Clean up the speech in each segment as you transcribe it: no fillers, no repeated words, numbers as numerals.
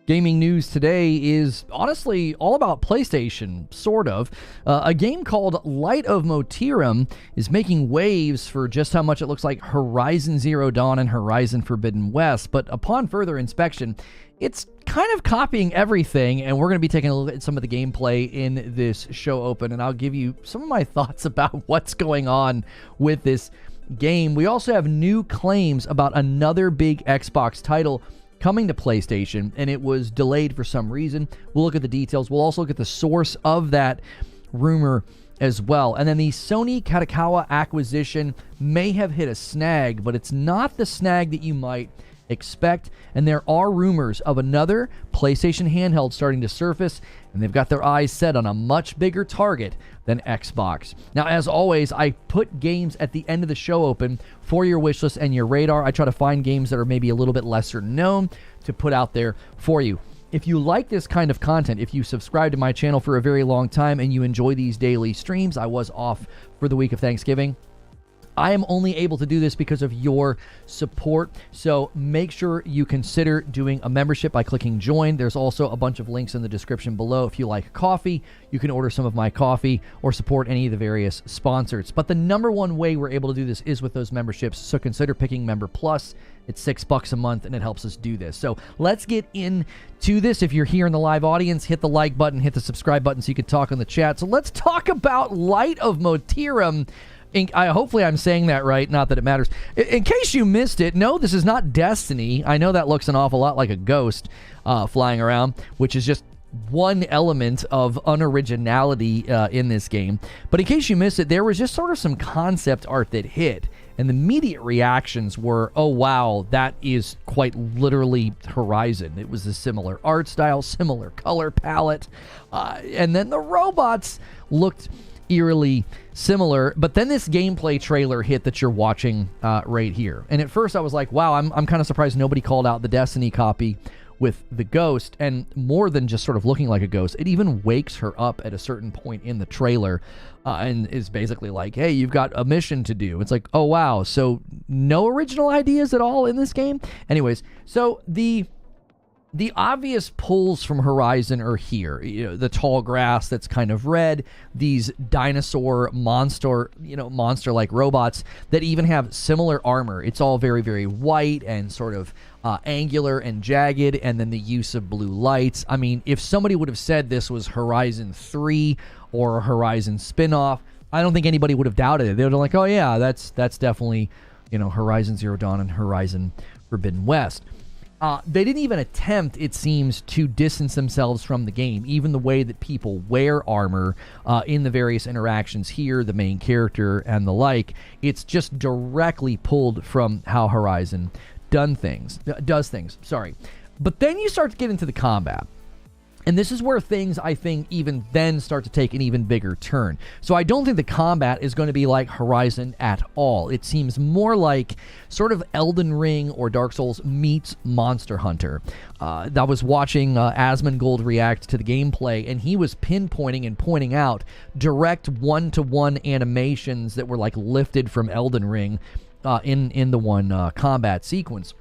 Gaming news today is honestly all about PlayStation, sort of. A game called Light of Motiram is making waves for just how much it looks like Horizon Zero Dawn and Horizon Forbidden West, but upon further inspection, it's kind of copying everything, and we're going to be taking a look at some of the gameplay in this show open, and I'll give you some of my thoughts about what's going on with this game. We also have new claims about another big Xbox title coming to PlayStation, and it was delayed for some reason. We'll look at the details. We'll also look at the source of that rumor as well. And then the Sony Kadokawa acquisition may have hit a snag, but it's not the snag that you might expect. And there are rumors of another PlayStation handheld starting to surface, and they've got their eyes set on a much bigger target than Xbox. Now, as always, I put games at the end of the show open for your wish list and your radar. I try to find games that are maybe a little bit lesser known to put out there for you. If you like this kind of content, if you subscribe to my channel for a very long time and you enjoy these daily streams, I was off for the week of Thanksgiving. I am only able to do this because of your support, so make sure you consider doing a membership by clicking join. There's also a bunch of links in the description below. If you like coffee, you can order some of my coffee or support any of the various sponsors. But the number one way we're able to do this is with those memberships, so consider picking Member Plus. It's $6 a month, and it helps us do this. So let's get into this. If you're here in the live audience, hit the like button, hit the subscribe button so you can talk in the chat. So let's talk about Light of Motiram. Hopefully I'm saying that right, not that it matters. In case you missed it, no, this is not Destiny. I know that looks an awful lot like a ghost flying around, which is just one element of unoriginality in this game. But in case you missed it, there was just sort of some concept art that hit, and the immediate reactions were, oh wow, that is quite literally Horizon. It was a similar art style, similar color palette, and then the robots looked eerily similar. But then this gameplay trailer hit that you're watching right here, and at first I was like, wow, I'm kind of surprised nobody called out the Destiny copy with the ghost. And more than just sort of looking like a ghost, it even wakes her up at a certain point in the trailer and is basically like, hey, you've got a mission to do. It's like, oh wow, so no original ideas at all in this game. Anyways, so the obvious pulls from Horizon are here. You know, the tall grass that's kind of red, these dinosaur monster-like robots that even have similar armor. It's all very, very white and sort of angular and jagged, and then the use of blue lights. I mean, if somebody would have said this was Horizon 3 or a Horizon spin-off, I don't think anybody would have doubted it. They would have been like, oh yeah, that's definitely, Horizon Zero Dawn and Horizon Forbidden West. They didn't even attempt, it seems, to distance themselves from the game. Even the way that people wear armor in the various interactions here, the main character and the like, it's just directly pulled from how Horizon does things. But then you start to get into the combat. And this is where things, I think, even then start to take an even bigger turn. So I don't think the combat is going to be like Horizon at all. It seems more like sort of Elden Ring or Dark Souls meets Monster Hunter. I was watching Asmongold react to the gameplay, and he was pinpointing and pointing out direct one-to-one animations that were like lifted from Elden Ring in the one combat sequence,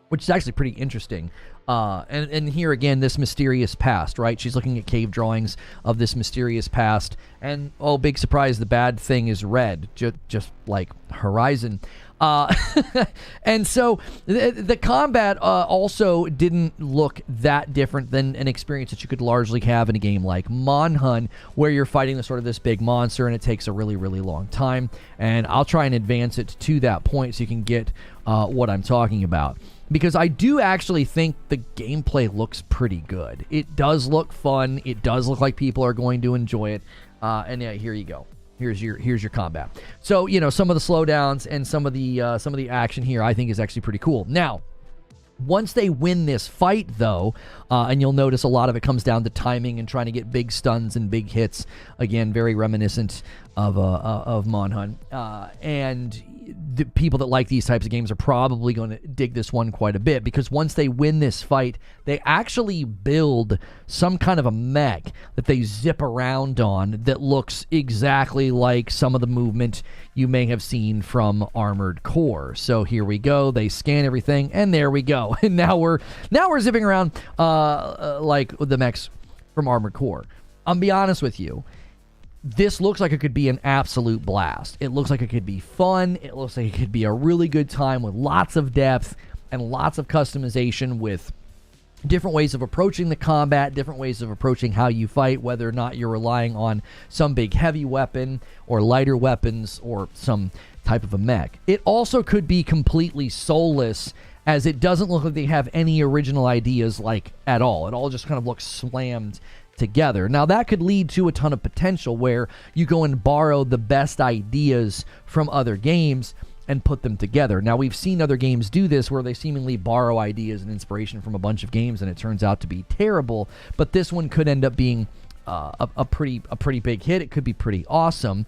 which is actually pretty interesting. And here again, this mysterious past, right? She's looking at cave drawings of this mysterious past, and oh, big surprise, the bad thing is red, just like Horizon. And so the combat also didn't look that different than an experience that you could largely have in a game like Monhun, where you're fighting this big monster, and it takes a really, really long time. And I'll try and advance it to that point so you can get what I'm talking about. Because I do actually think the gameplay looks pretty good. It does look fun. It does look like people are going to enjoy it. And yeah, here you go. Here's your combat. So, some of the slowdowns and some of the action here I think is actually pretty cool. Now, once they win this fight, though, and you'll notice a lot of it comes down to timing and trying to get big stuns and big hits. Again, very reminiscent of Monhunt, and the people that like these types of games are probably going to dig this one quite a bit, because once they win this fight, they actually build some kind of a mech that they zip around on that looks exactly like some of the movement you may have seen from Armored Core. So here we go. They scan everything, and there we go. And now we're zipping around like the mechs from Armored Core. I'll be honest with you. This looks like it could be an absolute blast. It looks like it could be fun. It looks like it could be a really good time with lots of depth and lots of customization, with different ways of approaching the combat, different ways of approaching how you fight, whether or not you're relying on some big heavy weapon or lighter weapons or some type of a mech. It also could be completely soulless, as it doesn't look like they have any original ideas at all. It all just kind of looks slammed together. Now, that could lead to a ton of potential where you go and borrow the best ideas from other games and put them together. Now, we've seen other games do this where they seemingly borrow ideas and inspiration from a bunch of games and it turns out to be terrible, but this one could end up being a pretty big hit. It could be pretty awesome.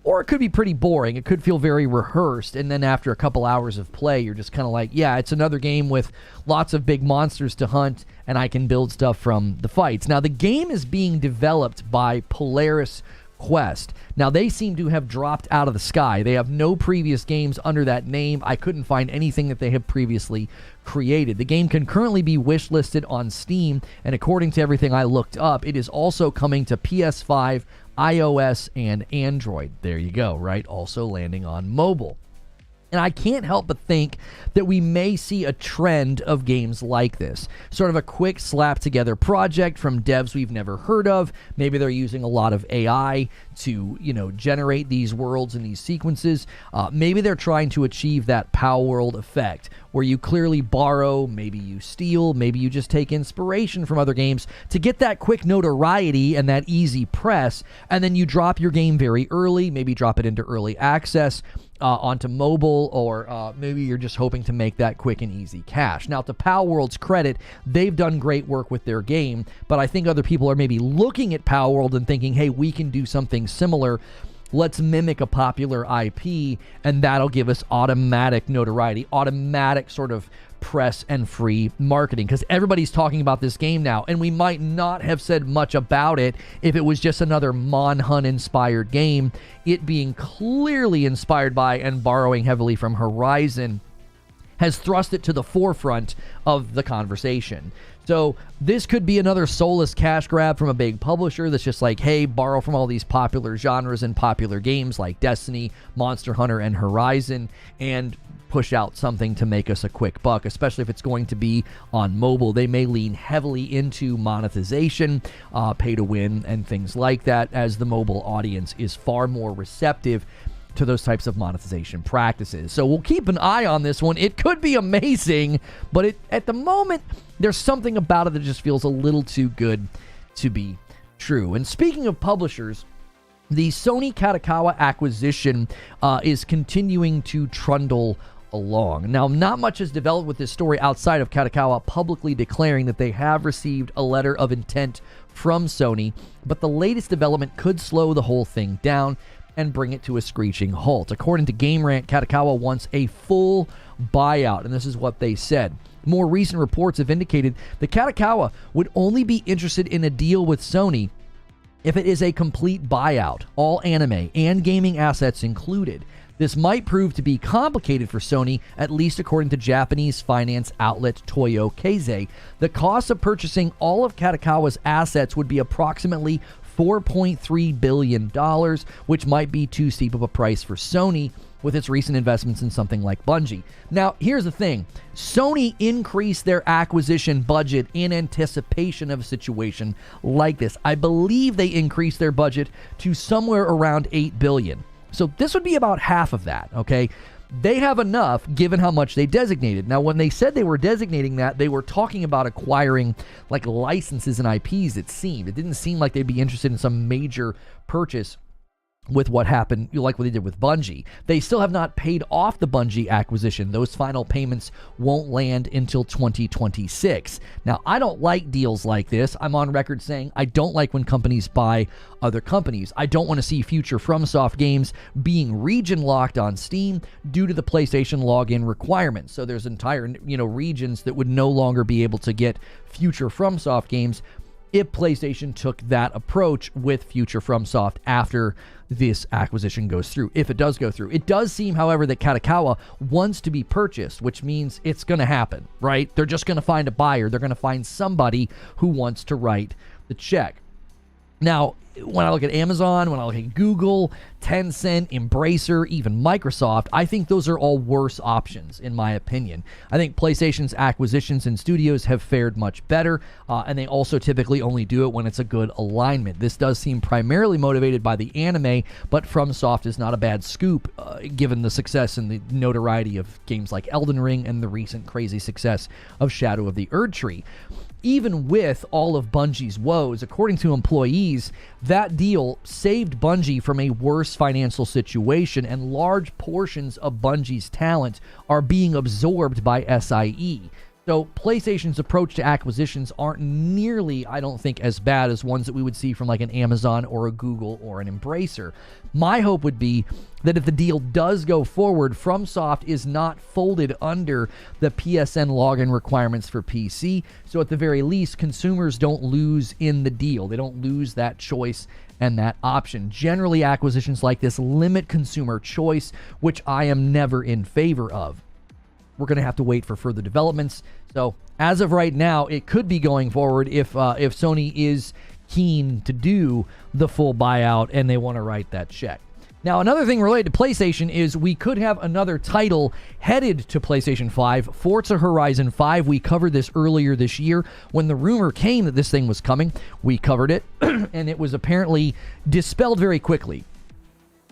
Or it could be pretty boring. It could feel very rehearsed, and then after a couple hours of play, you're just kind of like, yeah, it's another game with lots of big monsters to hunt, and I can build stuff from the fights. Now, the game is being developed by Polaris Quest. Now, they seem to have dropped out of the sky. They have no previous games under that name. I couldn't find anything that they have previously created. The game can currently be wishlisted on Steam, and according to everything I looked up, it is also coming to PS5, iOS, and Android. There you go, right? Also landing on mobile. And I can't help but think that we may see a trend of games like this. Sort of a quick slap together project from devs we've never heard of. Maybe they're using a lot of AI to, generate these worlds and these sequences. Maybe they're trying to achieve that Pow World effect, where you clearly borrow, maybe you steal, maybe you just take inspiration from other games to get that quick notoriety and that easy press, and then you drop your game very early, maybe drop it into early access, onto mobile, or maybe you're just hoping to make that quick and easy cash. Now, to Pow World's credit, they've done great work with their game, but I think other people are maybe looking at Pow World and thinking, hey, we can do something similar. Let's mimic a popular IP, and that'll give us automatic notoriety, automatic sort of press and free marketing, because everybody's talking about this game now, and we might not have said much about it if it was just another Monhunt inspired game. It being clearly inspired by and borrowing heavily from Horizon has thrust it to the forefront of the conversation. So this could be another soulless cash grab from a big publisher that's just like, hey, borrow from all these popular genres and popular games like Destiny, Monster Hunter, and Horizon, and push out something to make us a quick buck, especially if it's going to be on mobile. They may lean heavily into monetization, pay to win, and things like that, as the mobile audience is far more receptive to those types of monetization practices. So we'll keep an eye on this one. It could be amazing, but at the moment, there's something about it that just feels a little too good to be true. And speaking of publishers, the Sony Kadokawa acquisition is continuing to trundle along. Now, not much has developed with this story outside of Kadokawa publicly declaring that they have received a letter of intent from Sony, but the latest development could slow the whole thing down and bring it to a screeching halt. According to Game Rant, Kadokawa wants a full buyout, and this is what they said. More recent reports have indicated that Kadokawa would only be interested in a deal with Sony if it is a complete buyout, all anime and gaming assets included. This might prove to be complicated for Sony, at least according to Japanese finance outlet Toyo Keizai. The cost of purchasing all of Kadokawa's assets would be approximately $4.3 billion, which might be too steep of a price for Sony with its recent investments in something like Bungie. Now, here's the thing. Sony increased their acquisition budget in anticipation of a situation like this. I believe they increased their budget to somewhere around $8 billion. So this would be about half of that, okay? They have enough given how much they designated. Now, when they said they were designating that, they were talking about acquiring like licenses and IPs, it seemed. It didn't seem like they'd be interested in some major purchase with what happened, like what they did with Bungie. They still have not paid off the Bungie acquisition. Those final payments won't land until 2026. Now, I don't like deals like this. I'm on record saying I don't like when companies buy other companies. I don't want to see future FromSoft games being region locked on Steam due to the PlayStation login requirements. So there's entire, regions that would no longer be able to get future FromSoft games if PlayStation took that approach with future FromSoft after this acquisition goes through, if it does go through. It does seem, however, that Kadokawa wants to be purchased, which means it's going to happen, right? They're just going to find a buyer. They're going to find somebody who wants to write the check. Now, when I look at Amazon, when I look at Google, Tencent, Embracer, even Microsoft, I think those are all worse options, in my opinion. I think PlayStation's acquisitions and studios have fared much better, and they also typically only do it when it's a good alignment. This does seem primarily motivated by the anime, but FromSoft is not a bad scoop, given the success and the notoriety of games like Elden Ring and the recent crazy success of Shadow of the Erdtree. Even with all of Bungie's woes, according to employees, that deal saved Bungie from a worse financial situation, and large portions of Bungie's talent are being absorbed by SIE. So PlayStation's approach to acquisitions aren't nearly, I don't think, as bad as ones that we would see from like an Amazon or a Google or an Embracer. My hope would be that if the deal does go forward, FromSoft is not folded under the PSN login requirements for PC. So at the very least, consumers don't lose in the deal. They don't lose that choice and that option. Generally, acquisitions like this limit consumer choice, which I am never in favor of. We're going to have to wait for further developments. So as of right now, it could be going forward if Sony is keen to do the full buyout and they want to write that check. Now, another thing related to PlayStation is we could have another title headed to PlayStation 5, Forza Horizon 5. We covered this earlier this year when the rumor came that this thing was coming. We covered it, and it was apparently dispelled very quickly.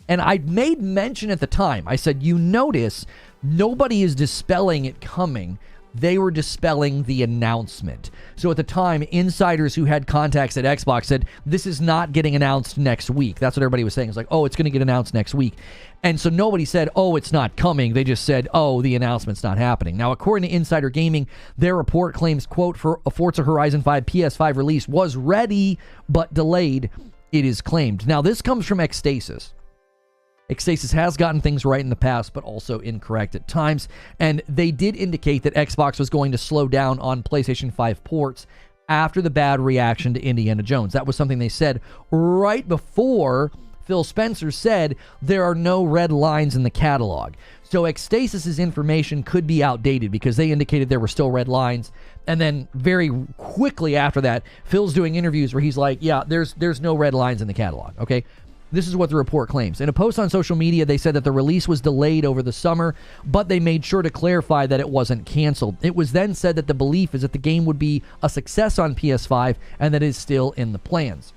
And I made mention at the time. I said, you notice nobody is dispelling it coming. They were dispelling the announcement. So at the time, insiders who had contacts at Xbox said, this is not getting announced next week. That's what everybody was saying. It's like, oh, it's going to get announced next week. And so nobody said, oh, it's not coming. They just said, oh, the announcement's not happening. Now, according to Insider Gaming, their report claims, quote, for a Forza Horizon 5 PS5 release was ready, but delayed, it is claimed. Now, this comes from Xstasis. Xstasis has gotten things right in the past, but also incorrect at times, and they did indicate that Xbox was going to slow down on PlayStation 5 ports after the bad reaction to Indiana Jones. That was something they said right before Phil Spencer said there are no red lines in the catalog. So Xstasis' information could be outdated because they indicated there were still red lines, and then very quickly after that, Phil's doing interviews where he's like, yeah, there's no red lines in the catalog, okay? This is what the report claims. In a post on social media, they said that the release was delayed over the summer, but they made sure to clarify that it wasn't canceled. It was then said that the belief is that the game would be a success on PS5 and that it is still in the plans.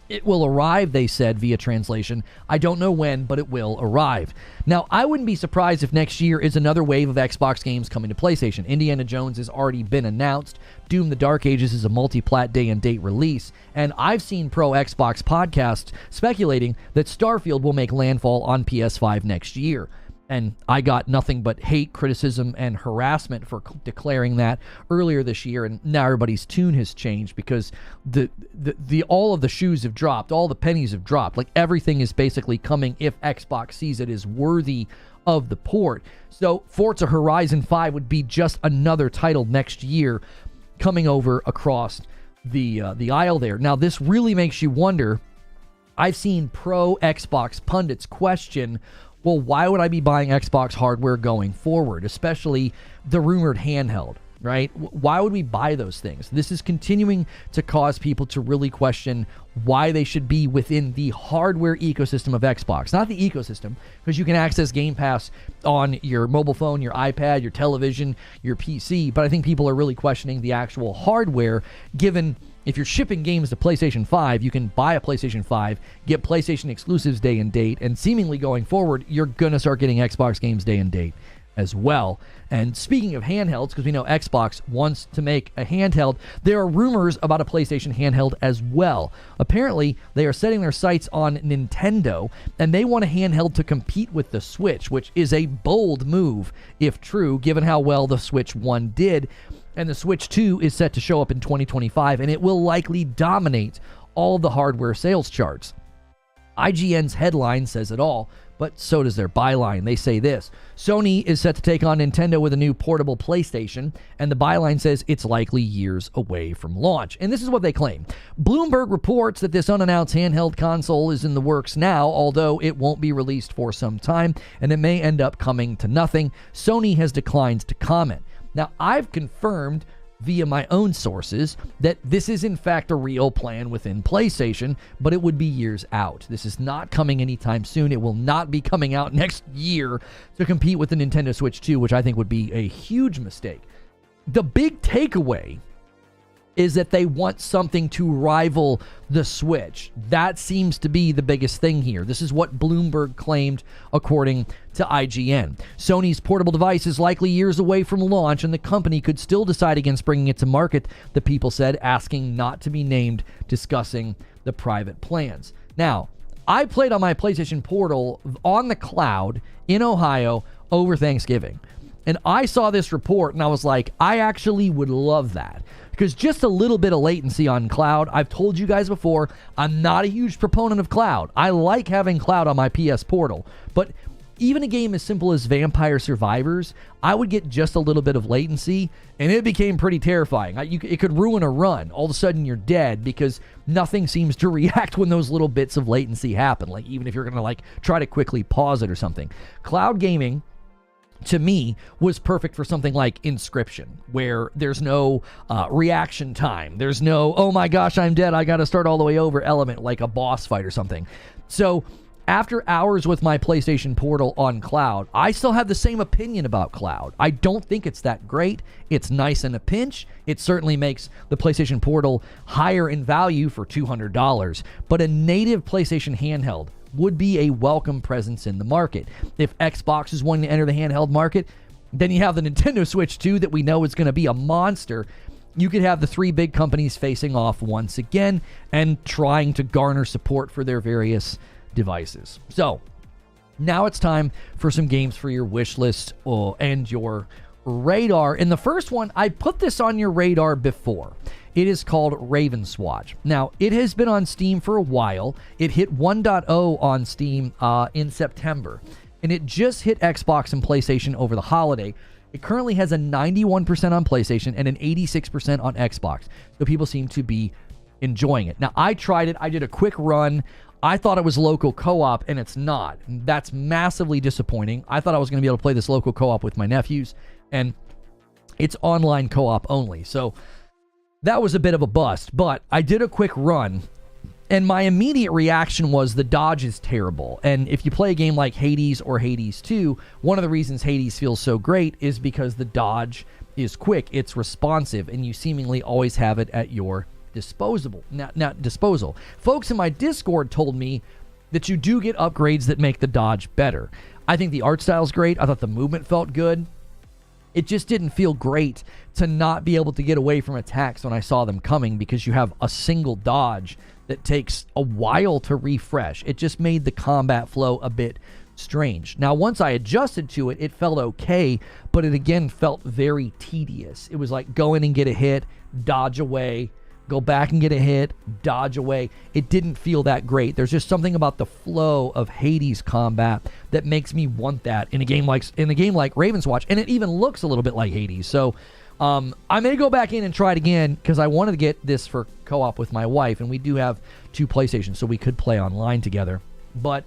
It will arrive, they said via translation. I don't know when, but it will arrive. Now, I wouldn't be surprised if next year is another wave of Xbox games coming to PlayStation. Indiana Jones has already been announced. Doom the Dark Ages is a multi-plat day-and-date release. And I've seen pro Xbox podcasts speculating that Starfield will make landfall on PS5 next year. And I got nothing but hate, criticism, and harassment for declaring that earlier this year. And now everybody's tune has changed because the all of the shoes have dropped, all the pennies have dropped. Like everything is basically coming if Xbox sees it as worthy of the port. So Forza Horizon 5 would be just another title next year coming over across the aisle there. Now this really makes you wonder. I've seen pro Xbox pundits question, well, why would I be buying Xbox hardware going forward, especially the rumored handheld, right? Why would we buy those things? This is continuing to cause people to really question why they should be within the hardware ecosystem of Xbox. Not the ecosystem, because you can access Game Pass on your mobile phone, your iPad, your television, your PC, but I think people are really questioning the actual hardware, given if you're shipping games to PlayStation 5, you can buy a PlayStation 5, get PlayStation exclusives day and date, and seemingly going forward, you're going to start getting Xbox games day and date. as well. And speaking of handhelds, because we know Xbox wants to make a handheld, there are rumors about a PlayStation handheld as well. Apparently, they are setting their sights on Nintendo, and they want a handheld to compete with the Switch, which is a bold move, if true, given how well the Switch 1 did. And the Switch 2 is set to show up in 2025, and it will likely dominate all the hardware sales charts. IGN's headline says it all, but so does their byline. They say this: Sony is set to take on Nintendo with a new portable PlayStation, and the byline says it's likely years away from launch. And this is what they claim. Bloomberg reports that this unannounced handheld console is in the works now, although it won't be released for some time, and it may end up coming to nothing. Sony has declined to comment. Now, I've confirmed via my own sources that this is in fact a real plan within PlayStation, but it would be years out. This is not coming anytime soon. It will not be coming out next year to compete with the Nintendo Switch 2, which I think would be a huge mistake. The big takeaway is that they want something to rival the Switch. That seems to be the biggest thing here. This is what Bloomberg claimed according to IGN. Sony's portable device is likely years away from launch, and the company could still decide against bringing it to market, the people said, asking not to be named, discussing the private plans. Now, I played on my PlayStation Portal on the cloud in Ohio over Thanksgiving. And I saw this report and I was like, I actually would love that. Because just a little bit of latency on cloud, I've told you guys before, I'm not a huge proponent of cloud. I like having cloud on my PS Portal. But even a game as simple as Vampire Survivors, I would get just a little bit of latency, and it became pretty terrifying. It could ruin a run. All of a sudden, you're dead because nothing seems to react when those little bits of latency happen. Like, even if you're going to try to quickly pause it or something. Cloud gaming, to me, was perfect for something like Inscription, where there's no reaction time. There's no, oh my gosh, I'm dead, I gotta start all the way over element, like a boss fight or something. So after hours with my PlayStation Portal on cloud, I still have the same opinion about cloud. I don't think it's that great. It's nice in a pinch. It certainly makes the PlayStation Portal higher in value for $200, but a native PlayStation handheld would be a welcome presence in the market. If Xbox is wanting to enter the handheld market, then you have the Nintendo Switch 2 that we know is going to be a monster. You could have the three big companies facing off once again and trying to garner support for their various devices. So now it's time for some games for your wish list and your radar. And the first one, I put this on your radar before. It is called Ravenswatch. Now, it has been on Steam for a while. It hit 1.0 on Steam in September, and it just hit Xbox and PlayStation over the holiday. It currently has a 91% on PlayStation and an 86% on Xbox, so people seem to be enjoying it. Now, I tried it. I did a quick run. I thought it was local co-op, and it's not. That's massively disappointing. I thought I was going to be able to play this local co-op with my nephews, and it's online co-op only. So that was a bit of a bust, but I did a quick run, and my immediate reaction was the dodge is terrible. And if you play a game like Hades or Hades 2, one of the reasons Hades feels so great is because the dodge is quick, it's responsive, and you seemingly always have it at your disposal. Folks in my Discord told me that you do get upgrades that make the dodge better. I think the art style's great. I thought the movement felt good. It just didn't feel great to not be able to get away from attacks when I saw them coming, because you have a single dodge that takes a while to refresh. It just made the combat flow a bit strange. Now, once I adjusted to it, it felt okay, but it again felt very tedious. It was like go in and get a hit, dodge away, go back and get a hit, dodge away. It didn't feel that great. There's just something about the flow of Hades combat that makes me want that in a game like Ravenswatch, and it even looks a little bit like Hades. So I may go back in and try it again, because I wanted to get this for co-op with my wife, and we do have two PlayStations, so we could play online together. But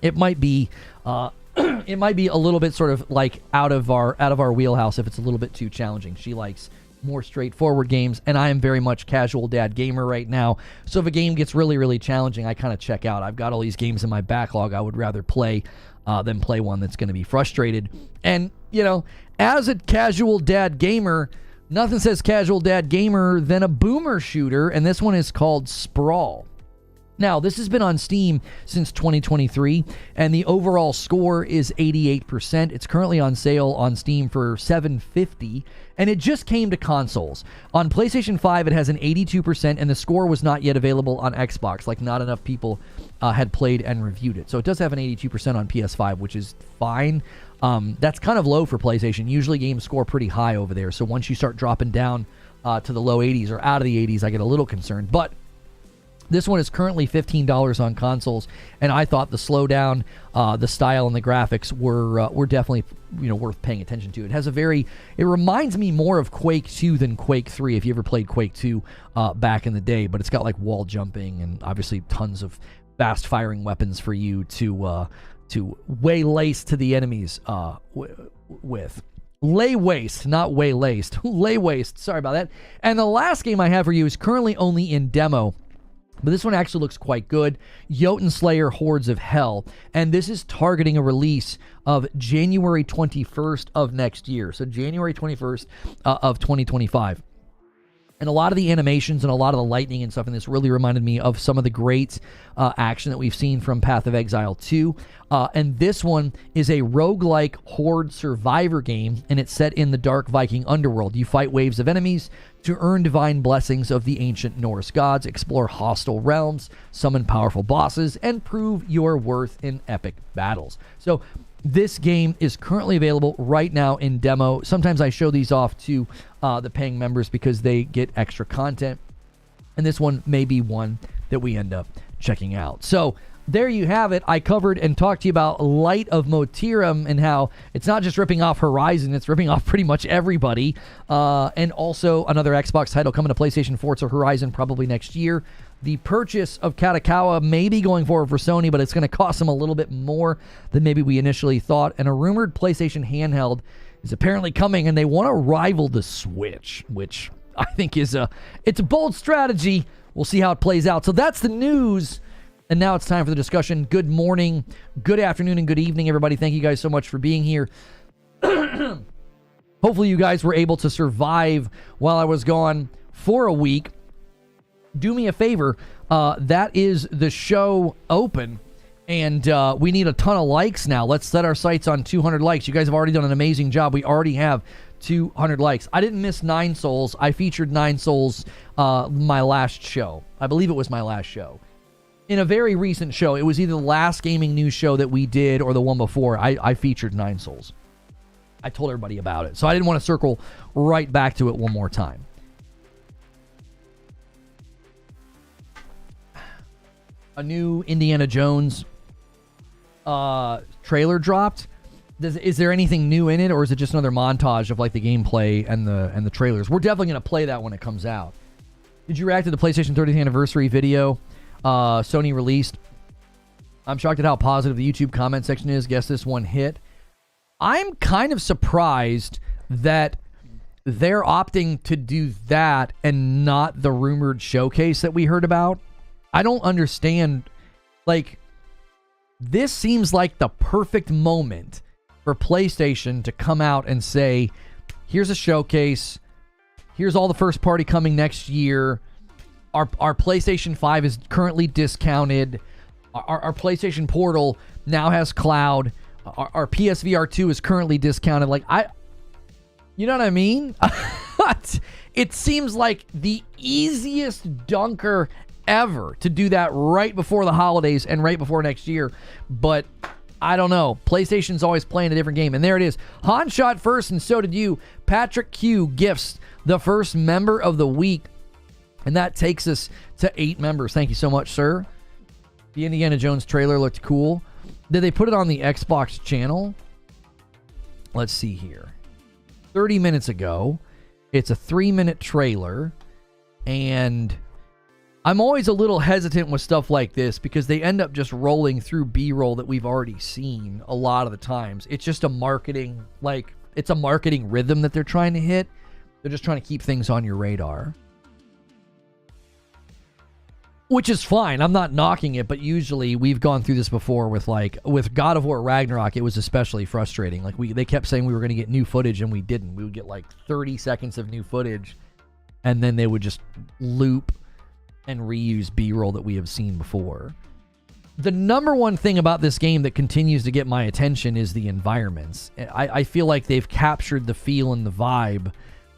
it might be it might be a little bit sort of like out of our wheelhouse if it's a little bit too challenging. She likes more straightforward games, and I am very much casual dad gamer right now. So if a game gets really, really challenging, I kind of check out. I've got all these games in my backlog I would rather play than play one that's going to be frustrated. And, you know, as a casual dad gamer, nothing says casual dad gamer than a boomer shooter, and this one is called Sprawl. Now, this has been on Steam since 2023, and the overall score is 88%. It's currently on sale on Steam for $7.50, and it just came to consoles. On PlayStation 5, it has an 82%, and the score was not yet available on Xbox. Like, not enough people had played and reviewed it. So it does have an 82% on PS5, which is fine. That's kind of low for PlayStation. Usually games score pretty high over there, so once you start dropping down to the low 80s or out of the 80s, I get a little concerned. But this one is currently $15 on consoles, and I thought the slowdown, the style, and the graphics were definitely worth paying attention to. It reminds me more of Quake 2 than Quake 3, if you ever played Quake 2 back in the day, but it's got like wall jumping and obviously tons of fast firing weapons for you to waylace to the enemies with. Lay waste, not waylaced. Lay waste, sorry about that. And the last game I have for you is currently only in demo, but this one actually looks quite good. Jotun Slayer Hordes of Hell. And this is targeting a release of January 21st of next year. So January 21st of 2025. And a lot of the animations and a lot of the lightning and stuff in this really reminded me of some of the great action that we've seen from Path of Exile 2. And this one is a roguelike horde survivor game, and it's set in the dark Viking underworld. You fight waves of enemies to earn divine blessings of the ancient Norse gods, explore hostile realms, summon powerful bosses, and prove your worth in epic battles. So this game is currently available right now in demo. Sometimes I show these off to the paying members because they get extra content. And this one may be one that we end up checking out. So there you have it. I covered and talked to you about Light of Motiram and how it's not just ripping off Horizon, it's ripping off pretty much everybody. And also another Xbox title coming to PlayStation 4 to Horizon probably next year. The purchase of Kadokawa may be going forward for Sony, but it's going to cost them a little bit more than maybe we initially thought. And a rumored PlayStation handheld is apparently coming, and they want to rival the Switch, which I think is it's a bold strategy. We'll see how it plays out. So that's the news. And now it's time for the discussion. Good morning, good afternoon, and good evening, everybody. Thank you guys so much for being here. Hopefully you guys were able to survive while I was gone for a week. Do me a favor. That is the show open. And we need a ton of likes now. Let's set our sights on 200 likes. You guys have already done an amazing job. We already have 200 likes. I didn't miss 9 Souls. I featured 9 Souls my last show. I believe it was my last show. In a very recent show, it was either the last gaming news show that we did or the one before. I featured 9 Souls. I told everybody about it. So I didn't want to circle right back to it one more time. A new Indiana Jones trailer dropped. Is there anything new in it, or is it just another montage of like the gameplay and the trailers? We're definitely going to play that when it comes out. Did you react to the PlayStation 30th anniversary video Sony released? I'm shocked at how positive the YouTube comment section is. Guess this one hit. I'm kind of surprised that they're opting to do that and not the rumored showcase that we heard about. I don't understand. Like, this seems like the perfect moment for PlayStation to come out and say, here's a showcase. Here's all the first party coming next year. Our PlayStation 5 is currently discounted. Our PlayStation Portal now has cloud. Our PSVR 2 is currently discounted. Like, you know what I mean? It seems like the easiest dunker ever to do that right before the holidays and right before next year. But I don't know. PlayStation's always playing a different game. And there it is. Han shot first, and so did you. Patrick Q gifts the first member of the week. And that takes us to 8 members. Thank you so much, sir. The Indiana Jones trailer looked cool. Did they put it on the Xbox channel? Let's see here. 30 minutes ago. It's a 3-minute trailer. And I'm always a little hesitant with stuff like this because they end up just rolling through B-roll that we've already seen a lot of the times. It's just a marketing, it's a marketing rhythm that they're trying to hit. They're just trying to keep things on your radar. Which is fine. I'm not knocking it, but usually we've gone through this before with God of War Ragnarok. It was especially frustrating. They kept saying we were going to get new footage and we didn't. We would get 30 seconds of new footage and then they would just loop and reuse B-roll that we have seen before. The number one thing about this game that continues to get my attention is the environments. I feel like they've captured the feel and the vibe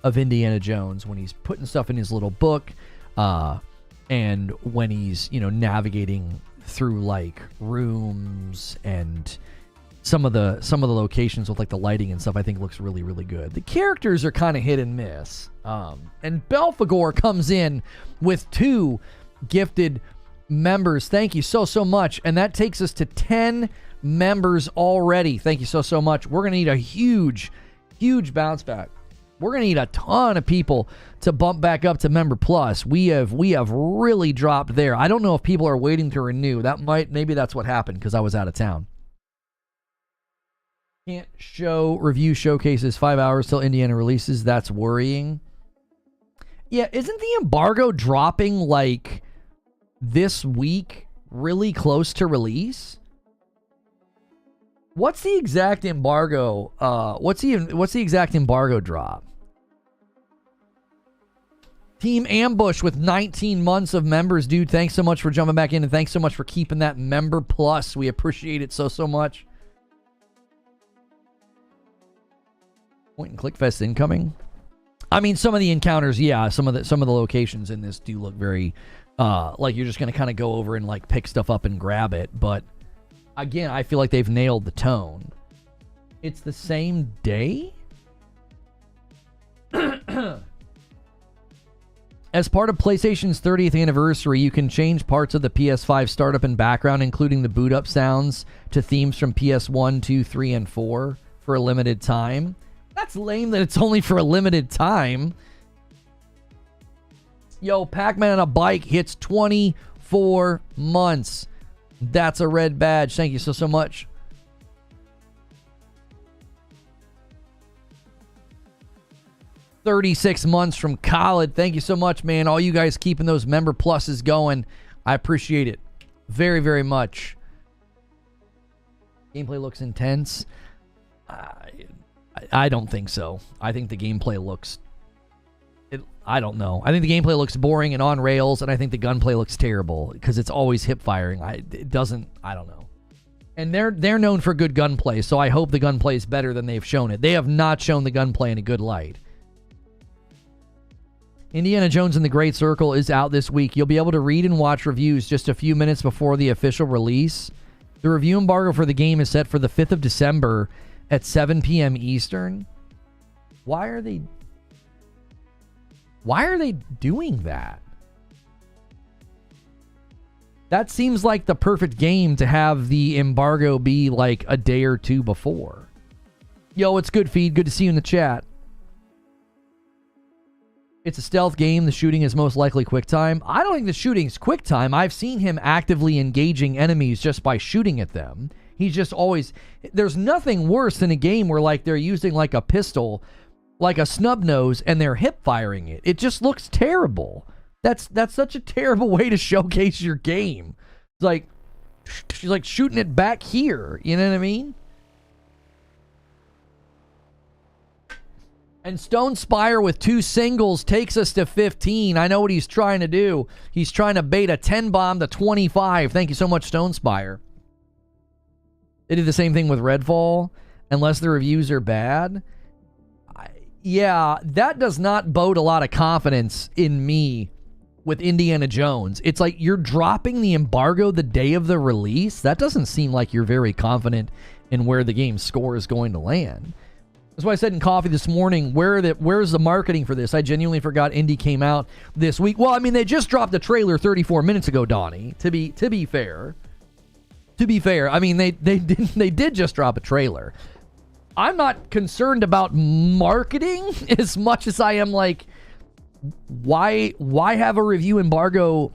of Indiana Jones when he's putting stuff in his little book, and when he's, navigating through like rooms and some of the locations with like the lighting and stuff. I think looks really, really good. The characters are kind of hit and miss. And Belphegor comes in with 2 gifted members. Thank you so much. And that takes us to 10 members already. Thank you so much. We're going to need a huge bounce back. We're going to need a ton of people to bump back up to Member Plus. We have really dropped there. I don't know if people are waiting to renew. Maybe that's what happened because I was out of town. Can't show review showcases 5 hours till Indiana releases. That's worrying. Yeah, isn't the embargo dropping like this week really close to release? What's the exact embargo? What's the exact embargo drop? Team Ambush with 19 months of members, dude. Thanks so much for jumping back in, and thanks so much for keeping that Member Plus. We appreciate it so much. Point and click fest incoming. I mean, some of the encounters, yeah, some of the locations in this do look very like you're just gonna kind of go over and like pick stuff up and grab it, but again, I feel like they've nailed the tone. It's the same day? As part of PlayStation's 30th anniversary, you can change parts of the PS5 startup and background, including the boot up sounds, to themes from PS1, 2, 3, and 4 for a limited time. That's lame that it's only for a limited time. Yo, Pac-Man on a bike hits 24 months. That's a red badge. Thank you so much. $36 months from Khaled. Thank you so much, man. All you guys keeping those Member Pluses going. I appreciate it very, very much. Gameplay looks intense. I don't think so. I think the gameplay looks... I don't know. I think the gameplay looks boring and on rails, and I think the gunplay looks terrible because it's always hip firing. It doesn't... I don't know. And they're known for good gunplay, so I hope the gunplay is better than they've shown it. They have not shown the gunplay in a good light. Indiana Jones and the Great Circle is out this week. You'll be able to read and watch reviews just a few minutes before the official release. The review embargo for the game is set for the 5th of December at 7 p.m. Eastern. Why are they doing that? That seems like the perfect game to have the embargo be like a day or two before. Yo, it's good, Feed. Good to see you in the chat. It's a stealth game. The shooting is most likely quick time. I don't think the shooting's quick time. I've seen him actively engaging enemies just by shooting at them. He's just always... There's nothing worse than a game where like they're using like a pistol, like a snub nose, and they're hip firing it. It just looks terrible. That's such a terrible way to showcase your game. It's like she's like shooting it back here. You know what I mean? And Stone Spire with 2 singles takes us to 15. I know what he's trying to do. He's trying to bait a 10 bomb to 25. Thank you so much, Stone Spire. They did the same thing with Redfall, unless the reviews are bad. Yeah, that does not bode a lot of confidence in me with Indiana Jones. It's like you're dropping the embargo the day of the release. That doesn't seem like you're very confident in where the game's score is going to land. That's why I said in coffee this morning, where's the marketing for this? I genuinely forgot Indy came out this week. Well, I mean, they just dropped the trailer 34 minutes ago, Donnie, to be fair. To be fair, I mean, they did just drop a trailer. I'm not concerned about marketing as much as I am like, why have a review embargo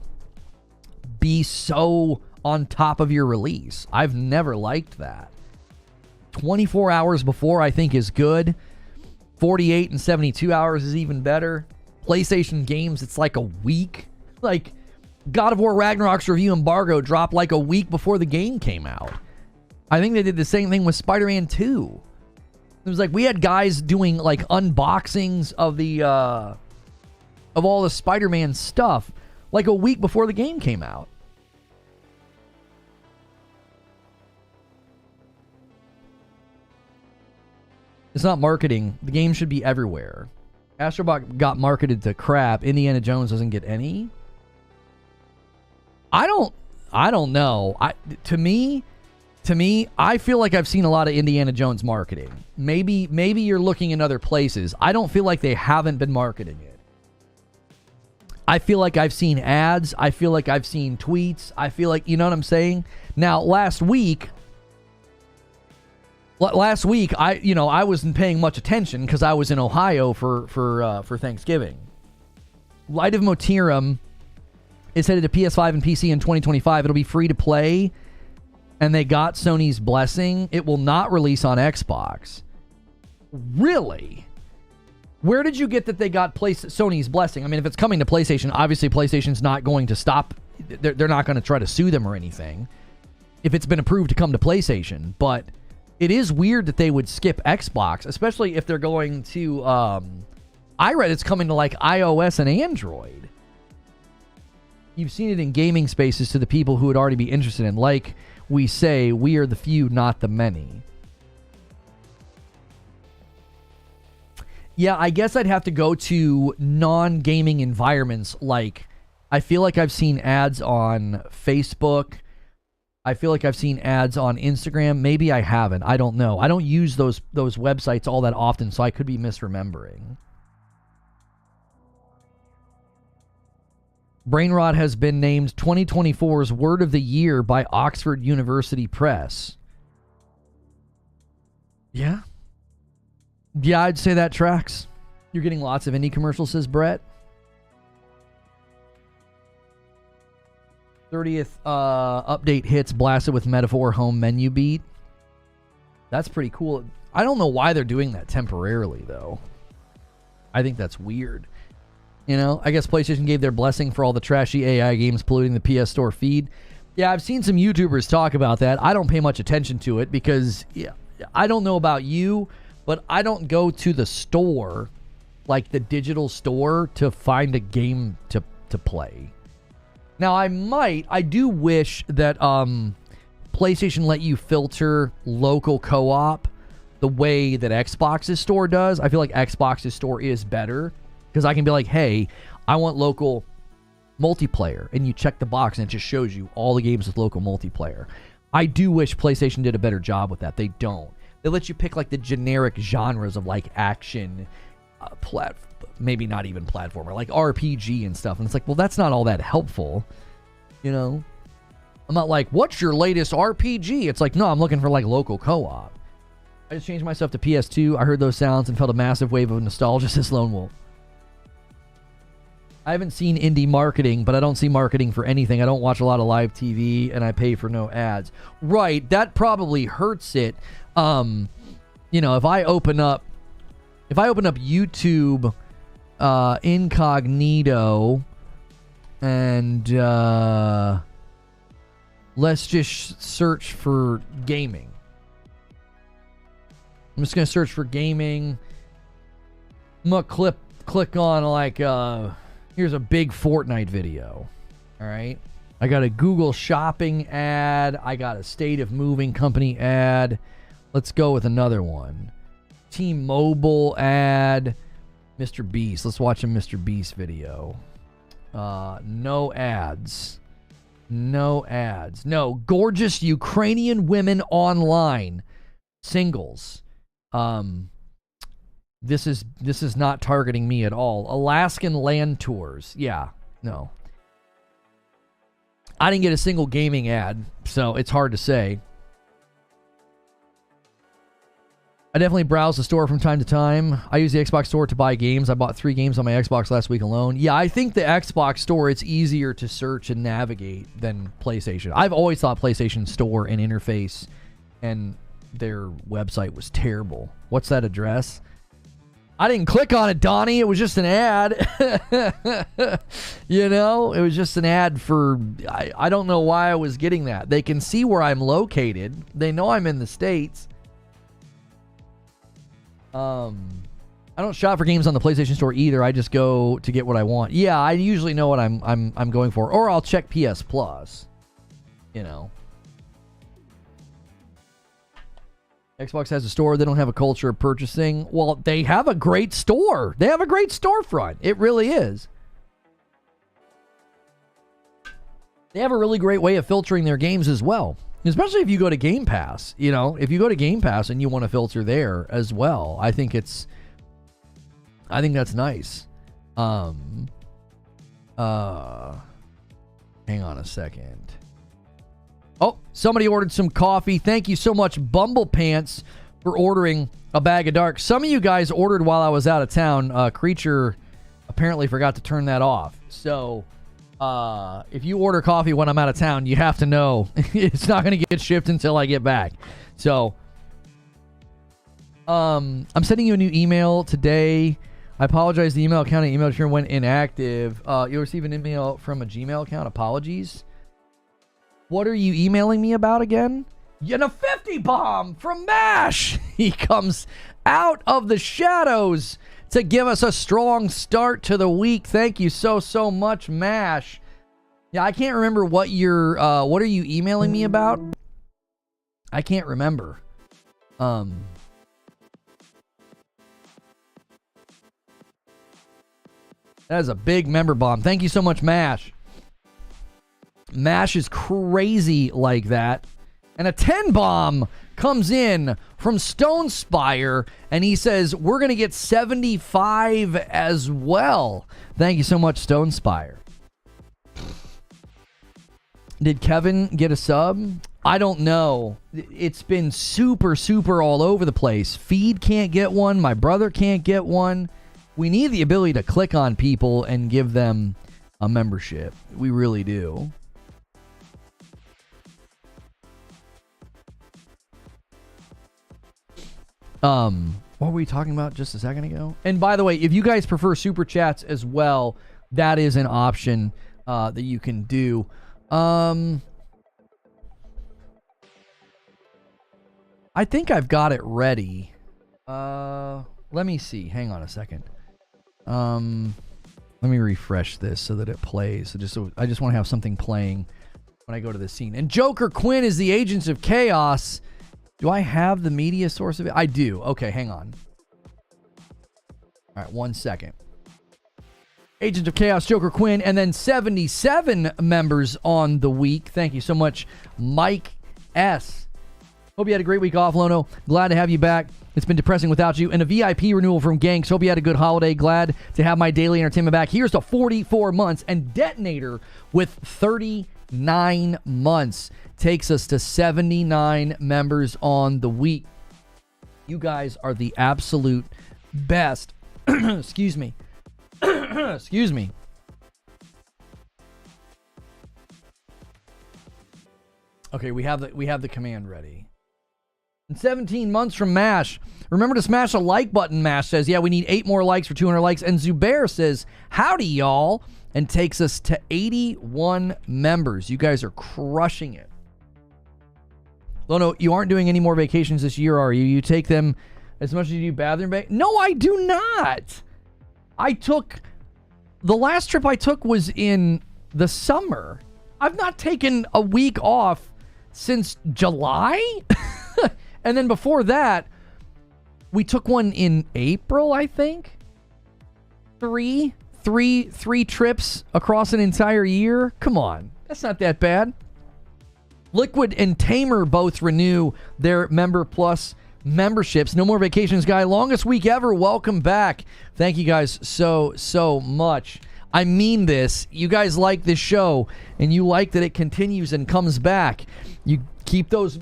be so on top of your release? I've never liked that. 24 hours before, I think, is good. 48 and 72 hours is even better. PlayStation games, it's like a week. Like, God of War Ragnarok's review embargo dropped like a week before the game came out. I think they did the same thing with Spider-Man 2. It was like we had guys doing like unboxings of the of all the Spider-Man stuff like a week before the game came out. It's not marketing. The game should be everywhere. Astrobot got marketed to crap. Indiana Jones doesn't get any. I don't know. To me, I feel like I've seen a lot of Indiana Jones marketing. Maybe you're looking in other places. I don't feel like they haven't been marketing it. I feel like I've seen ads. I feel like I've seen tweets. I feel like, you know what I'm saying? Now, last week I wasn't paying much attention because I was in Ohio for Thanksgiving. Light of Motiram is headed to PS5 and PC in 2025. It'll be free to play, and they got Sony's blessing. It will not release on Xbox. Really? Where did you get that they got Sony's blessing? I mean, if it's coming to PlayStation, obviously PlayStation's not going to stop. They're not going to try to sue them or anything if it's been approved to come to PlayStation. But it is weird that they would skip Xbox, especially if they're going to... I read it's coming to like iOS and Android. You've seen it in gaming spaces to the people who would already be interested in. Like we say, we are the few, not the many. Yeah, I guess I'd have to go to non-gaming environments. Like, I feel like I've seen ads on Facebook. I feel like I've seen ads on Instagram. Maybe I haven't. I don't know. I don't use those websites all that often, so I could be misremembering. Brainrot has been named 2024's Word of the Year by Oxford University Press. Yeah. Yeah, I'd say that tracks. You're getting lots of indie commercials, says Brett. 30th update hits blasted with Metaphor home menu beat. That's pretty cool. I don't know why they're doing that temporarily, though. I think that's weird. You know, I guess PlayStation gave their blessing for all the trashy AI games polluting the PS Store feed. Yeah, I've seen some YouTubers talk about that. I don't pay much attention to it because, yeah, I don't know about you, but I don't go to the store, like the digital store, to find a game to play. Now, I do wish that PlayStation let you filter local co-op the way that Xbox's store does. I feel like Xbox's store is better because I can be like, hey, I want local multiplayer, and you check the box and it just shows you all the games with local multiplayer. I do wish PlayStation did a better job with that. They don't. They let you pick like the generic genres of like action, maybe not even platformer, like RPG and stuff. And it's like, well, that's not all that helpful, you know? I'm not like, what's your latest RPG? It's like, no, I'm looking for like local co-op. I just changed myself to PS2. I heard those sounds and felt a massive wave of nostalgia, says Lone Wolf. I haven't seen indie marketing, but I don't see marketing for anything. I don't watch a lot of live TV, and I pay for no ads. Right, that probably hurts it. You know, if I open up YouTube incognito and let's just search for gaming. I'm just gonna search for gaming. I'm gonna click on like here's a big Fortnite video. All right, I got a Google Shopping ad. I got a State of Moving Company ad. Let's go with another one. T-Mobile ad. Mr. Beast. Let's watch a Mr. Beast video. No ads. No ads. No. Gorgeous Ukrainian women online. Singles. This is not targeting me at all. Alaskan land tours. Yeah. No. I didn't get a single gaming ad, so it's hard to say. I definitely browse the store from time to time. I use the Xbox store to buy games. I bought 3 games on my Xbox last week alone. Yeah, I think the Xbox store, it's easier to search and navigate than PlayStation. I've always thought PlayStation store and interface and their website was terrible. What's that address? I didn't click on it, Donnie. It was just an ad. You know, it was just an ad for... I don't know why I was getting that. They can see where I'm located. They know I'm in the States. I don't shop for games on the PlayStation Store either. I just go to get what I want. Yeah, I usually know what I'm going for, or I'll check PS Plus. You know, Xbox has a store. They don't have a culture of purchasing. Well, they have a great store. They have a great storefront. It really is. They have a really great way of filtering their games as well. Especially if you go to Game Pass. You know, if you go to Game Pass and you want to filter there as well, I think that's nice. Hang on a second. Oh, somebody ordered some coffee. Thank you so much, Bumble Pants, for ordering a bag of dark. Some of you guys ordered while I was out of town. Creature apparently forgot to turn that off. So, if you order coffee when I'm out of town, you have to know it's not going to get shipped until I get back. So, I'm sending you a new email today. I apologize. The email account and email here went inactive. You'll receive an email from a Gmail account. Apologies. What are you emailing me about again? And a 50 bomb from MASH. He comes out of the shadows to give us a strong start to the week. Thank you so much, MASH. Yeah, I can't remember what are you emailing me about? I can't remember. That is a big member bomb. Thank you so much, MASH. MASH is crazy like that. And a 10 bomb comes in from Stone Spire, and he says, we're going to get 75 as well. Thank you so much, Stone Spire. Did Kevin get a sub? I don't know. It's been super all over the place. Feed can't get one. My brother can't get one. We need the ability to click on people and give them a membership. We really do. What were we talking about just a second ago? And by the way, if you guys prefer super chats as well, that is an option that you can do. I think I've got it ready. Let me see. Hang on a second. Let me refresh this so that it plays. I just want to have something playing when I go to this scene. And Joker Quinn is the Agents of Chaos. Do I have the media source of it? I do. Okay, hang on. All right, 1 second. Agent of Chaos, Joker Quinn, and then 77 members on the week. Thank you so much, Mike S. Hope you had a great week off, Lono. Glad to have you back. It's been depressing without you. And a VIP renewal from Ganks. Hope you had a good holiday. Glad to have my daily entertainment back. Here's to 44 months. And Detonator with 39 months takes us to 79 members on the week. You guys are the absolute best. Excuse me. Excuse me. Okay, we have the command ready. And 17 months from MASH. Remember to smash a like button, MASH says. Yeah, we need 8 more likes for 200 likes. And Zubair says, howdy, y'all. And takes us to 81 members. You guys are crushing it. Lono, you aren't doing any more vacations this year, are you? You take them as much as you do bathroom break? No, I do not. The last trip I took was in the summer. I've not taken a week off since July. And then before that, we took one in April, I think. Three trips across an entire year. Come on. That's not that bad. Liquid and Tamer both renew their Member Plus memberships. No more vacations, guy. Longest week ever. Welcome back. Thank you guys so much. I mean this. You guys like this show, and you like that it continues and comes back. You keep those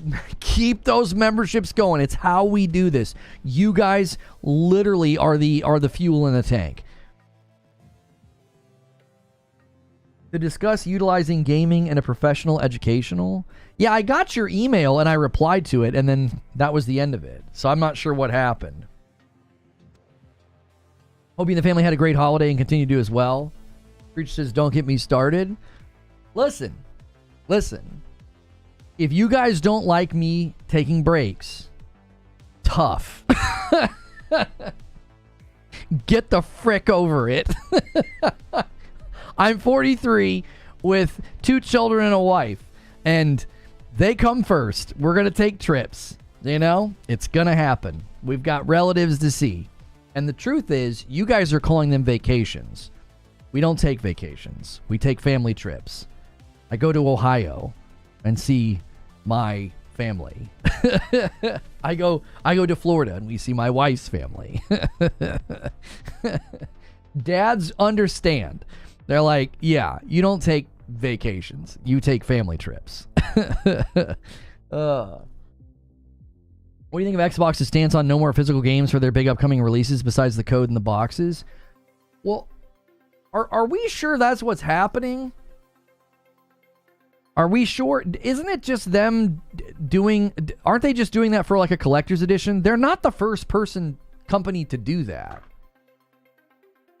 memberships going. It's how we do this. You guys literally are the fuel in the tank. To discuss utilizing gaming in a professional educational. Yeah, I got your email and I replied to it, and then that was the end of it. So I'm not sure what happened. Hope you and the family had a great holiday and continue to do as well. Preacher says, don't get me started. Listen. If you guys don't like me taking breaks, tough. Get the frick over it. I'm 43 with 2 children and a wife, and they come first. We're going to take trips. You know, it's going to happen. We've got relatives to see. And the truth is, you guys are calling them vacations. We don't take vacations. We take family trips. I go to Ohio and see my family. I go to Florida and we see my wife's family. Dads understand. They're like, yeah, you don't take vacations. You take family trips. What do you think of Xbox's stance on no more physical games for their big upcoming releases besides the code and the boxes? Well, are we sure that's what's happening? Are we sure? Isn't it just them doing... Aren't they just doing that for like a collector's edition? They're not the first company to do that.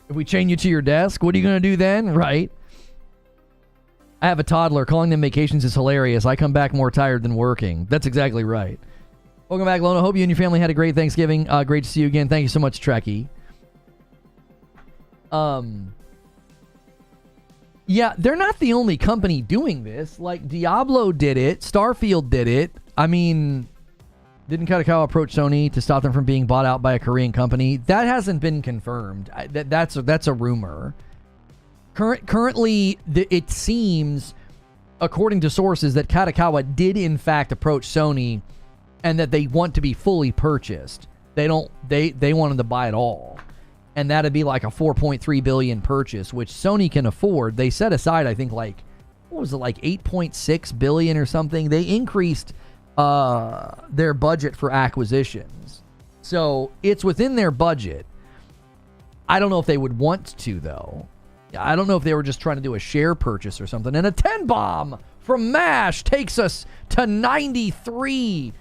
If we chain you to your desk, what are you going to do then? Right? I have a toddler. Calling them vacations is hilarious. I come back more tired than working. That's exactly right. Welcome back, Lona. Hope you and your family had a great Thanksgiving. Great to see you again. Thank you so much, Trekkie. Yeah, they're not the only company doing this. Like, Diablo did it. Starfield did it. I mean, didn't Kadokawa approach Sony to stop them from being bought out by a Korean company? That hasn't been confirmed. That's a rumor. Currently, it seems, according to sources, that Kadokawa did in fact approach Sony, and that they want to be fully purchased. They wanted to buy it all. And that'd be like a 4.3 billion purchase, which Sony can afford. They set aside, I think, like, what was it, like 8.6 billion or something? They increased their budget for acquisitions. So it's within their budget. I don't know if they would want to, though. I don't know if they were just trying to do a share purchase or something. And a 10 bomb from MASH takes us to 93.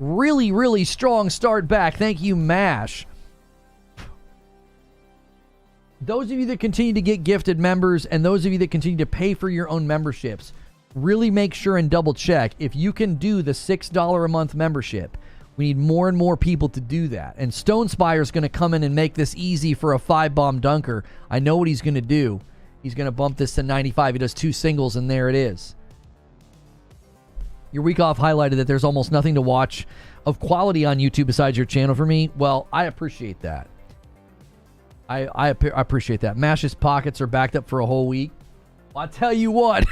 Really, really strong start back. Thank you, MASH. Those of you that continue to get gifted members and those of you that continue to pay for your own memberships, really make sure and double check if you can do the $6 a month membership. We need more and more people to do that. And Stone Spire is going to come in and make this easy for a 5-bomb dunker. I know what he's going to do. He's going to bump this to 95. He does 2 singles, and there it is. Your week off highlighted that there's almost nothing to watch of quality on YouTube besides your channel for me. Well, I appreciate that. I appreciate that. Mash's pockets are backed up for a whole week. Well, I tell you what.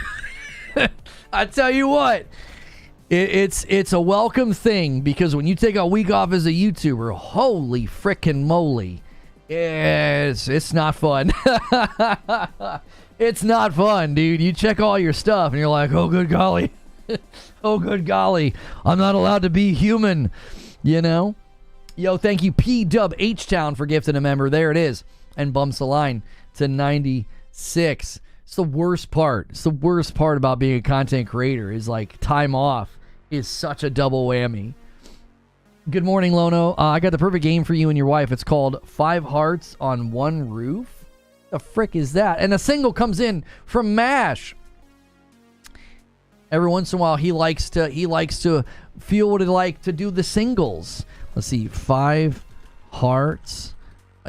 It's a welcome thing, because when you take a week off as a YouTuber, holy frickin' moly, it's not fun. It's not fun, dude. You check all your stuff and you're like, oh good golly. Oh good golly, I'm not allowed to be human, you know? Yo, thank you P-Dub H-Town for gifting a member. There it is. And bumps the line to 96. It's the worst part. It's the worst part about being a content creator is like time off is such a double whammy. Good morning, Lono. I got the perfect game for you and your wife. It's called 5 Hearts on One Roof. The frick is that? And a single comes in from MASH. Every once in a while, he likes to feel what it's like to do the singles. Let's see, 5 Hearts.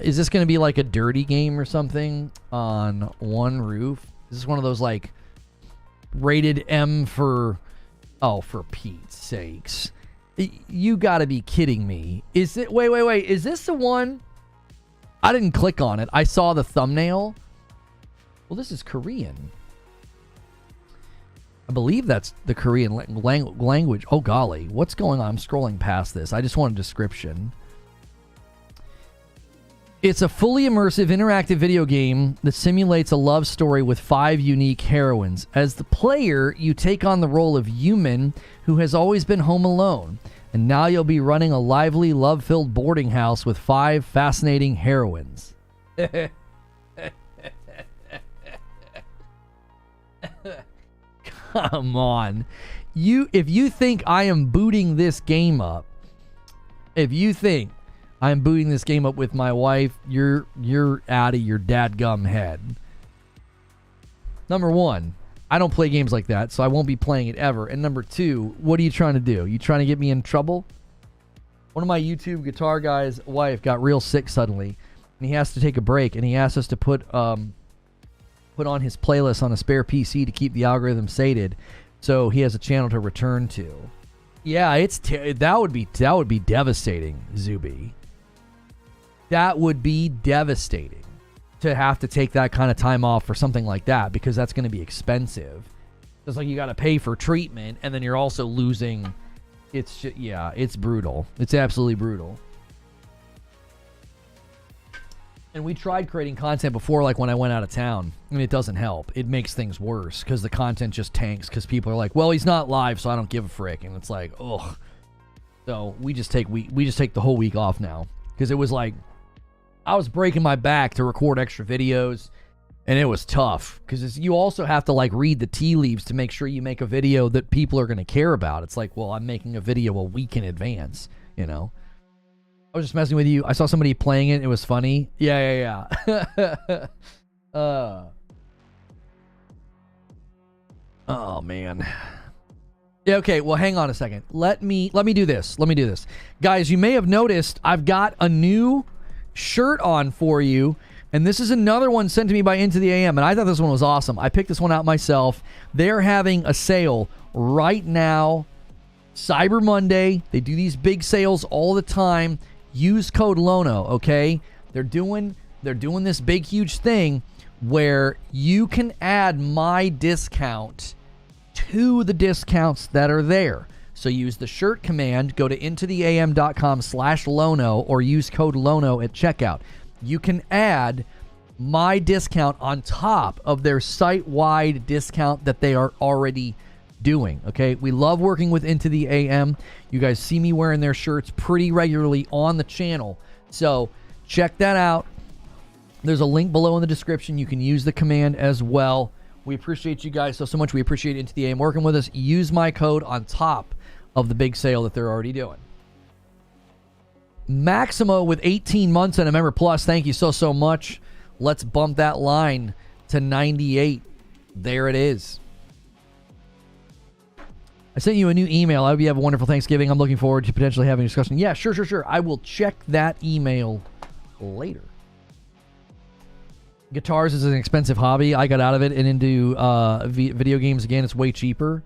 Is this going to be like a dirty game or something on One Roof? Is this one of those like rated M for... Oh, for Pete's sakes. You got to be kidding me. Is it... Wait. Is this the one? I didn't click on it. I saw the thumbnail. Well, this is Korean. I believe that's the Korean language. Oh, golly. What's going on? I'm scrolling past this. I just want a description. It's a fully immersive interactive video game that simulates a love story with 5 unique heroines. As the player, you take on the role of Yumin, who has always been home alone. And now you'll be running a lively, love-filled boarding house with 5 fascinating heroines. Come on. If you think I am booting this game up, if you think I'm booting this game up with my wife, you're out of your dadgum head. Number 1, I don't play games like that, so I won't be playing it ever. And number 2, what are you trying to do? You trying to get me in trouble? One of my YouTube guitar guys' wife got real sick suddenly, and he has to take a break, and he asked us to put on his playlist on a spare PC to keep the algorithm sated, so he has a channel to return to. Yeah, that would be devastating, Zuby. That would be devastating to have to take that kind of time off for something like that, because that's going to be expensive. It's like you got to pay for treatment, and then you're also losing. It's brutal. It's absolutely brutal. And we tried creating content before, like when I went out of town, and it doesn't help. It makes things worse because the content just tanks because people are like, well, he's not live, so I don't give a frick. And it's like, ugh. So we just take the whole week off now, because it was like I was breaking my back to record extra videos, and it was tough because you also have to like read the tea leaves to make sure you make a video that people are going to care about. It's like, well, I'm making a video a week in advance, you know. I was just messing with you. I saw somebody playing it. It was funny. Yeah. Oh man. Yeah, okay, well hang on a second. Let me do this. Guys, you may have noticed I've got a new shirt on for you, and this is another one sent to me by Into the AM, and I thought this one was awesome. I picked this one out myself. They're having a sale right now. Cyber Monday. They do these big sales all the time. Use code Lono, okay? They're doing this big huge thing where you can add my discount to the discounts that are there. So use the shirt command, go to intotheam.com/Lono, or use code Lono at checkout. You can add my discount on top of their site-wide discount that they are already doing, okay? We love working with Into the AM. You guys see me wearing their shirts pretty regularly on the channel, so check that out. There's a link below in the description. You can use the command as well. We appreciate you guys so much. We appreciate Into the AM working with us. Use my code on top of the big sale that they're already doing. Maximo with 18 months and a member plus. Thank you so much. Let's bump that line to 98. There it is. I sent you a new email. I hope you have a wonderful Thanksgiving. I'm looking forward to potentially having a discussion. Yeah, sure. I will check that email later. Guitars is an expensive hobby. I got out of it and into video games again. It's way cheaper.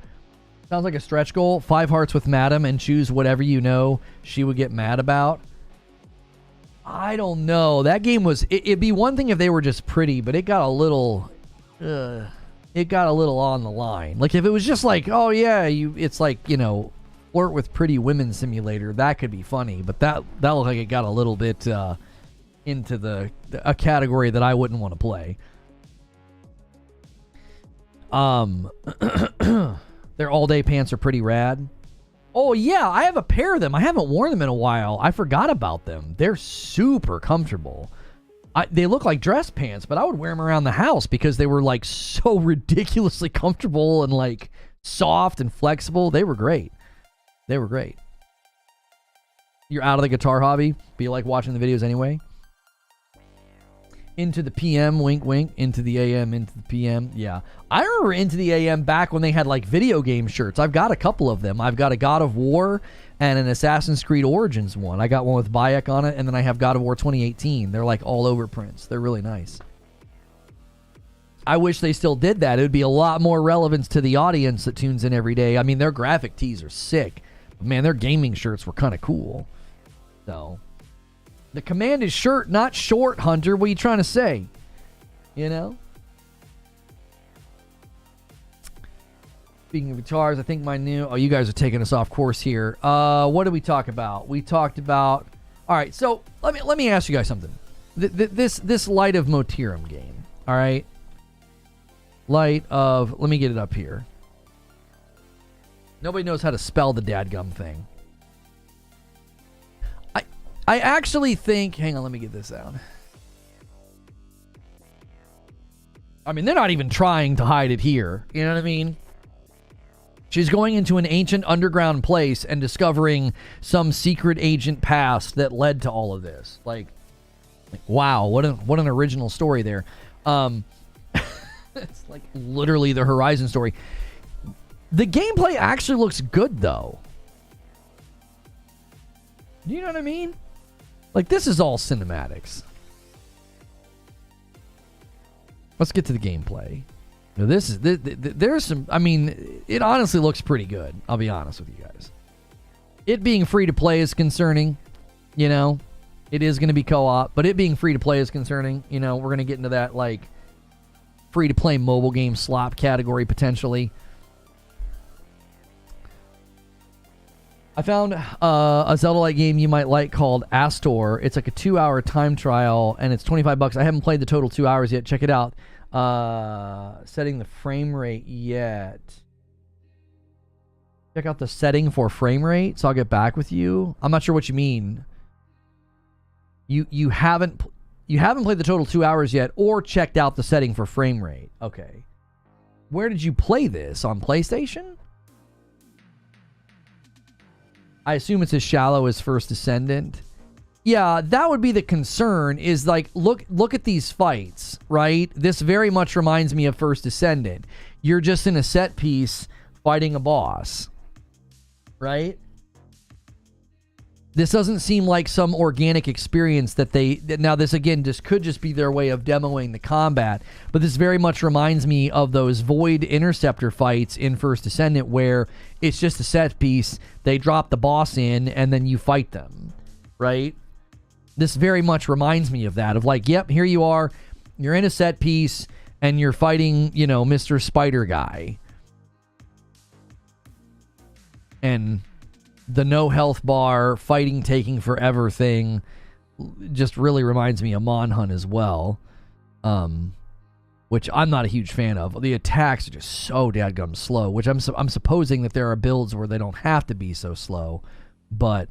Sounds like a stretch goal. 5 hearts with Madam and choose whatever you know she would get mad about. I don't know. That game was... It'd be one thing if they were just pretty, but it got a little... it got a little on the line. Like, if it was just like, oh, yeah, it's like, you know, Flirt with Pretty Women Simulator, that could be funny. But that looked like it got a little bit into a category that I wouldn't want to play. Their all-day pants are pretty rad. Oh, yeah, I have a pair of them. I haven't worn them in a while. I forgot about them. They're super comfortable. They look like dress pants, but I would wear them around the house because they were like so ridiculously comfortable and like soft and flexible. They were great. You're out of the guitar hobby, but you like watching the videos anyway. Into the PM, wink, wink. Into the AM, into the PM. Yeah. I remember Into the AM back when they had like video game shirts. I've got a couple of them. I've got a God of War and an Assassin's Creed Origins one. I got one with Bayek on it, and then I have God of War 2018. They're like all over prints. They're really nice. I wish they still did that. It would be a lot more relevance to the audience that tunes in every day. I mean, their graphic tees are sick. But man, their gaming shirts were kind of cool. So... the command is shirt, not short, Hunter. What are you trying to say? You know? Speaking of guitars, I think my new... oh, you guys are taking us off course here. What did we talk about? We talked about... all right, so let me ask you guys something. This Light of Motiram game, all right? Light of... let me get it up here. Nobody knows how to spell the dadgum thing. I actually think... hang on, let me get this out. I mean, they're not even trying to hide it here. You know what I mean? She's going into an ancient underground place and discovering some secret agent past that led to all of this. Like wow, what an original story there. It's like literally the Horizon story. The gameplay actually looks good, though. Do you know what I mean? Like, this is all cinematics. let's get to the gameplay. Now, there's some, I mean, it honestly looks pretty good. I'll be honest with you guys. It being free to play is concerning, you know. It is going to be co-op, but it being free to play is concerning. You know, we're going to get into that, like, free to play mobile game slop category potentially. I found a Zelda-like game you might like called Astor. It's like a 2-hour time trial, and it's $25. I haven't played the total 2 hours yet. Check it out. Setting the frame rate yet. Check out the setting for frame rate, so I'll get back with you. I'm not sure what you mean. You haven't played the total 2 hours yet, or checked out the setting for frame rate. Okay. Where did you play this? On PlayStation? I assume it's as shallow as First Descendant. Yeah, that would be the concern, is like, look at these fights, right? This very much reminds me of First Descendant. You're just in a set piece fighting a boss, right? This doesn't seem like some organic experience now this again just could just be their way of demoing the combat, but this very much reminds me of those Void Interceptor fights in First Descendant where it's just a set piece, they drop the boss in, and then you fight them, right? This very much reminds me of that, of like, yep, here you are, you're in a set piece, and you're fighting, you know, Mr. Spider Guy. And the no health bar, fighting taking forever thing just really reminds me of Monhunt as well, which I'm not a huge fan of. The attacks are just so dadgum slow, which I'm supposing that there are builds where they don't have to be so slow. But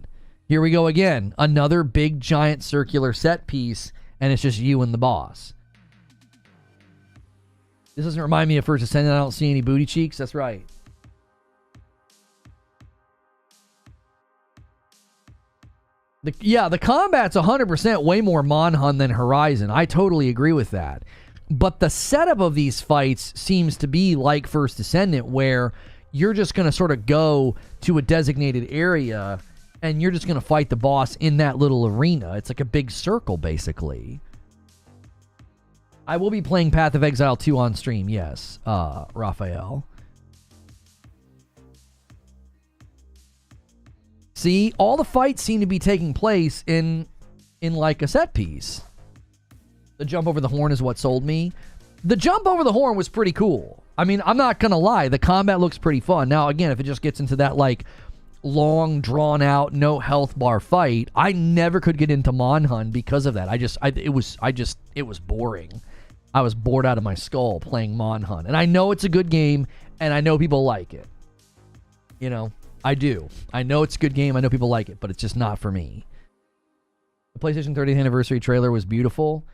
here we go again. Another big, giant, circular set piece, and it's just you and the boss. This doesn't remind me of First Descendant. I don't see any booty cheeks. That's right. The combat's 100% way more Monhunt than Horizon. I totally agree with that. But the setup of these fights seems to be like First Descendant, where you're just going to sort of go to a designated area and you're just going to fight the boss in that little arena. It's like a big circle, basically. I will be playing Path of Exile 2 on stream, yes, Raphael. See, all the fights seem to be taking place in like a set piece. The jump over the horn is what sold me. The jump over the horn was pretty cool. I mean, I'm not going to lie. The combat looks pretty fun. Now, again, if it just gets into that, like, long, drawn-out, no health bar fight, I never could get into Monhunt because of that. It was boring. I was bored out of my skull playing Monhunt. And I know it's a good game, and I know people like it. You know? I do. I know it's a good game. I know people like it, but it's just not for me. The PlayStation 30th anniversary trailer was beautiful.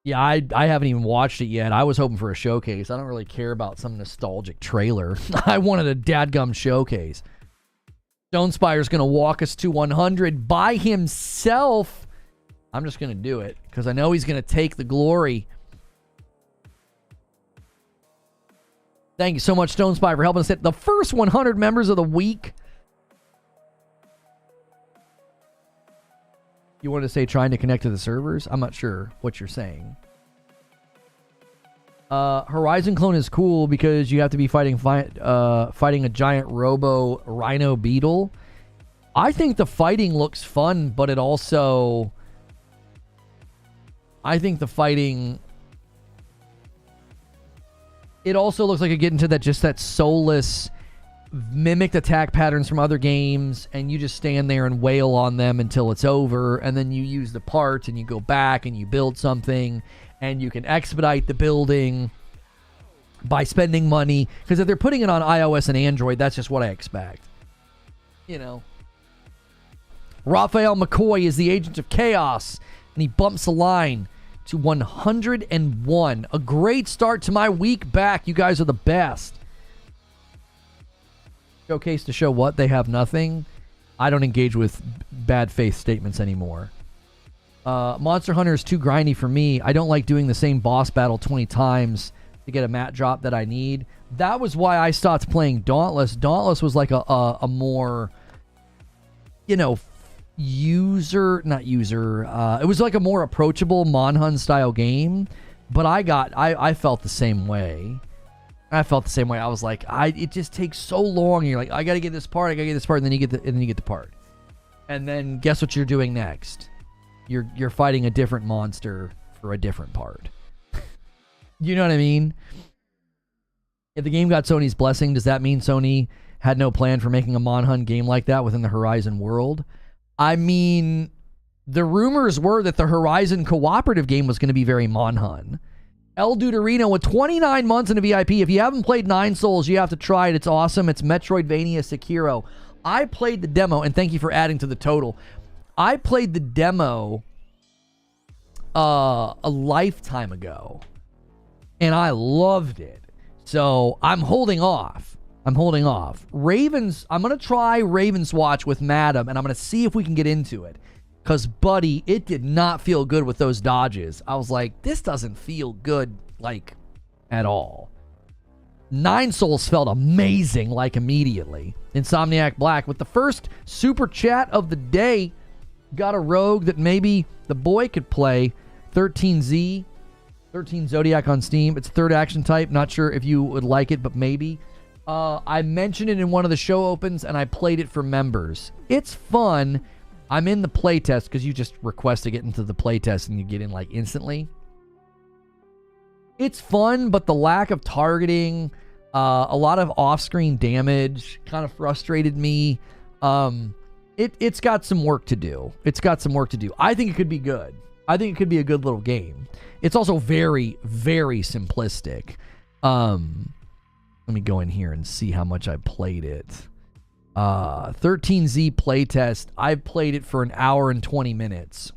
Yeah, I haven't even watched it yet. I was hoping for a showcase. I don't really care about some nostalgic trailer. I wanted a dadgum showcase. Stone Spire's going to walk us to 100 by himself. I'm just going to do it because I know he's going to take the glory. Thank you so much, Stone Spy, for helping us hit the first 100 members of the week. You wanted to say trying to connect to the servers? I'm not sure what you're saying. Horizon Clone is cool because you have to be fighting a giant robo rhino beetle. I think the fighting looks fun, but it also... It also looks like you get into that soulless, mimicked attack patterns from other games, and you just stand there and wail on them until it's over, and then you use the parts, and you go back, and you build something, and you can expedite the building by spending money, because if they're putting it on iOS and Android, that's just what I expect. You know. Raphael McCoy is the agent of chaos, and he bumps the line to 101. A great start to my week back. You guys are the best. Showcase to show what? They have nothing. I don't engage with bad faith statements anymore. Monster Hunter is too grindy for me. I don't like doing the same boss battle 20 times to get a mat drop that I need. That was why I stopped playing Dauntless. Dauntless was like a more, you know, it was like a more approachable Monhunt style game. But I felt the same way. I felt the same way. I was like, it just takes so long. You're like, I got to get this part, and then you get the part. And then guess what you're doing next? You're fighting a different monster for a different part. You know what I mean? If the game got Sony's blessing, does that mean Sony had no plan for making a Monhun game like that within the Horizon world? I mean, the rumors were that the Horizon cooperative game was going to be very Monhun. El Duderino with 29 months in a VIP. If you haven't played Nine Souls, you have to try it. It's awesome. It's Metroidvania Sekiro. I played the demo, and thank you for adding to the total. I played the demo a lifetime ago, and I loved it. So I'm holding off. Ravens, I'm going to try Ravens Watch with Madam, and I'm going to see if we can get into it. Because, buddy, it did not feel good with those dodges. I was like, this doesn't feel good, like, at all. Nine Souls felt amazing, like, immediately. Insomniac Black, with the first super chat of the day, got a rogue that maybe the boy could play. 13Z, 13 Zodiac on Steam. It's third action type. Not sure if you would like it, but maybe. I mentioned it in one of the show opens, and I played it for members. It's fun. I'm in the playtest because you just request to get into the playtest and you get in like instantly. It's fun, but the lack of targeting, a lot of off-screen damage kind of frustrated me. It's got some work to do. I think it could be good. I think it could be a good little game. It's also very, very simplistic. Let me go in here and see how much I played it. 13Z playtest. I've played it for an hour and 20 minutes.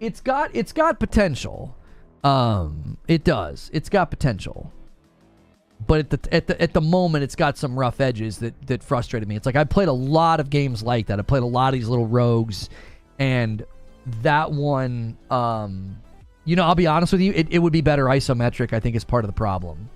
It's got potential. It does. It's got potential. But at the moment, it's got some rough edges that frustrated me. It's like I played a lot of games like that. I played a lot of these little rogues, and that one, I'll be honest with you, it would be better isometric. I think is part of the problem.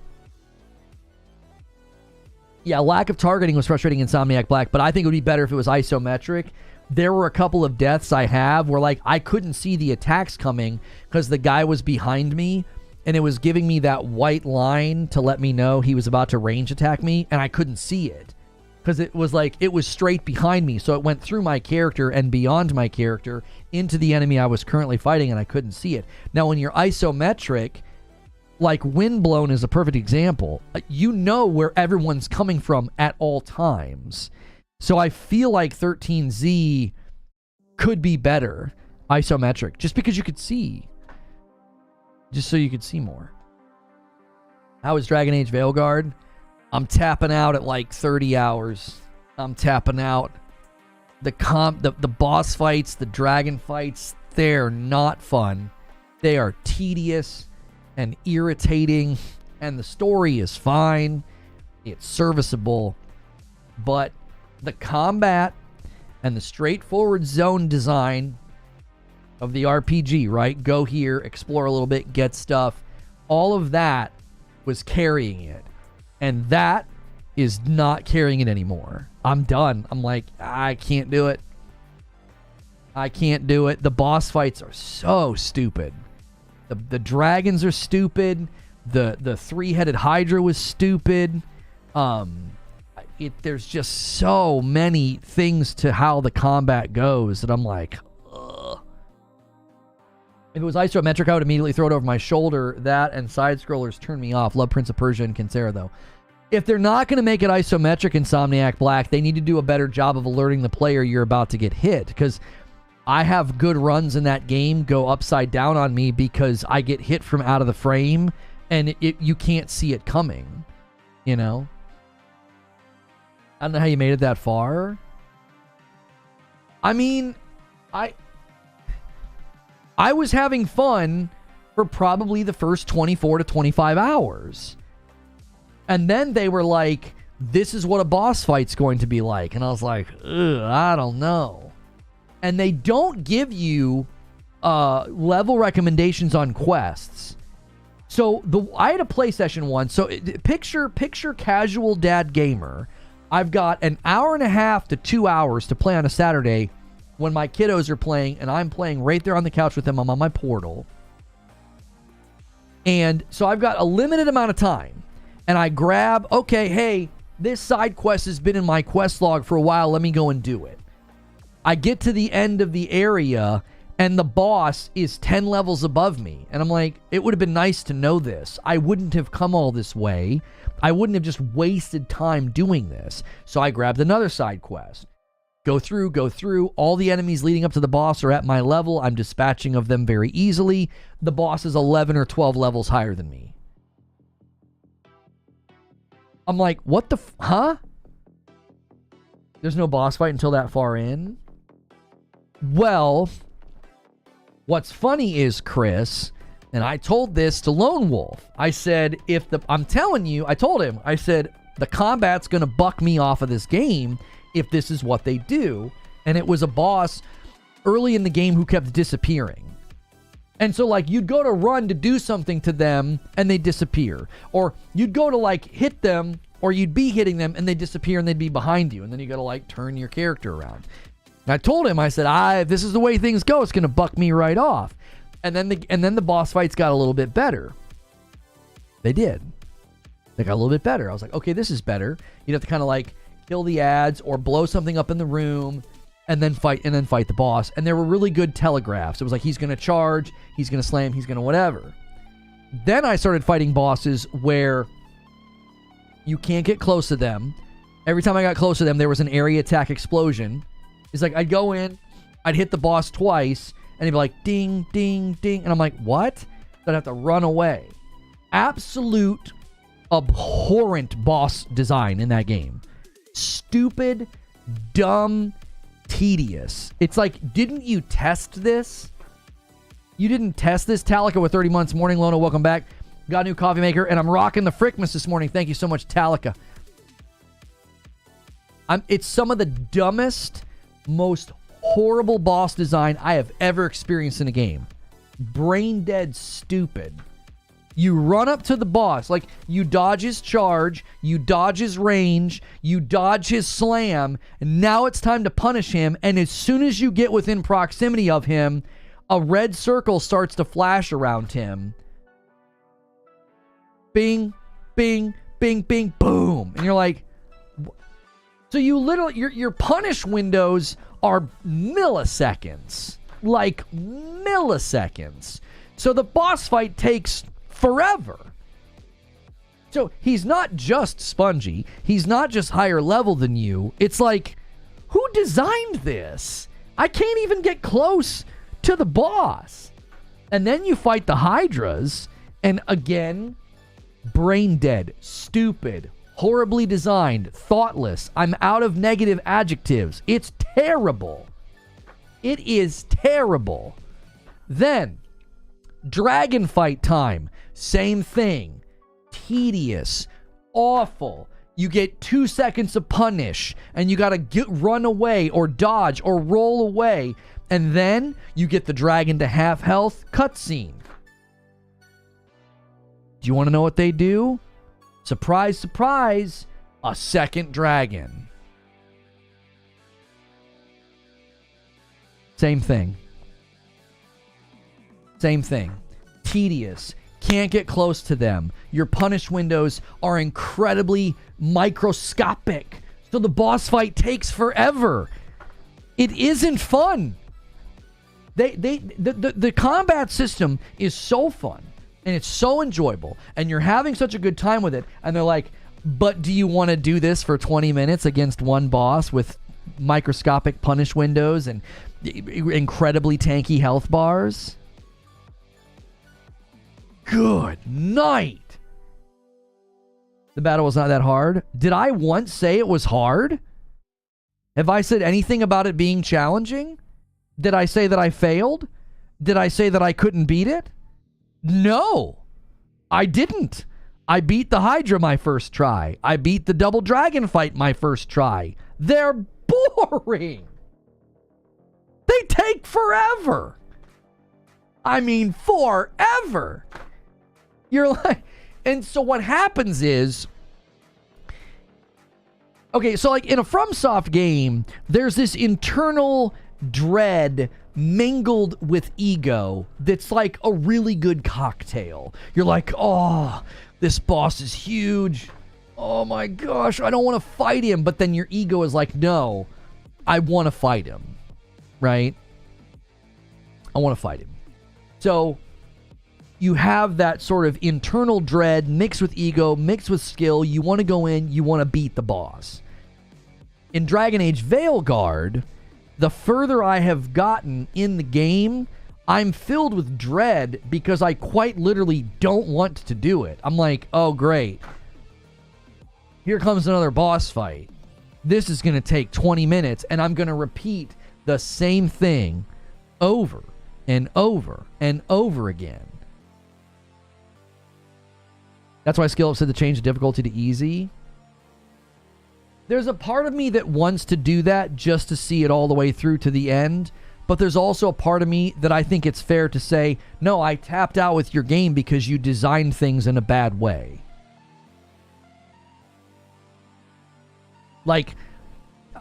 Yeah, lack of targeting was frustrating in Insomniac Black, but I think it would be better if it was isometric. There were a couple of deaths I have where, like, I couldn't see the attacks coming because the guy was behind me, and it was giving me that white line to let me know he was about to range attack me, and I couldn't see it because it was like it was straight behind me, so it went through my character and beyond my character into the enemy I was currently fighting, and I couldn't see it. Now, when you're isometric, like Windblown is a perfect example. You know where everyone's coming from at all times. So I feel like 13Z could be better isometric just because you could see. Just so you could see more. How is Dragon Age Veilguard? I'm tapping out at like 30 hours. I'm tapping out. The boss fights, the dragon fights, they're not fun. They are tedious and irritating, and the story is fine. It's serviceable, but the combat and the straightforward zone design of the RPG, right? Go here, explore a little bit, get stuff. All of that was carrying it, and that is not carrying it anymore. I'm done. I'm like, I can't do it. The boss fights are so stupid. The dragons are stupid. The three-headed Hydra was stupid. There's just so many things to how the combat goes that I'm like, ugh. If it was isometric, I would immediately throw it over my shoulder. That and side-scrollers turn me off. Love Prince of Persia and Kinsera, though. If they're not going to make it isometric Insomniac Black, they need to do a better job of alerting the player you're about to get hit, because I have good runs in that game go upside down on me because I get hit from out of the frame and you can't see it coming, you know? I don't know how you made it that far. I mean, I was having fun for probably the first 24 to 25 hours. And then they were like, this is what a boss fight's going to be like. And I was like, ugh, I don't know. And they don't give you level recommendations on quests. So I had a play session once. So picture casual dad gamer. I've got an hour and a half to 2 hours to play on a Saturday when my kiddos are playing, and I'm playing right there on the couch with them. I'm on my portal. And so I've got a limited amount of time. And I grab, okay, hey, this side quest has been in my quest log for a while. Let me go and do it. I get to the end of the area, and the boss is 10 levels above me. And I'm like, it would have been nice to know this. I wouldn't have come all this way. I wouldn't have just wasted time doing this. So I grabbed another side quest. Go through. All the enemies leading up to the boss are at my level. I'm dispatching of them very easily. The boss is 11 or 12 levels higher than me. I'm like, what the huh? There's no boss fight until that far in? Well, what's funny is, Chris, and I told this to Lone Wolf. I said, I'm telling you, I told him, I said, the combat's going to buck me off of this game if this is what they do. And it was a boss early in the game who kept disappearing. And so, like, you'd go to run to do something to them and they'd disappear. Or you'd go to, like, hit them, or you'd be hitting them and they'd disappear and they'd be behind you. And then you got to, like, turn your character around. And I told him, I said, if this is the way things go, it's going to buck me right off. And then the boss fights got a little bit better. They did. They got a little bit better. I was like, okay, this is better. You'd have to kind of, like, kill the ads or blow something up in the room and then fight the boss. And there were really good telegraphs. It was like, he's going to charge, he's going to slam, he's going to whatever. Then I started fighting bosses where you can't get close to them. Every time I got close to them, there was an area attack explosion. It's like, I'd go in, I'd hit the boss twice, and he'd be like, ding, ding, ding. And I'm like, what? I'd have to run away. Absolute abhorrent boss design in that game. Stupid, dumb, tedious. It's like, didn't you test this? You didn't test this? Talika with 30 months. Morning, Lona. Welcome back. Got a new coffee maker, and I'm rocking the Frickmas this morning. Thank you so much, Talika. It's some of the dumbest, most horrible boss design I have ever experienced in a game. Brain dead stupid. You run up to the boss, like, you dodge his charge, you dodge his range, you dodge his slam, and now it's time to punish him, and as soon as you get within proximity of him, a red circle starts to flash around him. Bing, bing, bing, bing, boom. And you're like, so you literally, your punish windows are milliseconds. Like, milliseconds. So the boss fight takes forever. So he's not just spongy. He's not just higher level than you. It's like, who designed this? I can't even get close to the boss. And then you fight the Hydras, and again, brain dead, stupid, horribly designed, thoughtless. I'm out of negative adjectives. It's terrible. It is terrible. Then, dragon fight time. Same thing. Tedious. Awful. You get 2 seconds to punish, and you gotta run away, or dodge, or roll away. And then, you get the dragon to half health cutscene. Do you want to know what they do? Surprise, surprise, a second dragon. Same thing. Same thing. Tedious. Can't get close to them. Your punish windows are incredibly microscopic. So the boss fight takes forever. It isn't fun. The combat system is so fun. And it's so enjoyable. And you're having such a good time with it. And they're like, but do you want to do this for 20 minutes against one boss with microscopic punish windows and incredibly tanky health bars? Good night. The battle was not that hard. Did I once say it was hard? Have I said anything about it being challenging? Did I say that I failed? Did I say that I couldn't beat it? No, I didn't. I beat the Hydra my first try. I beat the double dragon fight my first try. They're boring. They take forever. I mean, forever. You're like, and so what happens is, okay, so like in a FromSoft game, there's this internal dread mingled with ego that's like a really good cocktail. You're like, oh, this boss is huge. Oh my gosh, I don't want to fight him. But then your ego is like, no, I want to fight him, right? I want to fight him. So you have that sort of internal dread mixed with ego, mixed with skill. You want to go in, you want to beat the boss. In Dragon Age Veilguard, the further I have gotten in the game, I'm filled with dread because I quite literally don't want to do it. I'm like, oh, great. Here comes another boss fight. This is going to take 20 minutes, and I'm going to repeat the same thing over and over and over again. That's why Skill Up said to change the difficulty to easy. There's a part of me that wants to do that just to see it all the way through to the end. But there's also a part of me that I think it's fair to say, no, I tapped out with your game because you designed things in a bad way. Like,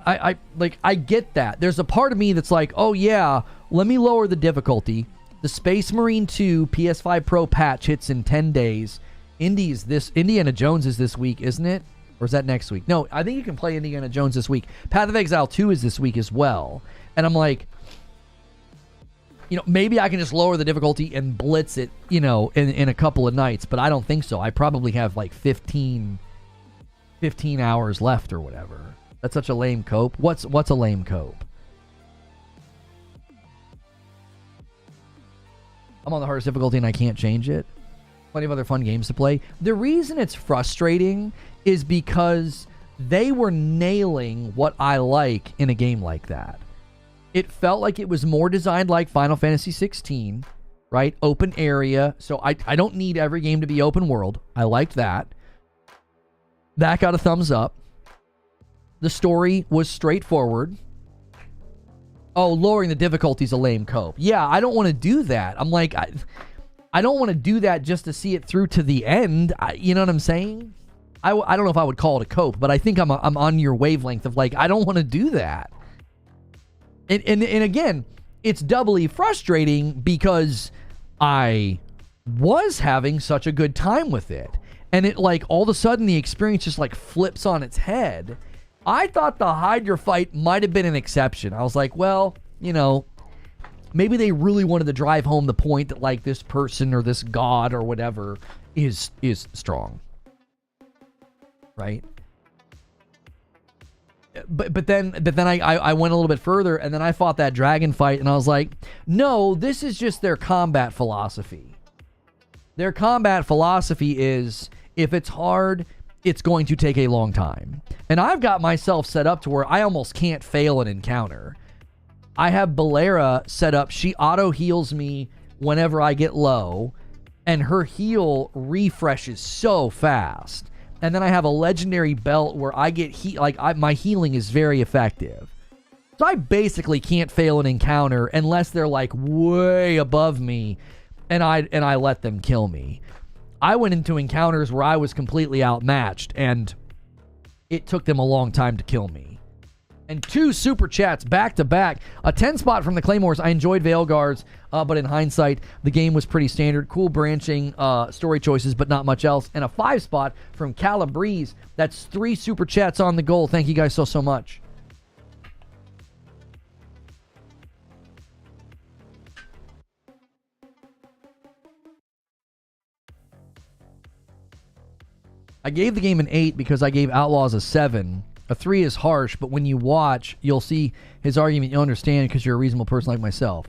I get that. There's a part of me that's like, oh yeah, let me lower the difficulty. The Space Marine 2 PS5 Pro patch hits in 10 days. Indiana Jones is this week, isn't it? Or is that next week? No, I think you can play Indiana Jones this week. Path of Exile 2 is this week as well. And I'm like, you know, maybe I can just lower the difficulty and blitz it, you know, in a couple of nights. But I don't think so. I probably have like 15 hours left or whatever. That's such a lame cope. What's a lame cope? I'm on the hardest difficulty and I can't change it. Plenty of other fun games to play. The reason it's frustrating is because they were nailing what I like in a game like that. It felt like it was more designed like Final Fantasy 16, right? Open area. So I don't need every game to be open world. I liked that. That got a thumbs up. The story was straightforward. Oh, lowering the difficulty is a lame cope. Yeah, I don't want to do that. I'm like, I don't want to do that just to see it through to the end. You know what I'm saying? I don't know if I would call it a cope, but I think I'm on your wavelength of like, I don't want to do that. And again, it's doubly frustrating because I was having such a good time with it. And it like all of a sudden the experience just like flips on its head. I thought the Hydra fight might have been an exception. I was like, well, you know, maybe they really wanted to drive home the point that like this person or this god or whatever is strong. Right? But then I went a little bit further and then I fought that dragon fight and I was like, no, this is just their combat philosophy. Their combat philosophy is if it's hard, it's going to take a long time. And I've got myself set up to where I almost can't fail an encounter. I have Balera set up. She auto heals me whenever I get low, and her heal refreshes so fast. And then I have a legendary belt where I get my healing is very effective. So I basically can't fail an encounter unless they're like way above me, and I let them kill me. I went into encounters where I was completely outmatched, and it took them a long time to kill me. And 2 super chats back to back. A 10 spot from the Claymores. I enjoyed Veilguards, but in hindsight, the game was pretty standard. Cool branching story choices, but not much else. And a 5 spot from Calabrese. That's 3 super chats on the goal. Thank you guys so much. I gave the game an 8 because I gave Outlaws a 7. A 3 is harsh, but when you watch, you'll see his argument. You'll understand because you're a reasonable person like myself.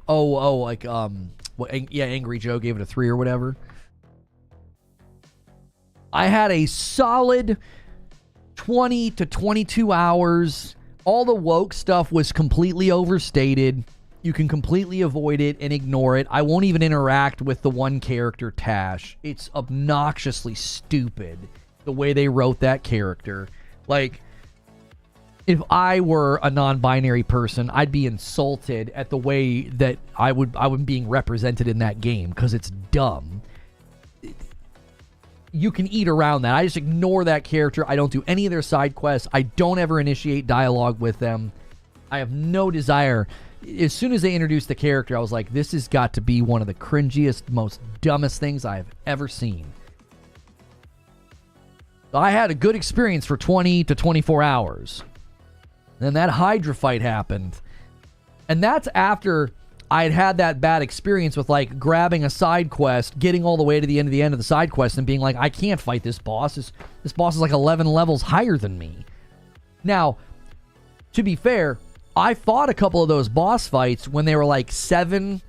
Angry Joe gave it a 3 or whatever. I had a solid 20 to 22 hours. All the woke stuff was completely overstated. You can completely avoid it and ignore it. I won't even interact with the one character, Tash. It's obnoxiously stupid the way they wrote that character. Like, if I were a non-binary person, I'd be insulted at the way that I would being represented in that game because it's dumb. You can eat around that. I just ignore that character. I don't do any of their side quests. I don't ever initiate dialogue with them. I have no desire. as soon as they introduced the character, I was like, this has got to be one of the cringiest, most dumbest things I've ever seen. I had a good experience for 20 to 24 hours. Then that Hydra fight happened. And that's after I'd had that bad experience with, like, grabbing a side quest, getting all the way to the end of the side quest, and being like, I can't fight this boss. This boss is like 11 levels higher than me. Now, to be fair, I fought a couple of those boss fights when they were like 7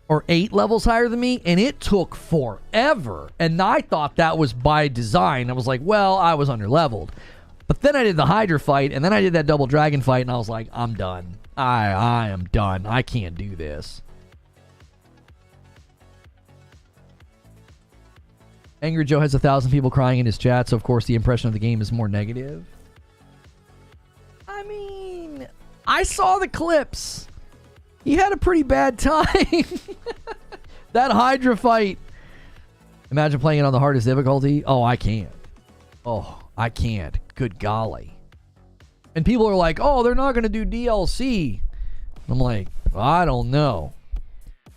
or 8 levels higher than me, and it took forever. And I thought that was by design. I was like, well, I was under-leveled. But then I did the Hydra fight, and then I did that double dragon fight, and I was like, I'm done. I am done. I can't do this. Angry Joe has 1,000 people crying in his chat, so of course the impression of the game is more negative. I mean, I saw the clips. He had a pretty bad time. That Hydra fight. Imagine playing it on the hardest difficulty. Oh, I can't. Oh, I can't. Good golly. And people are like, oh, they're not going to do DLC. I'm like, I don't know.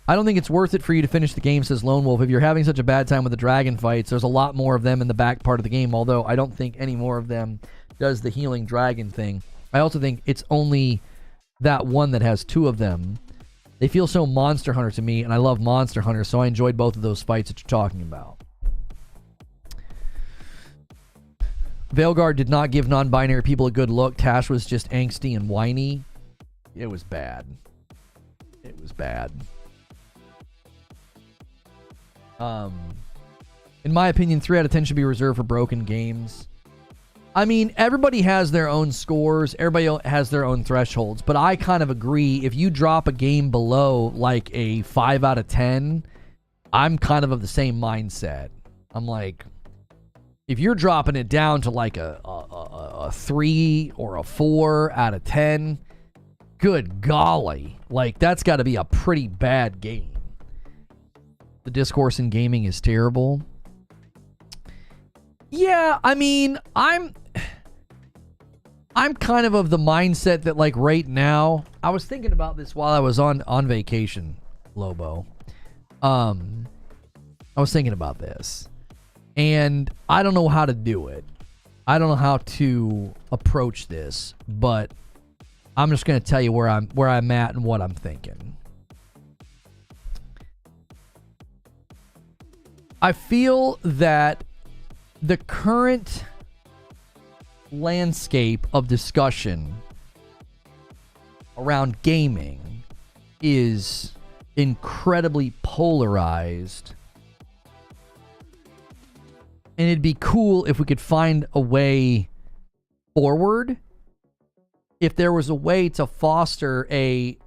I don't think it's worth it for you to finish the game, says Lone Wolf. If you're having such a bad time with the dragon fights, there's a lot more of them in the back part of the game, although I don't think any more of them does the healing dragon thing. I also think it's only that one that has 2 of them. They feel so Monster Hunter to me, and I love Monster Hunter, so I enjoyed both of those fights that you're talking about. Veilguard did not give non-binary people a good look. Tash was just angsty and whiny. It was bad. It was bad. In my opinion, 3 out of 10 should be reserved for broken games. I mean, everybody has their own scores. Everybody has their own thresholds. But I kind of agree. If you drop a game below like a 5 out of 10, I'm kind of the same mindset. I'm like, if you're dropping it down to like a 3 or a 4 out of 10, good golly. Like, that's got to be a pretty bad game. The discourse in gaming is terrible. Yeah, I mean, I'm kind of the mindset that, like, right now, I was thinking about this while I was on vacation, Lobo. I was thinking about this, and I don't know how to do it. I don't know how to approach this, but I'm just going to tell you where I'm at and what I'm thinking. I feel that the current landscape of discussion around gaming is incredibly polarized. And it'd be cool if we could find a way forward. If there was a way to foster a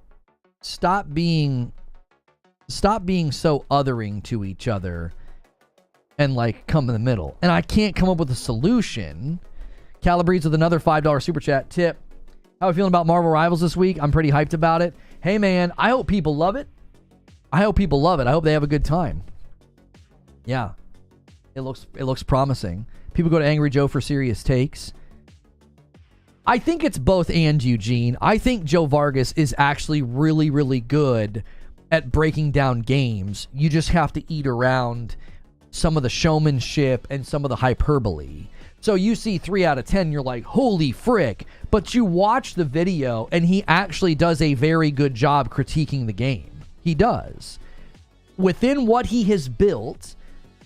stop being so othering to each other and, like, come in the middle. And I can't come up with a solution. Calabrese with another $5 super chat tip. How are you feeling about Marvel Rivals this week? I'm pretty hyped about it. Hey, man, I hope people love it. I hope they have a good time. Yeah. It looks promising. People go to Angry Joe for serious takes. I think it's both and, Eugene. I think Joe Vargas is actually really, really good at breaking down games. You just have to eat around some of the showmanship and some of the hyperbole. So you see 3 out of 10, you're like, holy frick. But you watch the video, and he actually does a very good job critiquing the game. He does. Within what he has built,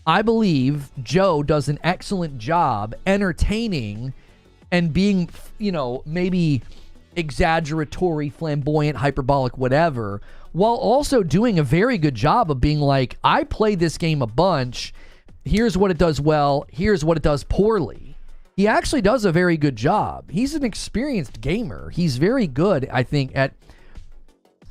I believe Joe does an excellent job entertaining and being, maybe exaggeratory, flamboyant, hyperbolic, whatever, while also doing a very good job of being like, I played this game a bunch. Here's what it does well. Here's what it does poorly. He actually does a very good job. He's an experienced gamer. He's very good, I think, at,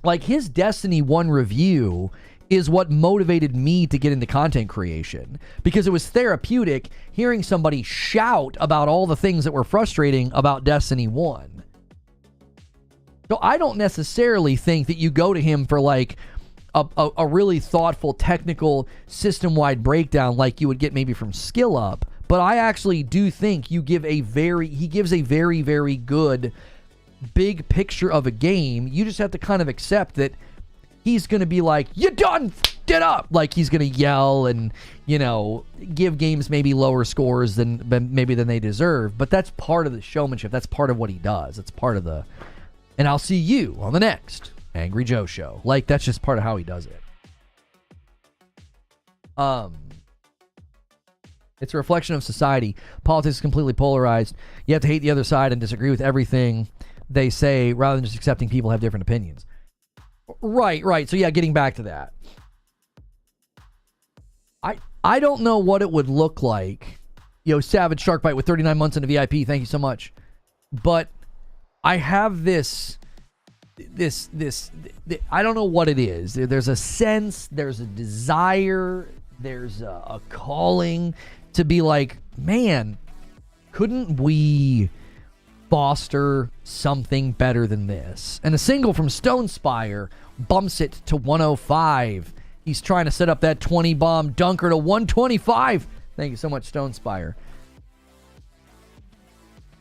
like, his Destiny 1 review is what motivated me to get into content creation, because it was therapeutic hearing somebody shout about all the things that were frustrating about Destiny 1. So I don't necessarily think that you go to him for, like, a really thoughtful, technical, system-wide breakdown like you would get maybe from Skill Up, but I actually do think he gives a very, very good big picture of a game. You just have to kind of accept that he's going to be like, you done it up. Like, he's going to yell and, give games maybe lower scores than they deserve. But that's part of the showmanship. That's part of what he does. That's part of the, and I'll see you on the next Angry Joe show. Like, that's just part of how he does it. It's a reflection of society. Politics is completely polarized. You have to hate the other side and disagree with everything they say rather than just accepting people have different opinions. Right. So yeah, getting back to that. I don't know what it would look like. Savage Sharkbite with 39 months into VIP. Thank you so much. But I have this I don't know what it is. There's a sense, there's a desire, there's a calling to be like, man, couldn't we foster something better than this? And a single from Stone Spire bumps it to 105. He's trying to set up that 20 bomb dunker to 125. Thank you so much, Stone Spire.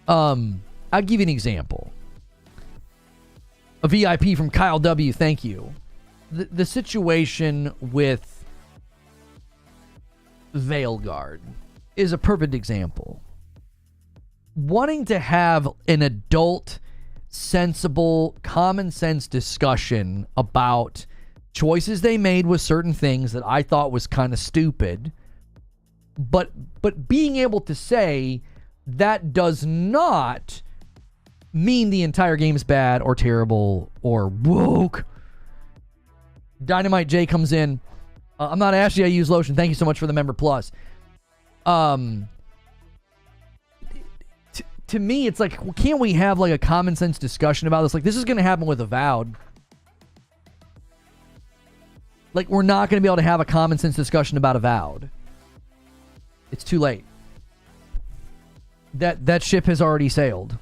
I'll give you an example. A VIP from Kyle W. Thank you. The situation with Veilguard is a perfect example. Wanting to have an adult, sensible, common sense discussion about choices they made with certain things that I thought was kind of stupid, but being able to say that does not mean the entire game's bad or terrible or woke. Dynamite J comes in. I'm not Ashley, I use lotion. Thank you so much for the member plus. To me, it's like, well, can't we have like a common sense discussion about this? Like, this is going to happen with Avowed. Like, we're not going to be able to have a common sense discussion about Avowed. It's too late. That ship has already sailed.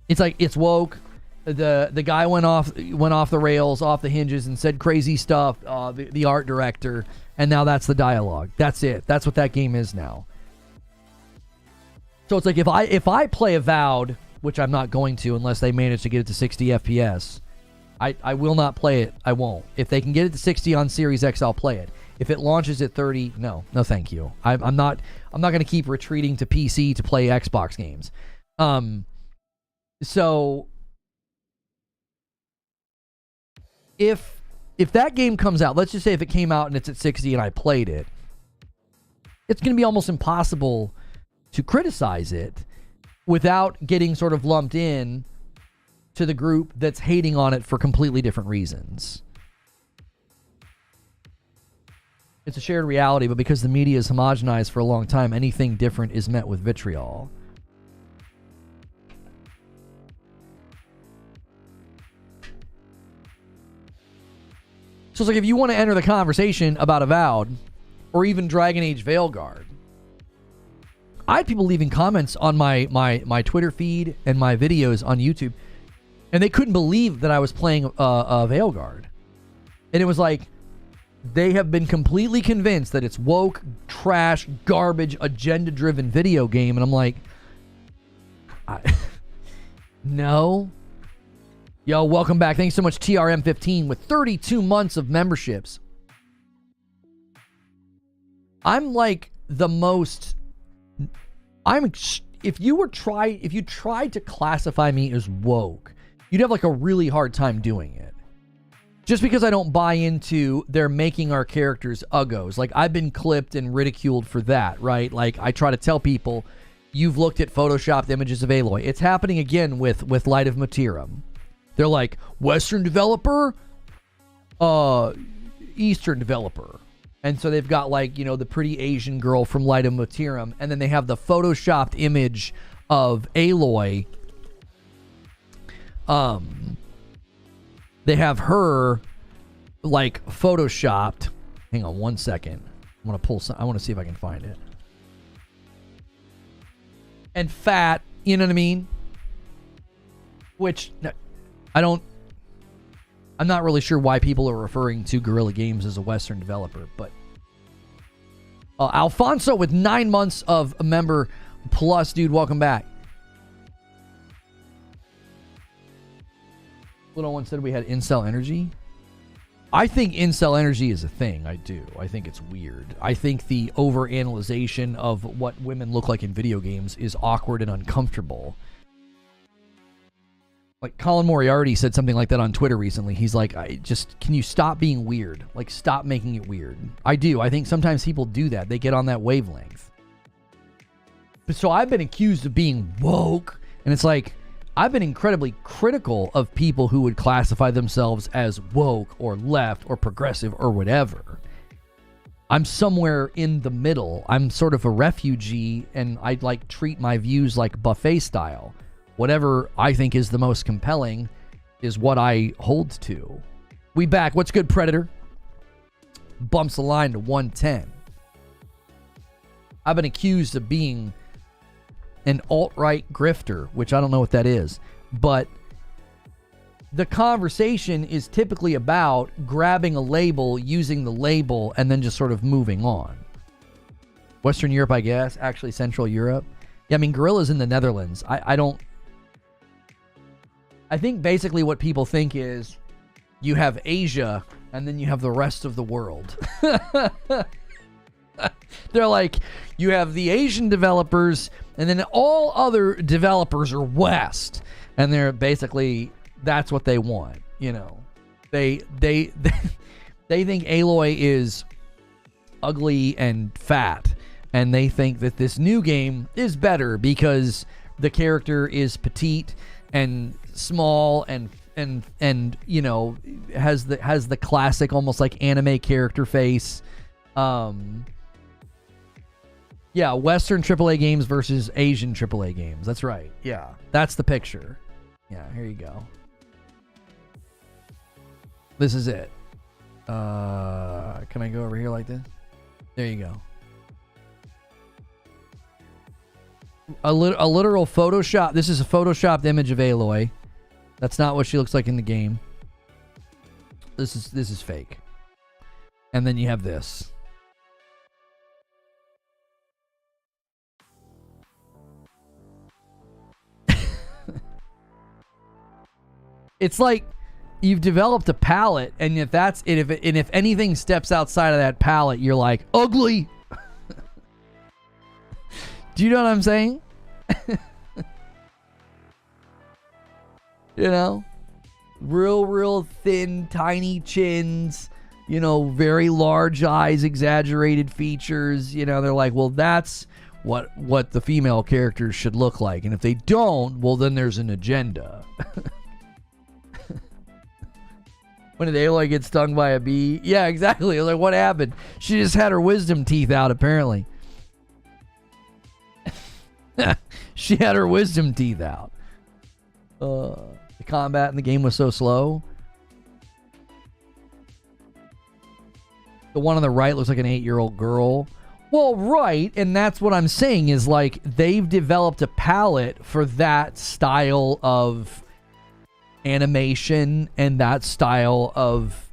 It's like, it's woke. The guy went off the rails, off the hinges, and said crazy stuff. The art director, and now that's the dialogue. That's it. That's what that game is now. So it's like, if I play Avowed, which I'm not going to unless they manage to get it to 60 FPS, I will not play it. I won't. If they can get it to 60 on Series X, I'll play it. If it launches at 30, no thank you. I'm not going to keep retreating to PC to play Xbox games. So if that game comes out, let's just say if it came out and it's at 60 and I played it, it's going to be almost impossible to criticize it without getting sort of lumped in to the group that's hating on it for completely different reasons. It's a shared reality, but because the media is homogenized for a long time, anything different is met with vitriol. So it's like, if you want to enter the conversation about Avowed or even Dragon Age Veilguard, I had people leaving comments on my Twitter feed and my videos on YouTube, and they couldn't believe that I was playing Veilguard. And it was like, they have been completely convinced that it's woke, trash, garbage, agenda-driven video game. And I'm like, no. Yo, welcome back. Thanks so much, TRM15, with 32 months of memberships. I'm like the most... If you tried to classify me as woke, you'd have like a really hard time doing it. Just because I don't buy into they're making our characters uggos. Like, I've been clipped and ridiculed for that, right? Like, I try to tell people, you've looked at photoshopped images of Aloy. It's happening again with Light of Motiram. They're like, Western developer, Eastern developer. And so they've got, like, the pretty Asian girl from Light of Motiram, and then they have the photoshopped image of Aloy. They have her, like, photoshopped. Hang on one second. I want to see if I can find it. And fat, you know what I mean? Which, I'm not really sure why people are referring to Guerrilla Games as a Western developer, but Alfonso with 9 months of a member plus, dude, welcome back. Little one said we had incel energy. I think incel energy is a thing. I do. I think it's weird. I think the overanalyzation of what women look like in video games is awkward and uncomfortable. Like, Colin Moriarty said something like that on Twitter recently. He's like, can you stop being weird? Like, stop making it weird. I do. I think sometimes people do that. They get on that wavelength. But so I've been accused of being woke. And it's like, I've been incredibly critical of people who would classify themselves as woke or left or progressive or whatever. I'm somewhere in the middle. I'm sort of a refugee, and I like treat my views like buffet style. Whatever I think is the most compelling is what I hold to. We back. What's good, Predator? Bumps the line to 110. I've been accused of being an alt-right grifter, which I don't know what that is. But the conversation is typically about grabbing a label, using the label, and then just sort of moving on. Western Europe, I guess. Actually, Central Europe. Yeah, I mean, Gorilla's in the Netherlands. I think basically what people think is you have Asia and then you have the rest of the world. They're like, you have the Asian developers and then all other developers are West. And they're basically, that's what they want, you know. They think Aloy is ugly and fat. And they think that this new game is better because the character is petite and small and you know, has the classic almost like anime character face. Yeah, Western AAA games versus Asian AAA games. That's right. Yeah, that's the picture. Yeah, here you go. This is it. Can I go over here like this? There you go. A literal Photoshop. This is a Photoshopped image of Aloy. That's not what she looks like in the game. This is fake. And then you have this. It's like you've developed a palette, and if that's it, if anything steps outside of that palette, you're like, ugly. Do you know what I'm saying? You know? Real thin, tiny chins, you know, very large eyes, exaggerated features. You know, they're like, well, that's what the female characters should look like. And if they don't, well, then there's an agenda. When did Aloy get stung by a bee? Yeah, exactly. Like, what happened? She just had her wisdom teeth out, apparently. She had her wisdom teeth out. The combat in the game was so slow. The one on the right looks like an 8-year-old girl. Well, right, and that's what I'm saying is like they've developed a palette for that style of animation and that style of,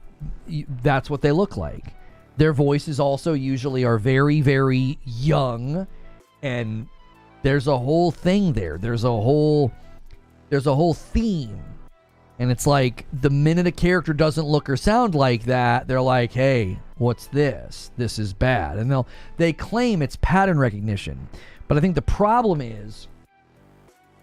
that's what they look like. Their voices also usually are very, very young, and there's a whole thing there. There's a whole theme. And it's like the minute a character doesn't look or sound like that, they're like, hey, what's this? This is bad. And they claim it's pattern recognition. But I think the problem is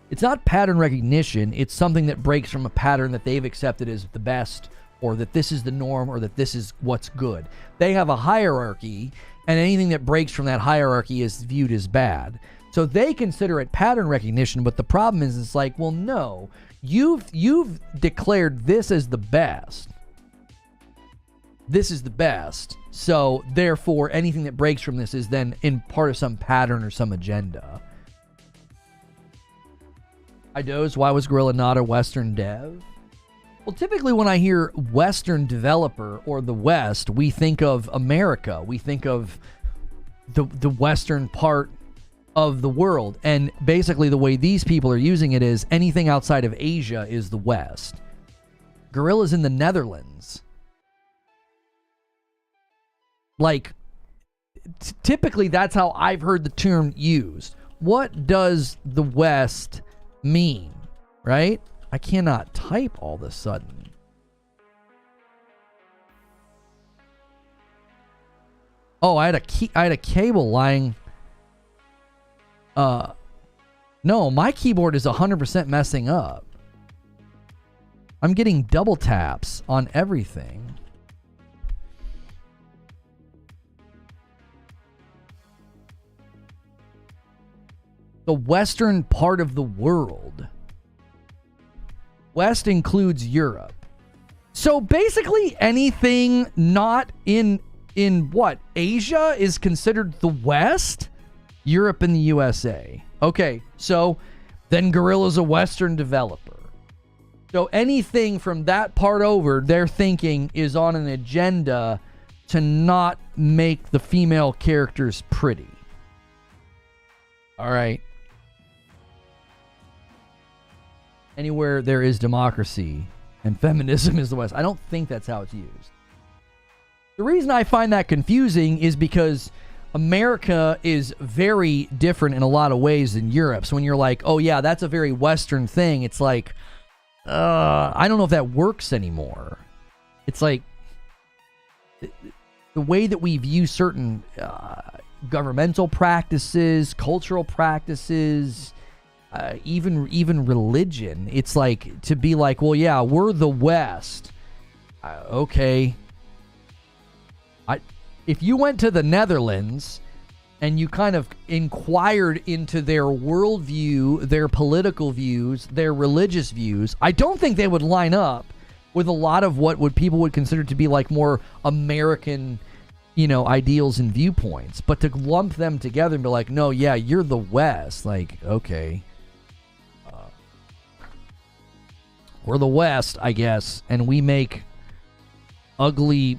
it's not pattern recognition. It's something that breaks from a pattern that they've accepted as the best, or that this is the norm, or that this is what's good. They have a hierarchy, and anything that breaks from that hierarchy is viewed as bad. So they consider it pattern recognition, but the problem is it's like, well, no, you've declared this as the best. This is the best. So therefore, anything that breaks from this is then in part of some pattern or some agenda. I doze. Why was Gorilla not a Western dev? Well, typically when I hear Western developer or the West, we think of America. We think of the Western part of the world. And basically the way these people are using it is anything outside of Asia is the West. Gorilla's in the Netherlands. Like, typically that's how I've heard the term used. What does the West mean, right? I cannot type all of a sudden. Oh, I had a cable lying. No, my keyboard is 100% messing up. I'm getting double taps on everything. The western part of the world. West includes Europe. So basically anything not in what? Asia is considered the West? Europe and the USA. Okay, so then Guerrilla's a Western developer. So anything from that part over, they're thinking is on an agenda to not make the female characters pretty. All right. Anywhere there is democracy and feminism is the West. I don't think that's how it's used. The reason I find that confusing is because America is very different in a lot of ways than Europe. So when you're like, oh yeah, that's a very Western thing, it's like, I don't know if that works anymore. It's like the way that we view certain governmental practices, cultural practices, even religion. It's like to be like, well, yeah, we're the West. Okay. If you went to the Netherlands and you kind of inquired into their worldview, their political views, their religious views, I don't think they would line up with a lot of what people would consider to be like more American, ideals and viewpoints. But to lump them together and be like, no, yeah, you're the West. Like, okay. We're the West, I guess, and we make ugly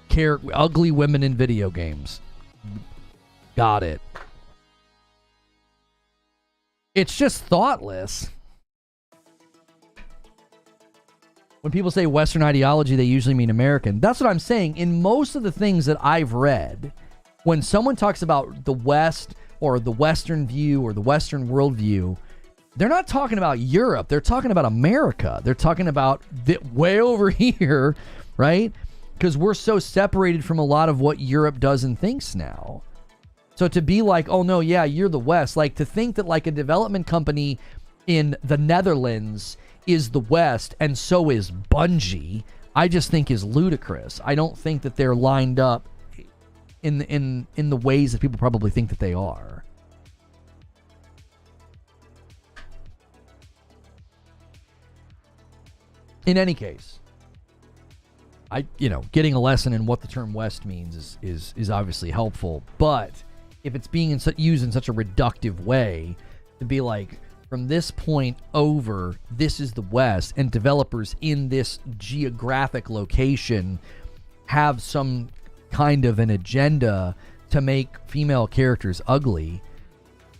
women in video games. Got it. It's just thoughtless. When people say Western ideology, they usually mean American. That's what I'm saying. In most of the things that I've read, when someone talks about the West or the Western view or the Western worldview, they're not talking about Europe. They're talking about America. They're talking about way over here, right? Because we're so separated from a lot of what Europe does and thinks now. So to be like, oh no, yeah, you're the West. Like to think that like a development company in the Netherlands is the West and so is Bungie, I just think is ludicrous. I don't think that they're lined up in the ways that people probably think that they are. In any case, getting a lesson in what the term West means is obviously helpful, but if it's being used in such a reductive way to be like, from this point over, this is the West, and developers in this geographic location have some kind of an agenda to make female characters ugly,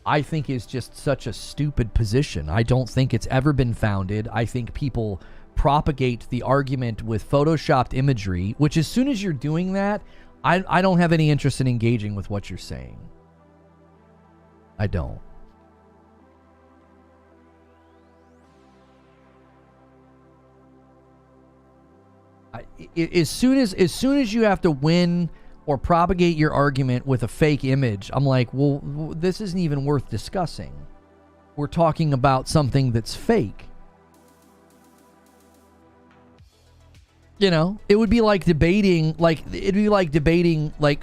I think is just such a stupid position. I don't think it's ever been founded. I think people propagate the argument with photoshopped imagery, which as soon as you're doing that, I don't have any interest in engaging with what you're saying. I don't. As soon as you have to win or propagate your argument with a fake image, I'm like, well, this isn't even worth discussing. We're talking about something that's fake. It would be like debating, like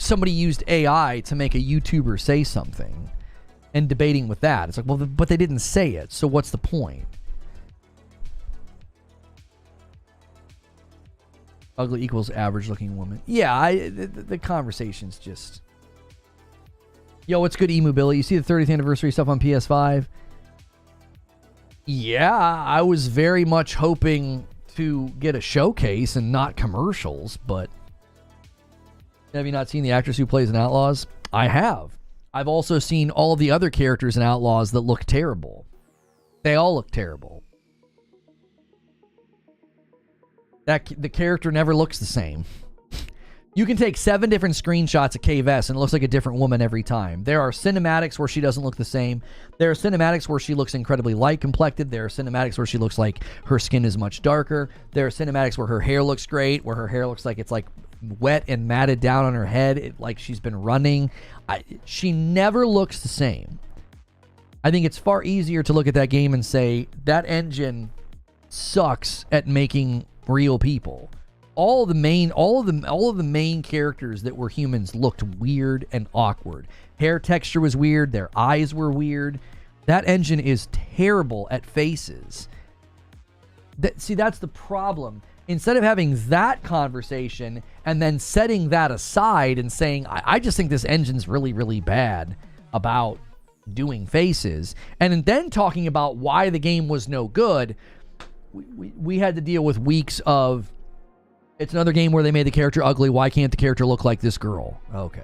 somebody used AI to make a YouTuber say something and debating with that. It's like, well, but they didn't say it, so what's the point? Ugly equals average looking woman. Yeah, the conversation's just... Yo, what's good, E-Mobility? You see the 30th anniversary stuff on PS5? Yeah, I was very much hoping to get a showcase and not commercials, but... Have you not seen the actress who plays in Outlaws? I have. I've also seen all of the other characters in Outlaws that look terrible. They all look terrible. The character never looks the same. You can take 7 different screenshots of Kay Vess and it looks like a different woman every time. There are cinematics where she doesn't look the same. There are cinematics where she looks incredibly light complected. There are cinematics where she looks like her skin is much darker. There are cinematics where her hair looks great, where her hair looks like it's like wet and matted down on her head, like she's been running. She never looks the same. I think it's far easier to look at that game and say that engine sucks at making real people. All of the main characters that were humans looked weird and awkward. Hair texture was weird. Their eyes were weird. That engine is terrible at faces. See, that's the problem. Instead of having that conversation and then setting that aside and saying, I just think this engine's really, really bad about doing faces, and then talking about why the game was no good, we had to deal with weeks of, it's another game where they made the character ugly. Why can't the character look like this girl? Okay.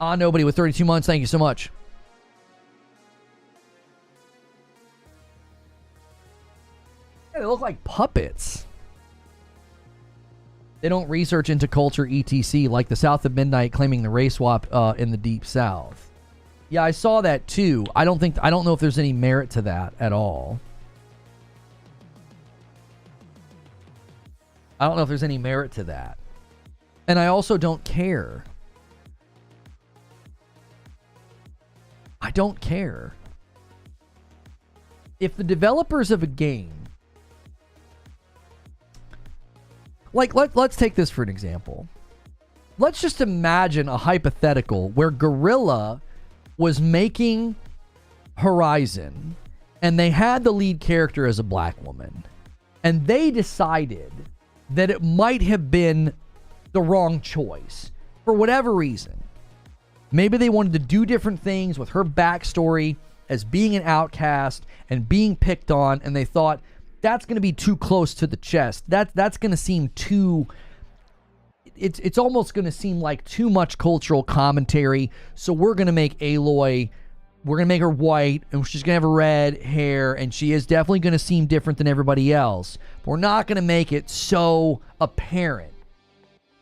Nobody with 32 months. Thank you so much. Yeah, they look like puppets. They don't research into culture, etc., like the South of Midnight claiming the race swap in the Deep South. Yeah, I saw that too. I don't know if there's any merit to that at all. I don't know if there's any merit to that. And I also don't care. I don't care. If the developers of a game, like let's take this for an example. Let's just imagine a hypothetical where Guerrilla was making Horizon and they had the lead character as a black woman, and they decided that it might have been the wrong choice for whatever reason. Maybe they wanted to do different things with her backstory as being an outcast and being picked on, and they thought that's going to be too close to the chest. That's going to seem too... It's almost going to seem like too much cultural commentary, so we're going to make Aloy... We're going to make her white, and she's going to have red hair, and she is definitely going to seem different than everybody else. But we're not going to make it so apparent.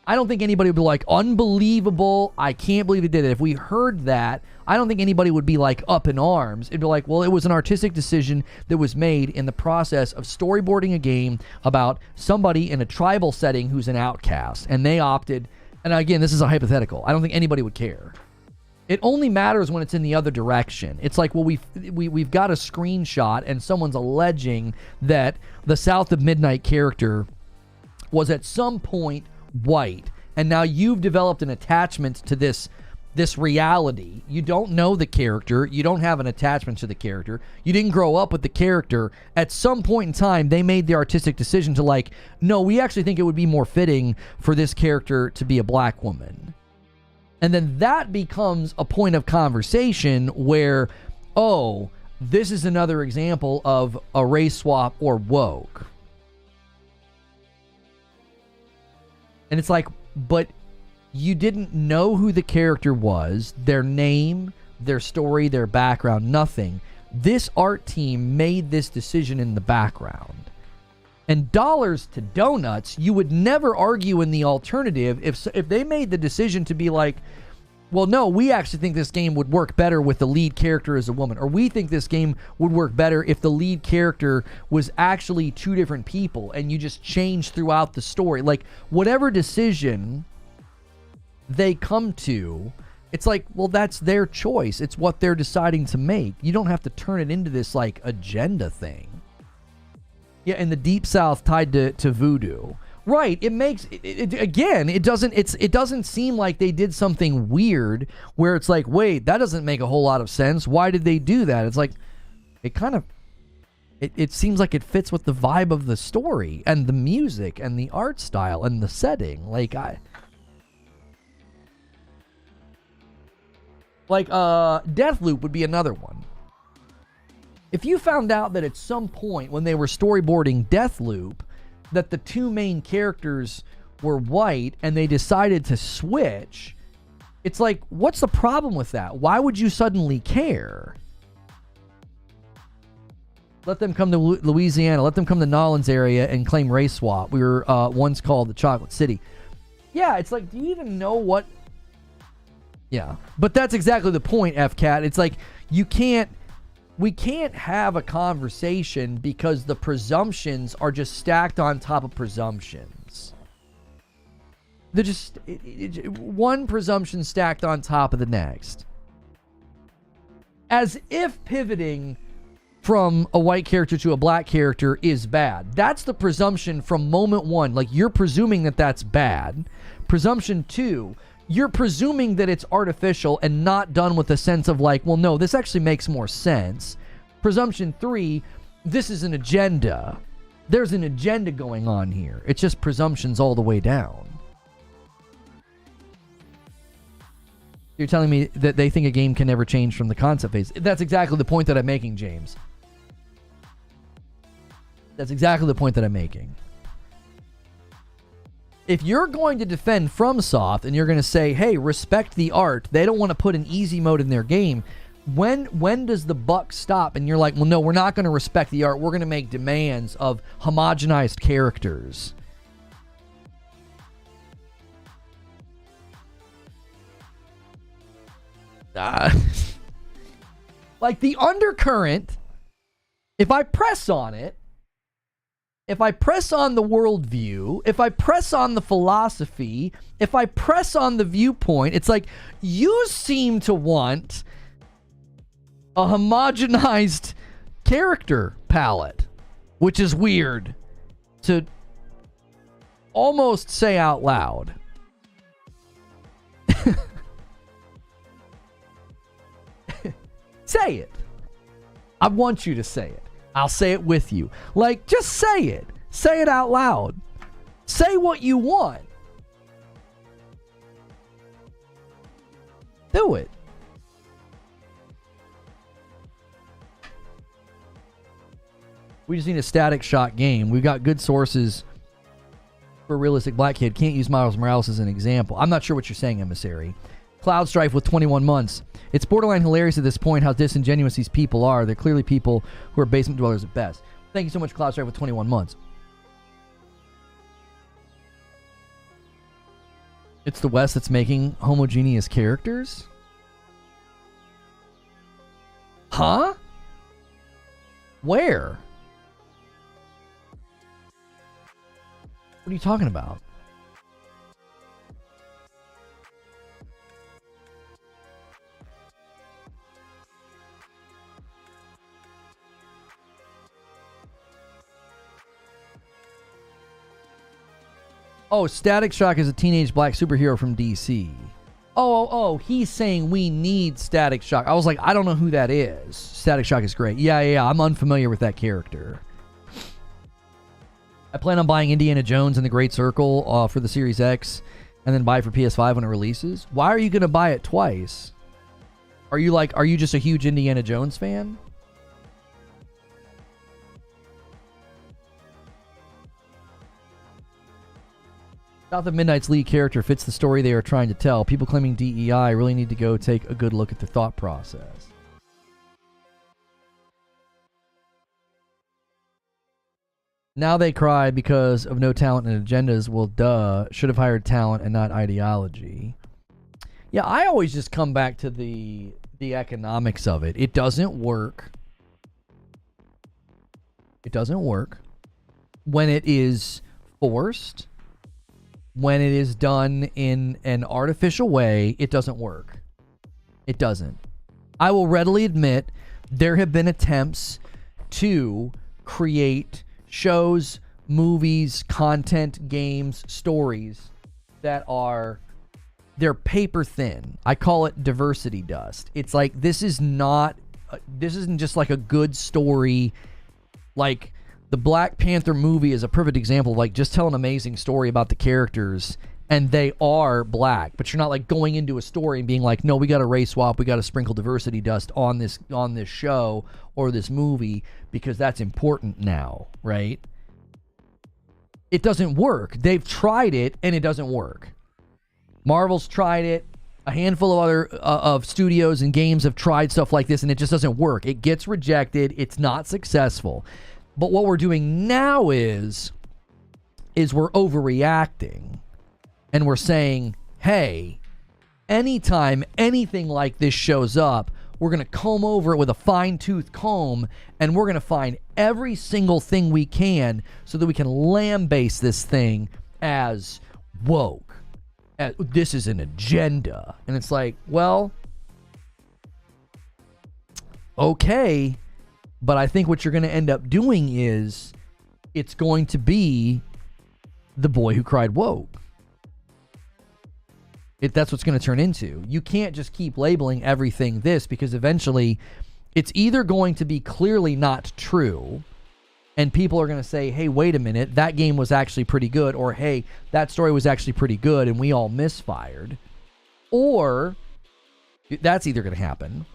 I don't think anybody would be like, unbelievable, I can't believe it did it. If we heard that, I don't think anybody would be like up in arms. It'd be like, well, it was an artistic decision that was made in the process of storyboarding a game about somebody in a tribal setting who's an outcast. And they opted, and again, this is a hypothetical. I don't think anybody would care. It only matters when it's in the other direction. It's like, well, we've got a screenshot and someone's alleging that the South of Midnight character was at some point white, and now you've developed an attachment to this reality. You don't know the character. You don't have an attachment to the character. You didn't grow up with the character. At some point in time, they made the artistic decision to like, no, we actually think it would be more fitting for this character to be a black woman. And then that becomes a point of conversation where, oh, this is another example of a race swap or woke. And it's like, but you didn't know who the character was, their name, their story, their background, nothing. This art team made this decision in the background. And dollars to donuts, you would never argue in the alternative if they made the decision to be like, well, no, we actually think this game would work better with the lead character as a woman, or we think this game would work better if the lead character was actually 2 different people and you just changed throughout the story. Like, whatever decision they come to, it's like, well, that's their choice. It's what they're deciding to make. You don't have to turn it into this like agenda thing. Yeah, in the Deep South tied to voodoo. Right, it makes it doesn't seem like they did something weird where it's like, wait, that doesn't make a whole lot of sense. Why did they do that? It's like, it seems like it fits with the vibe of the story and the music and the art style and the setting. Deathloop would be another one. If you found out that at some point when they were storyboarding Deathloop that the 2 main characters were white and they decided to switch, it's like, what's the problem with that? Why would you suddenly care? Let them come to Louisiana. Let them come to Nollins area and claim race swap. We were once called the Chocolate City. Yeah, it's like, do you even know what? Yeah, but that's exactly the point, FCAT. It's like, we can't have a conversation because the presumptions are just stacked on top of presumptions. They're just one presumption stacked on top of the next. As if pivoting from a white character to a black character is bad. That's the presumption from moment one. Like, you're presuming that that's bad. Presumption two, you're presuming that it's artificial and not done with a sense of like, well, no, this actually makes more sense. Presumption three, this is an agenda. There's an agenda going on here. It's just presumptions all the way down. You're telling me that they think a game can never change from the concept phase. That's exactly the point that I'm making, James. That's exactly the point that I'm making. If you're going to defend FromSoft and you're going to say, hey, respect the art, they don't want to put an easy mode in their game, when does the buck stop? And you're like, well, no, we're not going to respect the art. We're going to make demands of homogenized characters. Like the undercurrent, if I press on it, if I press on the worldview, if I press on the philosophy, if I press on the viewpoint, it's like, you seem to want a homogenized character palette, which is weird to almost say out loud. Say it. I want you to say it. I'll say it with you. Like, just say it. Say it out loud. Say what you want. Do it. We just need a Static Shock game. We've got good sources for a realistic black kid. Can't use Miles Morales as an example. I'm not sure what you're saying, Emissary. Cloud Strife with 21 months. It's borderline hilarious at this point how disingenuous these people are. They're clearly people who are basement dwellers at best. Thank you so much, Cloud Strife with 21 months. It's the West that's making homogeneous characters? Huh? Where? What are you talking about? Oh, Static Shock is a teenage black superhero from DC. Oh, he's saying we need Static Shock. I was like, I don't know who that is. Static Shock is great. Yeah, I'm unfamiliar with that character. I plan on buying Indiana Jones and the Great Circle for the Series X and then buy it for PS5 when it releases. Why are you going to buy it twice? Are you just a huge Indiana Jones fan? South of Midnight's lead character fits the story they are trying to tell. People claiming DEI really need to go take a good look at their thought process. Now they cry because of no talent and agendas. Well, duh. Should have hired talent and not ideology. Yeah, I always just come back to the economics of it. It doesn't work. It doesn't work when it is forced. When it is done in an artificial way, it doesn't work. It doesn't. I will readily admit there have been attempts to create shows, movies, content, games, stories that are, they're paper thin. I call it diversity dust. It's like, this isn't just like a good story. Like, the Black Panther movie is a perfect example of like, just tell an amazing story about the characters and they are black, but you're not like going into a story and being like, no, we got to race swap, we got to sprinkle diversity dust on this show or this movie because that's important now, right? It doesn't work. They've tried it and it doesn't work. Marvel's tried it A handful of other of studios and games have tried stuff like this, and it just doesn't work. It gets rejected. It's not successful. But what we're doing now is we're overreacting, and we're saying, hey, anytime anything like this shows up, we're going to comb over it with a fine-tooth comb, and we're going to find every single thing we can so that we can lambaste this thing as woke. This is an agenda. And it's like, well, okay, but I think what you're going to end up doing is it's going to be the boy who cried woke. That's what's going to turn into. You can't just keep labeling everything this, because eventually it's either going to be clearly not true, and people are going to say, hey, wait a minute, that game was actually pretty good, or hey, that story was actually pretty good and we all misfired. Or that's either going to happen,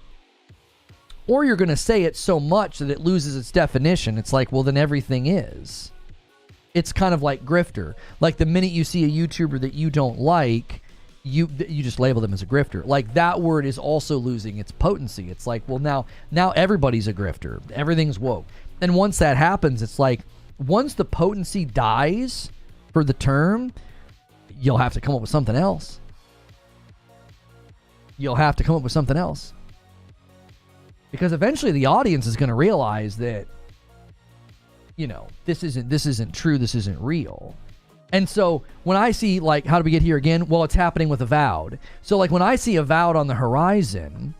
or you're going to say it so much that it loses its definition. It's like, well, then everything is. It's kind of like grifter. Like the minute you see a YouTuber that you don't like, you just label them as a grifter. Like that word is also losing its potency. It's like, well, now everybody's a grifter. Everything's woke. And once that happens, it's like, once the potency dies for the term, you'll have to come up with something else. You'll have to come up with something else. Because eventually the audience is going to realize that, you know, this isn't true, this isn't real. And so when I see, like, how do we get here again? Well, it's happening with Avowed. So, like, when I see Avowed on the horizon,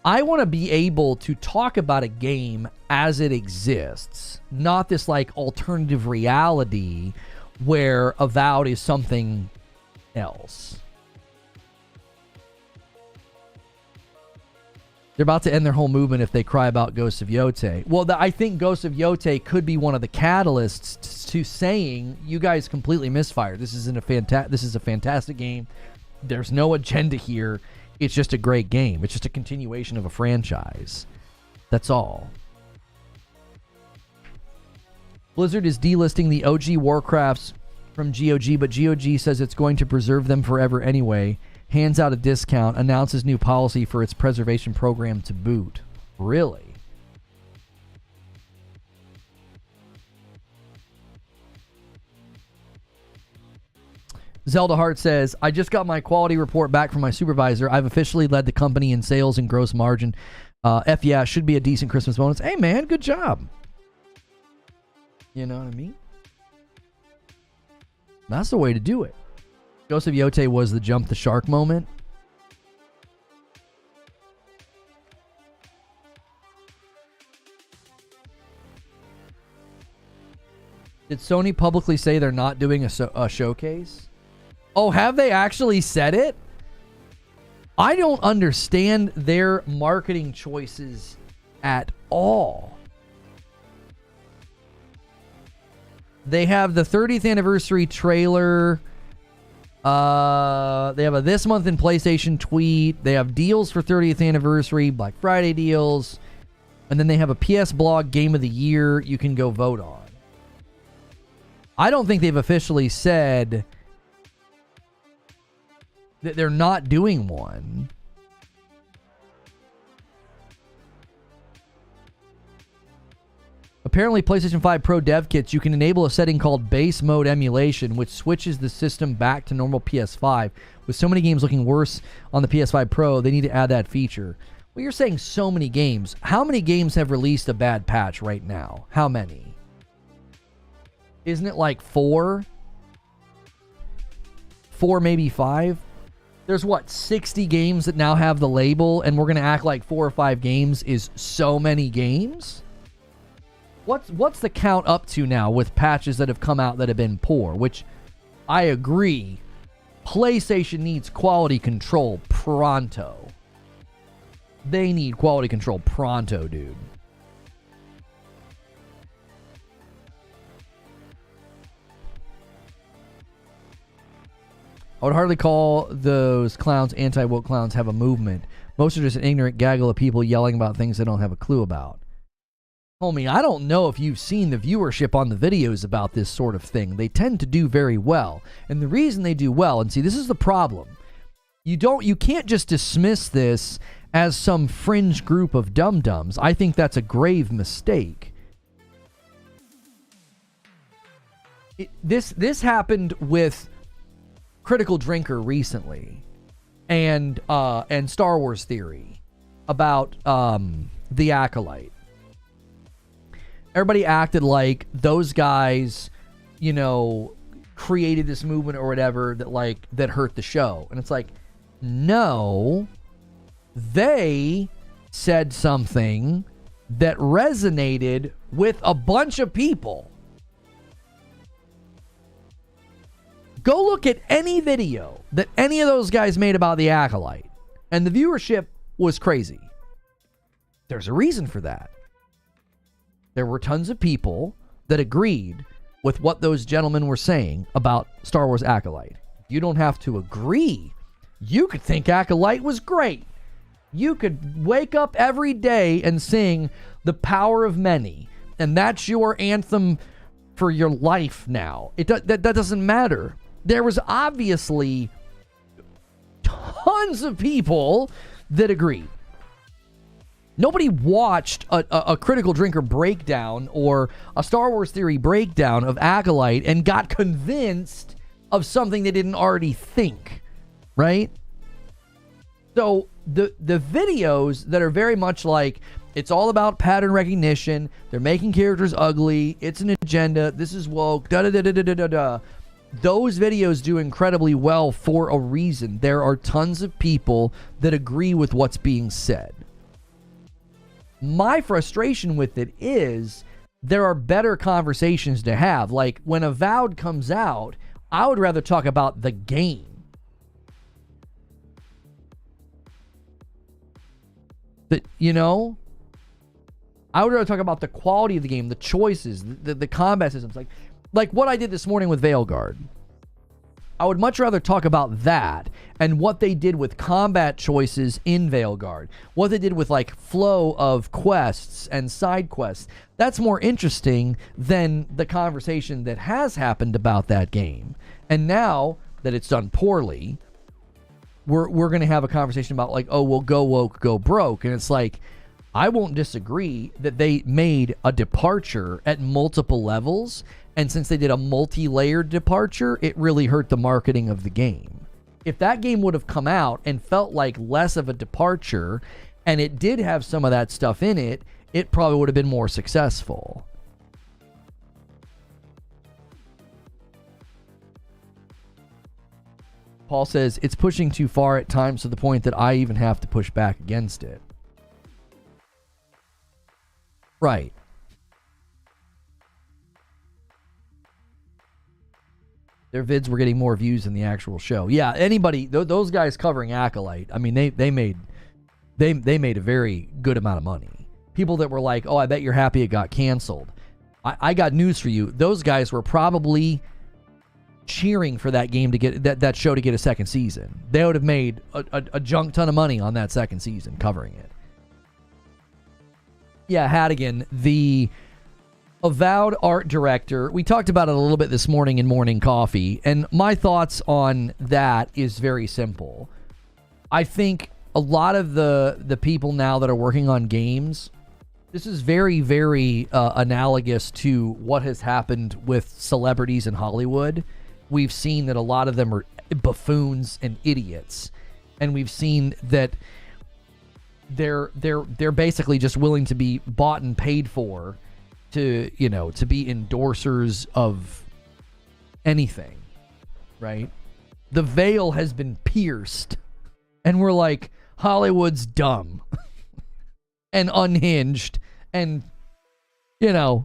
I want to be able to talk about a game as it exists, not this, like, alternative reality where Avowed is something else. They're about to end their whole movement if they cry about Ghosts of Yote. Well, I think Ghosts of Yote could be one of the catalysts to saying, you guys completely misfired. This is a fantastic game. There's no agenda here. It's just a great game. It's just a continuation of a franchise. That's all. Blizzard is delisting the OG Warcrafts from GOG, but GOG says it's going to preserve them forever anyway. Hands out a discount, announces new policy for its preservation program to boot. Really? Zelda Hart says, I just got my quality report back from my supervisor. I've officially led the company in sales and gross margin. F yeah, should be a decent Christmas bonus. Hey man, good job. You know what I mean? That's the way to do it. Ghost of Yote was the jump the shark moment. Did Sony publicly say they're not doing a showcase? Oh, have they actually said it? I don't understand their marketing choices at all. They have the 30th anniversary trailer. They have a this month in PlayStation tweet. They have deals for 30th anniversary, Black Friday deals. And then they have a PS Blog Game of the Year you can go vote on. I don't think they've officially said that they're not doing one. Apparently, PlayStation 5 Pro dev kits, you can enable a setting called base mode emulation, which switches the system back to normal PS5. With so many games looking worse on the PS5 Pro, they need to add that feature. Well, you're saying so many games. How many games have released a bad patch right now? How many? Isn't it like 4? 4, maybe 5? There's what, 60 games that now have the label, and we're going to act like 4 or 5 games is so many games? What's the count up to now with patches that have come out that have been poor? Which I agree, PlayStation needs quality control pronto. They need quality control pronto, dude. I would hardly call those clowns anti-woke clowns have a movement. Most are just an ignorant gaggle of people yelling about things they don't have a clue about. Homie, I don't know if you've seen the viewership on the videos about this sort of thing. They tend to do very well. And the reason they do well, and see, this is the problem. You can't just dismiss this as some fringe group of dum-dums. I think that's a grave mistake. This happened with Critical Drinker recently, and Star Wars Theory about the Acolyte. Everybody acted like those guys, you know, created this movement or whatever that hurt the show. And it's like, no, they said something that resonated with a bunch of people. Go look at any video that any of those guys made about the Acolyte, and the viewership was crazy. There's a reason for that. There were tons of people that agreed with what those gentlemen were saying about Star Wars Acolyte. You don't have to agree. You could think Acolyte was great. You could wake up every day and sing The Power of Many, and that's your anthem for your life now. That doesn't matter. There was obviously tons of people that agreed. Nobody watched a Critical Drinker breakdown or a Star Wars Theory breakdown of Acolyte and got convinced of something they didn't already think, right? So the videos that are very much like, it's all about pattern recognition, they're making characters ugly, it's an agenda, this is woke, da-da-da-da-da-da-da. Those videos do incredibly well for a reason. There are tons of people that agree with what's being said. My frustration with it is there are better conversations to have. Like when Avowed comes out, I would rather talk about the game. But, you know, I would rather talk about the quality of the game, the choices, the combat systems. Like what I did this morning with Veilguard. I would much rather talk about that and what they did with combat choices in Veilguard. What they did with like flow of quests and side quests. That's more interesting than the conversation that has happened about that game. And now that it's done poorly, we're going to have a conversation about like, oh, well, go woke, go broke. And it's like, I won't disagree that they made a departure at multiple levels. And since they did a multi-layered departure, it really hurt the marketing of the game. If that game would have come out and felt like less of a departure, and it did have some of that stuff in it, it probably would have been more successful. Paul says, it's pushing too far at times to the point that I even have to push back against it. Right. Their vids were getting more views than the actual show. Yeah, anybody, those guys covering Acolyte, I mean, they made a very good amount of money. People that were like, oh, I bet you're happy it got canceled. I got news for you. Those guys were probably cheering for that game to get that show to get a second season. They would have made a junk ton of money on that second season covering it. Yeah, Hadigan, the Avowed art director. We talked about it a little bit this morning in Morning Coffee, and my thoughts on that is very simple. I think a lot of the people now that are working on games, this is very, very analogous to what has happened with celebrities in Hollywood. We've seen that a lot of them are buffoons and idiots, and we've seen that they're basically just willing to be bought and paid for to be endorsers of anything, right? The veil has been pierced, and we're like, Hollywood's dumb and unhinged, and there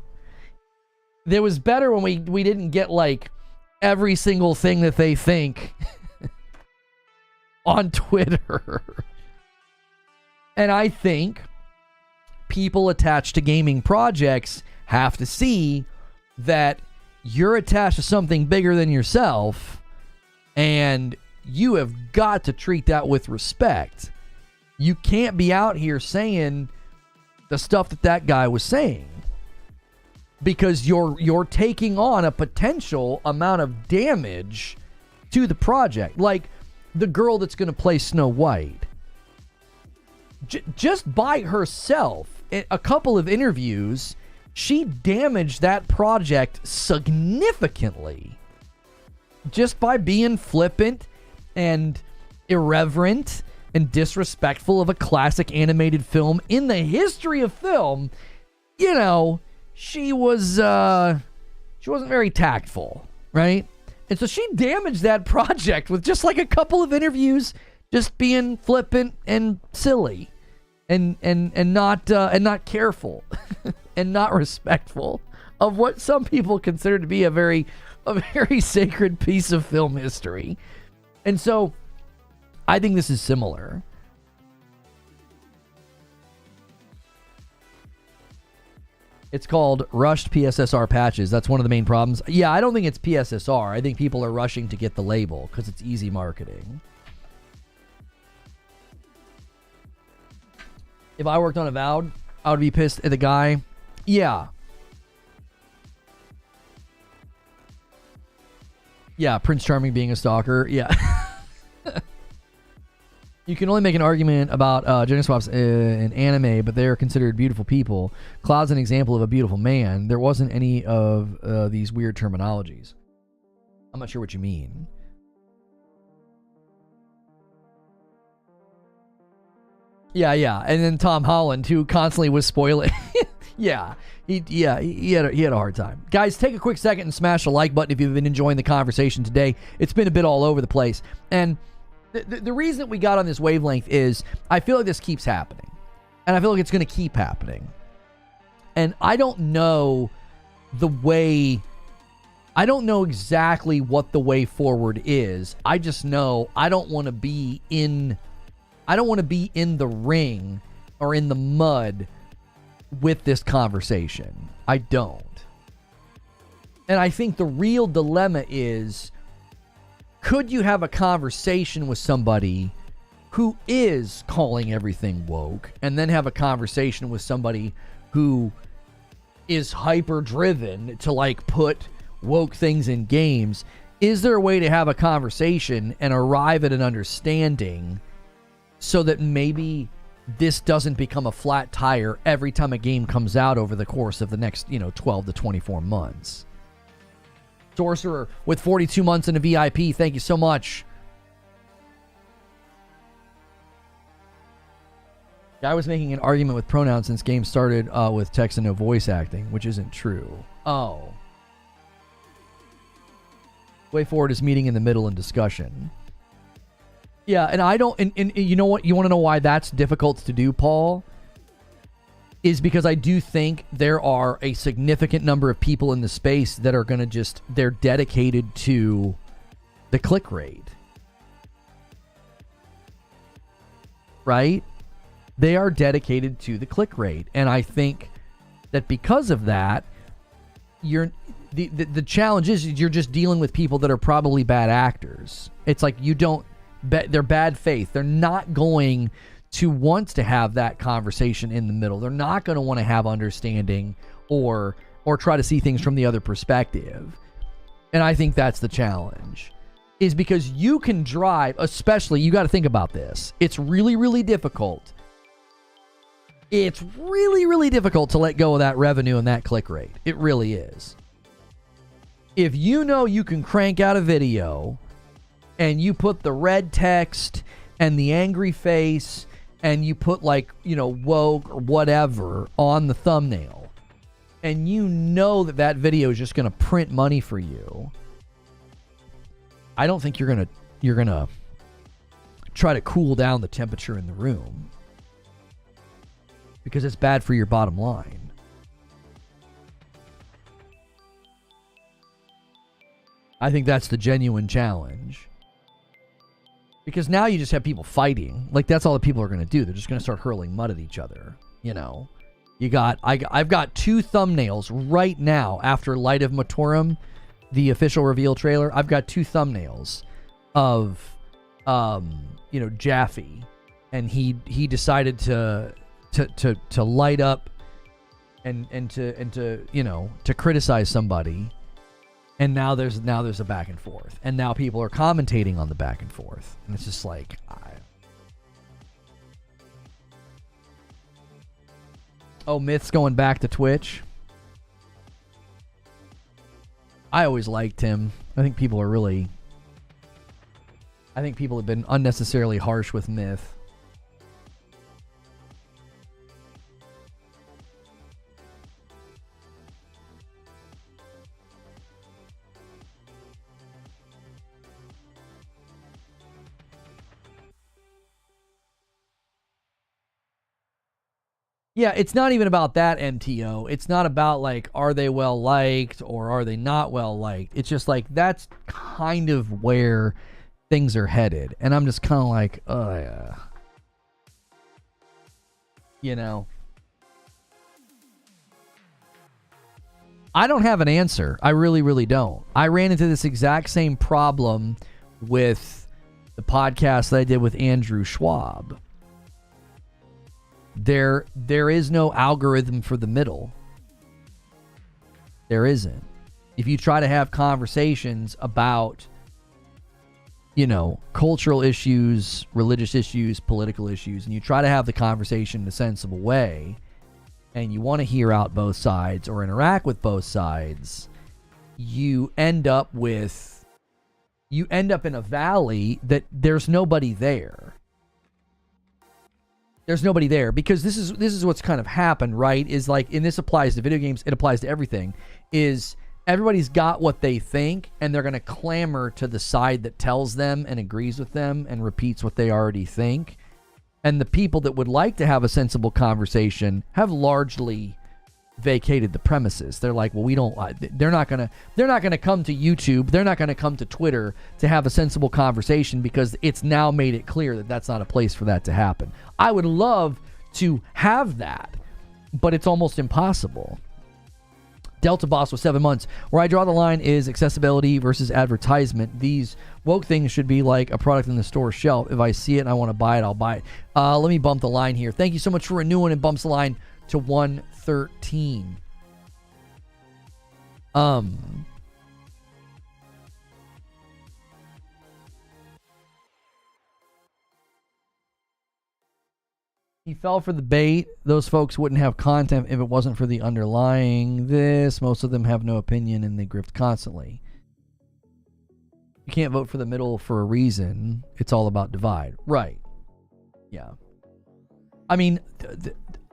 was better when we didn't get like every single thing that they think on Twitter. And I think people attached to gaming projects have to see that you're attached to something bigger than yourself, and you have got to treat that with respect. You can't be out here saying the stuff that guy was saying, because you're taking on a potential amount of damage to the project. Like, the girl that's going to play Snow White. Just by herself, in a couple of interviews, she damaged that project significantly. Just by being flippant and irreverent and disrespectful of a classic animated film in the history of film, you know, she wasn't very tactful, right? And so she damaged that project with just like a couple of interviews, just being flippant and silly, and not careful, and not respectful of what some people consider to be a very sacred piece of film history. And so, I think this is similar. It's called rushed PSSR patches. That's one of the main problems. Yeah, I don't think it's PSSR. I think people are rushing to get the label because it's easy marketing. If I worked on Avowed, I would be pissed at the guy. Yeah. Yeah, Prince Charming being a stalker. Yeah. You can only make an argument about gender swaps in anime, but they are considered beautiful people. Cloud's an example of a beautiful man. There wasn't any of these weird terminologies. I'm not sure what you mean. Yeah. And then Tom Holland, who constantly was spoiling. Yeah. He had a hard time. Guys, take a quick second and smash the like button if you've been enjoying the conversation today. It's been a bit all over the place. And the reason that we got on this wavelength is I feel like this keeps happening. And I feel like it's going to keep happening. And I don't know exactly what the way forward is. I just know I don't want to be in the ring or in the mud with this conversation. I don't. And I think the real dilemma is, could you have a conversation with somebody who is calling everything woke, and then have a conversation with somebody who is hyper driven to like put woke things in games? Is there a way to have a conversation and arrive at an understanding so that maybe this doesn't become a flat tire every time a game comes out over the course of the next, 12 to 24 months? Sorcerer with 42 months in a VIP. Thank you so much. I was making an argument with pronouns since games started with text and no voice acting, which isn't true. Oh. Way forward is meeting in the middle in discussion. Yeah, and I don't... And you know what? You want to know why that's difficult to do, Paul? Is because I do think there are a significant number of people in the space that are going to they're dedicated to the click rate. Right? They are dedicated to the click rate. And I think that because of that, the challenge is you're just dealing with people that are probably bad actors. It's like they're bad faith. They're not going to want to have that conversation in the middle. They're not going to want to have understanding or try to see things from the other perspective. And I think that's the challenge. Is because you can drive, especially, you got to think about this. It's really, really difficult. It's really, really difficult to let go of that revenue and that click rate. It really is. If you know you can crank out a video and you put the red text and the angry face and you put woke or whatever on the thumbnail, and you know that video is just going to print money for you, I don't think you're going to try to cool down the temperature in the room, because it's bad for your bottom line. I think that's the genuine challenge. Because now you just have people fighting. Like, that's all that people are going to do. They're just going to start hurling mud at each other. I've got two thumbnails right now after Light of Motiram, the official reveal trailer. I've got two thumbnails of, Jaffe, and he decided to light up and to criticize somebody. And now there's a back and forth. And now people are commentating on the back and forth. And it's just like, oh, Myth's going back to Twitch. I always liked him. I think people have been unnecessarily harsh with Myth. Yeah, it's not even about that, MTO. It's not about, like, are they well liked or are they not well liked? It's just like, that's kind of where things are headed. And I'm just kind of like, oh, yeah. You know? I don't have an answer. I really, really don't. I ran into this exact same problem with the podcast that I did with Andrew Schwab. There is no algorithm for the middle. There isn't. If you try to have conversations about, you know, cultural issues, religious issues, political issues, and you try to have the conversation in a sensible way, and you want to hear out both sides or interact with both sides, you end up in a valley that there's nobody there. There's nobody there, because this is what's kind of happened, right? Is like, and this applies to video games, it applies to everything, is everybody's got what they think, and they're going to clamor to the side that tells them and agrees with them and repeats what they already think. And the people that would like to have a sensible conversation have largely vacated the premises. They're like, well, we don't, they're not going to come to YouTube. They're not going to come to Twitter to have a sensible conversation, because it's now made it clear that that's not a place for that to happen. I would love to have that, but it's almost impossible. Delta Boss with 7 months. Where I draw the line is accessibility versus advertisement. These woke things should be like a product in the store shelf. If I see it and I want to buy it, I'll buy it. Let me bump the line here. Thank you so much for renewing, and bumps the line to 113. He fell for the bait. Those folks wouldn't have content if it wasn't for the underlying this. Most of them have no opinion and they grift constantly. You can't vote for the middle for a reason. It's all about divide. Right. Yeah. I mean,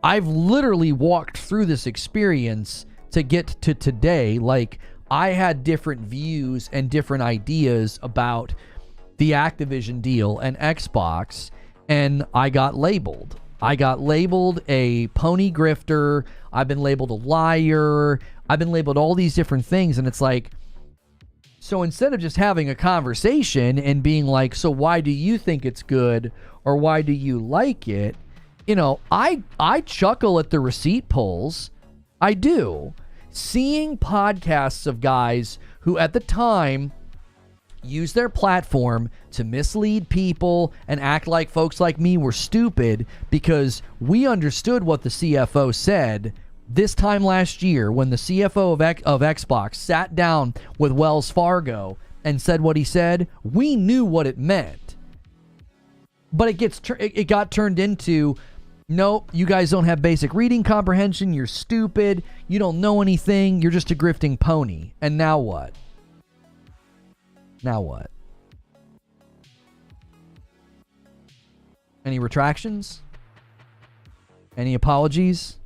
I've literally walked through this experience to get to today. Like, I had different views and different ideas about the Activision deal and Xbox, and I got labeled. I got labeled a pony grifter. I've been labeled a liar. I've been labeled all these different things, and it's like, so instead of just having a conversation and being like, so why do you think it's good, or why do you like it? You know, I chuckle at the receipt pulls. I do. Seeing podcasts of guys who at the time use their platform to mislead people and act like folks like me were stupid because we understood what the CFO said this time last year when the CFO of Xbox sat down with Wells Fargo and said what he said. We knew what it meant. But it got turned into, nope, you guys don't have basic reading comprehension. You're stupid. You don't know anything. You're just a grifting pony. And now what? Now what? Any retractions? Any apologies?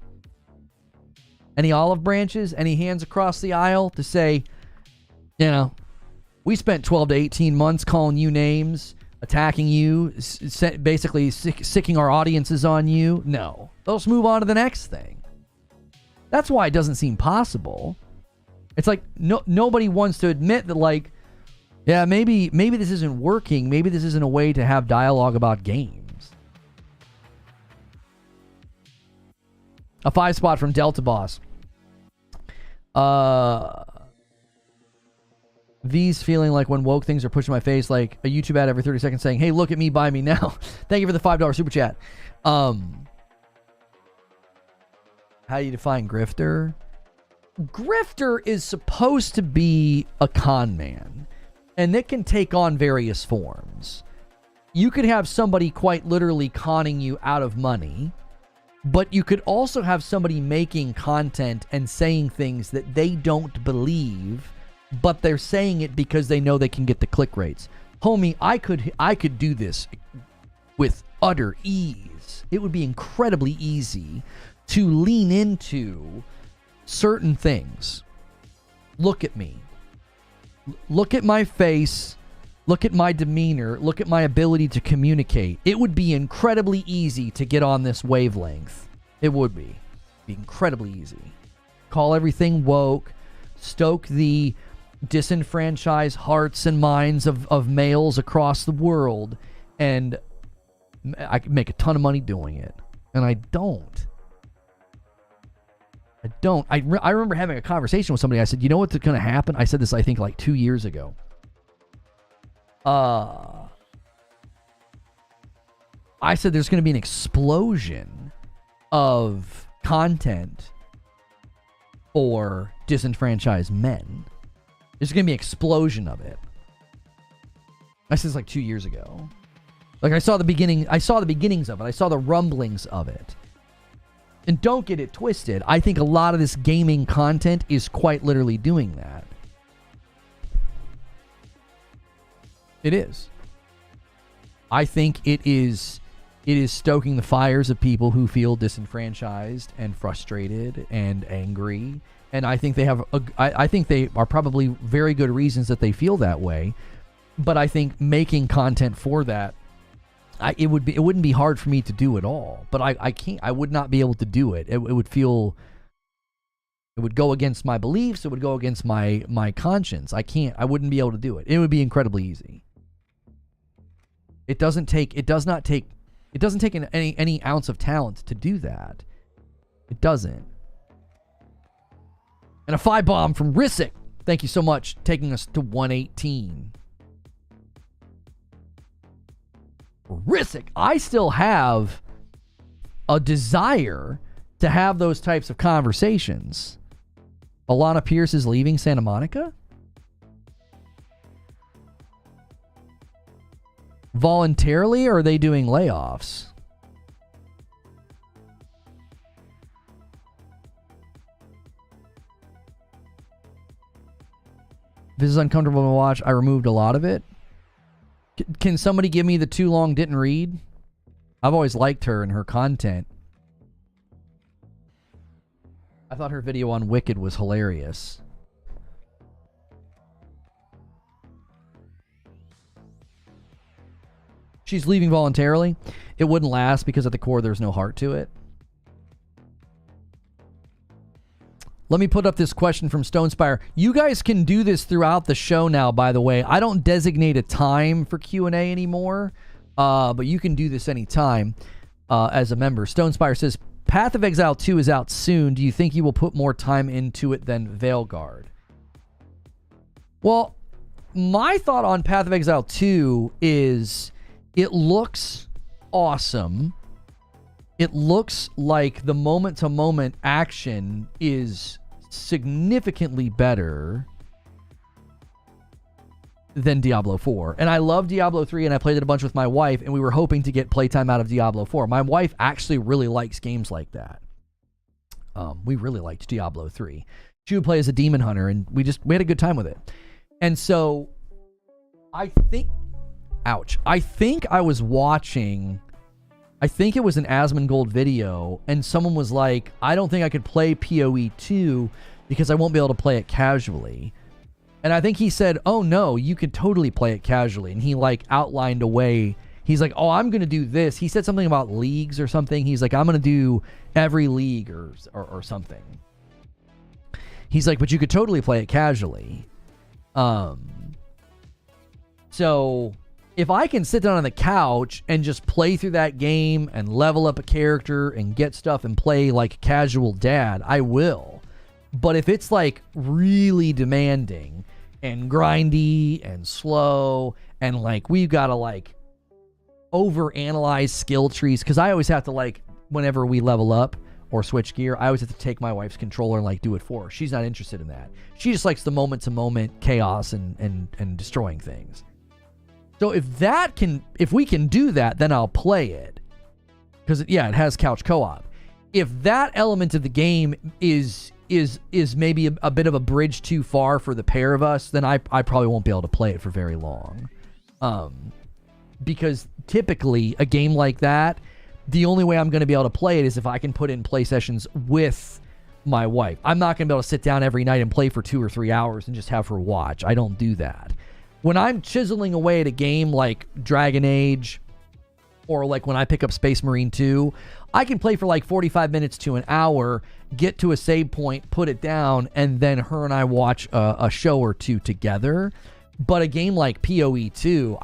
Any olive branches? Any hands across the aisle to say, you know, we spent 12 to 18 months calling you names, attacking you, basically sicking our audiences on you? No. Let's move on to the next thing. That's why it doesn't seem possible. It's like nobody wants to admit that, like, yeah, maybe this isn't working. Maybe this isn't a way to have dialogue about games. A 5 spot from Delta Boss. V's feeling like when woke things are pushed in my face, like a YouTube ad every 30 seconds saying, hey, look at me, buy me now. Thank you for the $5 super chat. How do you define grifter? grifter is supposed to be a con man, and it can take on various forms. You could have somebody quite literally conning you out of money, but you could also have somebody making content and saying things that they don't believe, but they're saying it because they know they can get the click rates. Homie, I could do this with utter ease. It would be incredibly easy to lean into certain things. Look at me. Look at my face. Look at my demeanor. Look at my ability to communicate. It would be incredibly easy to get on this wavelength. It would be. Incredibly easy. Call everything woke. Stoke the disenfranchised hearts and minds of males across the world. And I could make a ton of money doing it. And I don't. I remember having a conversation with somebody. I said, you know what's going to happen? I said this, I think, like 2 years ago. I said there's going to be an explosion of content for disenfranchised men. There's going to be an explosion of it. I said this like 2 years ago. Like I saw the beginnings of it. I saw the rumblings of it. And don't get it twisted. I think a lot of this gaming content is quite literally doing that. It is. I think it is stoking the fires of people who feel disenfranchised and frustrated and angry. And I think I think they are probably very good reasons that they feel that way. But I think making content for that, it wouldn't be hard for me to do at all. But I would not be able to do it. It would go against my beliefs. It would go against my conscience. I wouldn't be able to do it. It would be incredibly easy. It doesn't take any ounce of talent to do that. It doesn't. And a 5-bomb from Risic. Thank you so much, taking us to 118. Risic, I still have a desire to have those types of conversations. Alana Pierce is leaving Santa Monica? Voluntarily, or are they doing layoffs? This is uncomfortable to watch. I removed a lot of it. Can somebody give me the too long didn't read? I've always liked her and her content. I thought her video on Wicked was hilarious. She's leaving voluntarily. It wouldn't last because at the core there's no heart to it. Let me put up this question from Stonespire. You guys can do this throughout the show now, by the way. I don't designate a time for Q&A anymore, but you can do this anytime as a member. Stonespire says, Path of Exile 2 is out soon. Do you think you will put more time into it than Veilguard? Well, my thought on Path of Exile 2 is it looks awesome. It looks like the moment-to-moment action is significantly better than Diablo 4. And I love Diablo 3, and I played it a bunch with my wife, and we were hoping to get playtime out of Diablo 4. My wife actually really likes games like that. We really liked Diablo 3. She would play as a demon hunter, and we had a good time with it. And so I think I was watching, I think it was an Asmongold video, and someone was like, I don't think I could play PoE 2 because I won't be able to play it casually. And I think he said, oh no, you could totally play it casually. And he like outlined a way. He's like, oh, I'm going to do this. He said something about leagues or something. He's like, I'm going to do every league or something. He's like, but you could totally play it casually. So if I can sit down on the couch and just play through that game and level up a character and get stuff and play like casual dad, I will. But if it's like really demanding and grindy and slow and like we've got to like overanalyze skill trees, because I always have to like, whenever we level up, or switch gear, I always have to take my wife's controller and like do it for her. She's not interested in that. She just likes the moment-to-moment chaos and destroying things. So if we can do that, then I'll play it. Because yeah, it has couch co-op. If that element of the game is maybe a bit of a bridge too far for the pair of us, then I probably won't be able to play it for very long. Because typically a game like that, the only way I'm going to be able to play it is if I can put in play sessions with my wife. I'm not going to be able to sit down every night and play for 2 or 3 hours and just have her watch. I don't do that. When I'm chiseling away at a game like Dragon Age, or like when I pick up Space Marine 2, I can play for like 45 minutes to an hour, get to a save point, put it down, and then her and I watch a show or two together. But a game like PoE 2,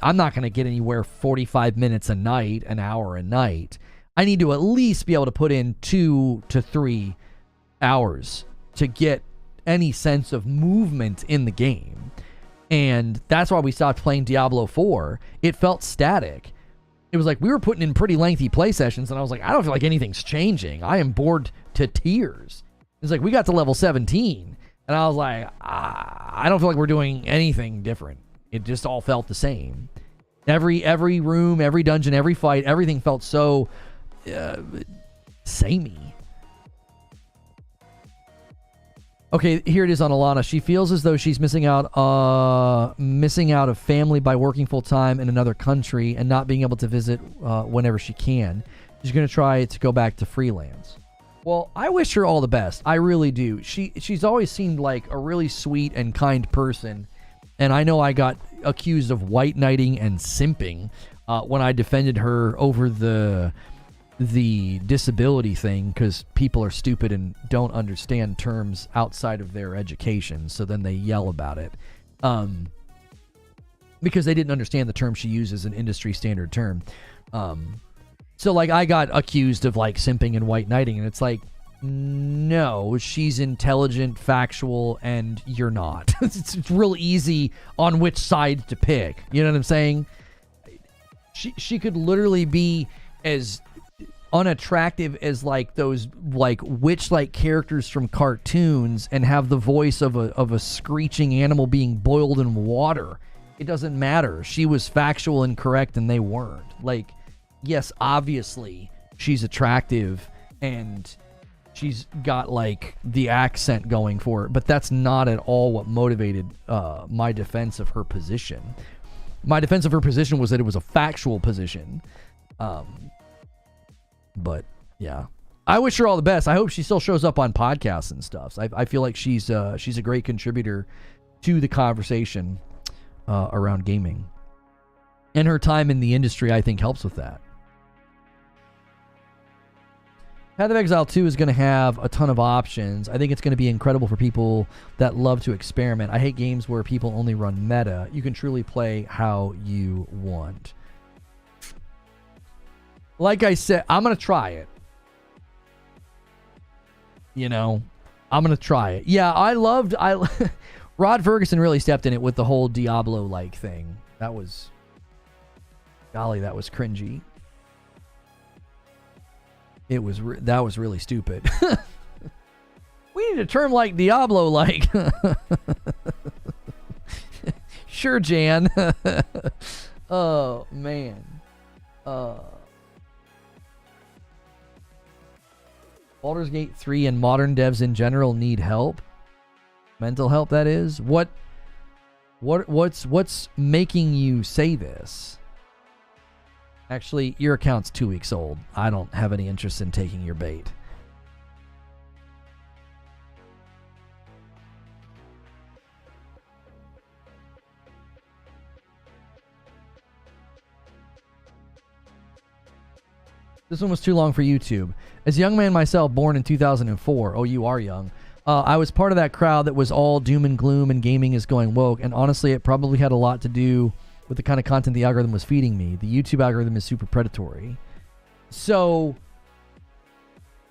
I'm not going to get anywhere 45 minutes a night, an hour a night. I need to at least be able to put in 2 to 3 hours to get any sense of movement in the game. And that's why we stopped playing Diablo 4. It felt static. It was like we were putting in pretty lengthy play sessions, and I was like, I don't feel like anything's changing. I am bored to tears. It's like we got to level 17, and I was like, I don't feel like we're doing anything different. It just all felt the same. Every room, every dungeon, every fight, everything felt so samey. Okay, here it is on Alana. She feels as though she's missing out of family by working full time in another country and not being able to visit whenever she can. She's going to try to go back to freelance. Well, I wish her all the best. I really do. She's always seemed like a really sweet and kind person. And I know I got accused of white knighting and simping when I defended her over the disability thing, because people are stupid and don't understand terms outside of their education, so then they yell about it because they didn't understand the term she uses, an industry standard term. So like I got accused of like simping and white knighting, and it's like, no, she's intelligent, factual, and you're not. It's real easy on which side to pick. You know what I'm saying? She could literally be as unattractive as like those like witch-like characters from cartoons and have the voice of a screeching animal being boiled in water. It doesn't matter. She was factual and correct, and they weren't. Like, yes, obviously she's attractive and she's got like the accent going for it, but that's not at all what motivated my defense of her position. My defense of her position was that it was a factual position. But yeah, I wish her all the best. I hope she still shows up on podcasts and stuff. I feel like she's a great contributor to the conversation around gaming, and her time in the industry, I think, helps with that. Path of Exile 2 is going to have a ton of options. I think it's going to be incredible for people that love to experiment. I hate games where people only run meta. You can truly play how you want. Like I said, I'm going to try it. You know, I'm going to try it. Yeah, Rod Ferguson really stepped in it with the whole Diablo-like thing. That was cringy. That was really stupid. We need a term like Diablo-like. Sure, Jan. Oh, man. Baldur's Gate 3 and modern devs in general need help. Mental help, that is. What's making you say this? Actually, your account's 2 weeks old. I don't have any interest in taking your bait. This one was too long for YouTube. As a young man myself, born in 2004, oh, you are young, I was part of that crowd that was all doom and gloom and gaming is going woke, and honestly, it probably had a lot to do with the kind of content the algorithm was feeding me. The YouTube algorithm is super predatory. So,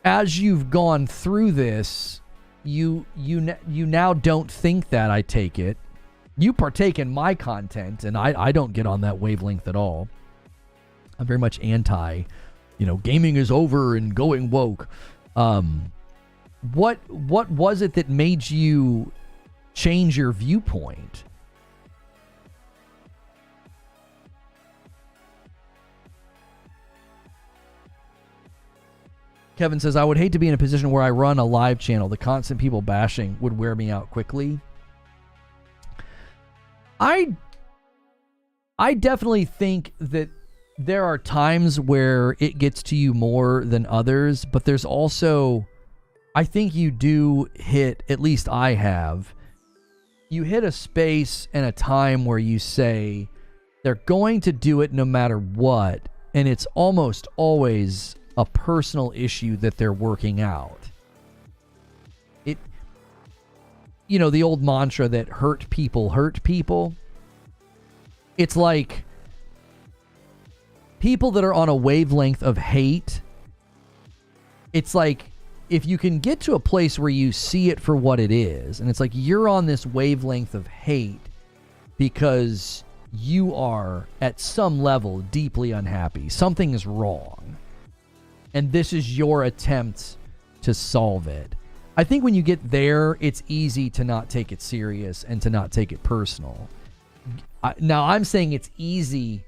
as you've gone through this, you now don't think that, I take it. You partake in my content, and I don't get on that wavelength at all. I'm very much anti gaming is over and going woke. What was it that made you change your viewpoint? Kevin says, I would hate to be in a position where I run a live channel. The constant people bashing would wear me out quickly. I definitely think that there are times where it gets to you more than others, but there's also, I think you do hit, at least I have, you hit a space and a time where you say, they're going to do it no matter what, and it's almost always a personal issue that they're working out. The old mantra that hurt people. It's like people that are on a wavelength of hate. It's like if you can get to a place where you see it for what it is, and it's like you're on this wavelength of hate because you are at some level deeply unhappy. Something is wrong. And this is your attempt to solve it. I think when you get there, it's easy to not take it serious and to not take it personal. Now, I'm saying it's easy,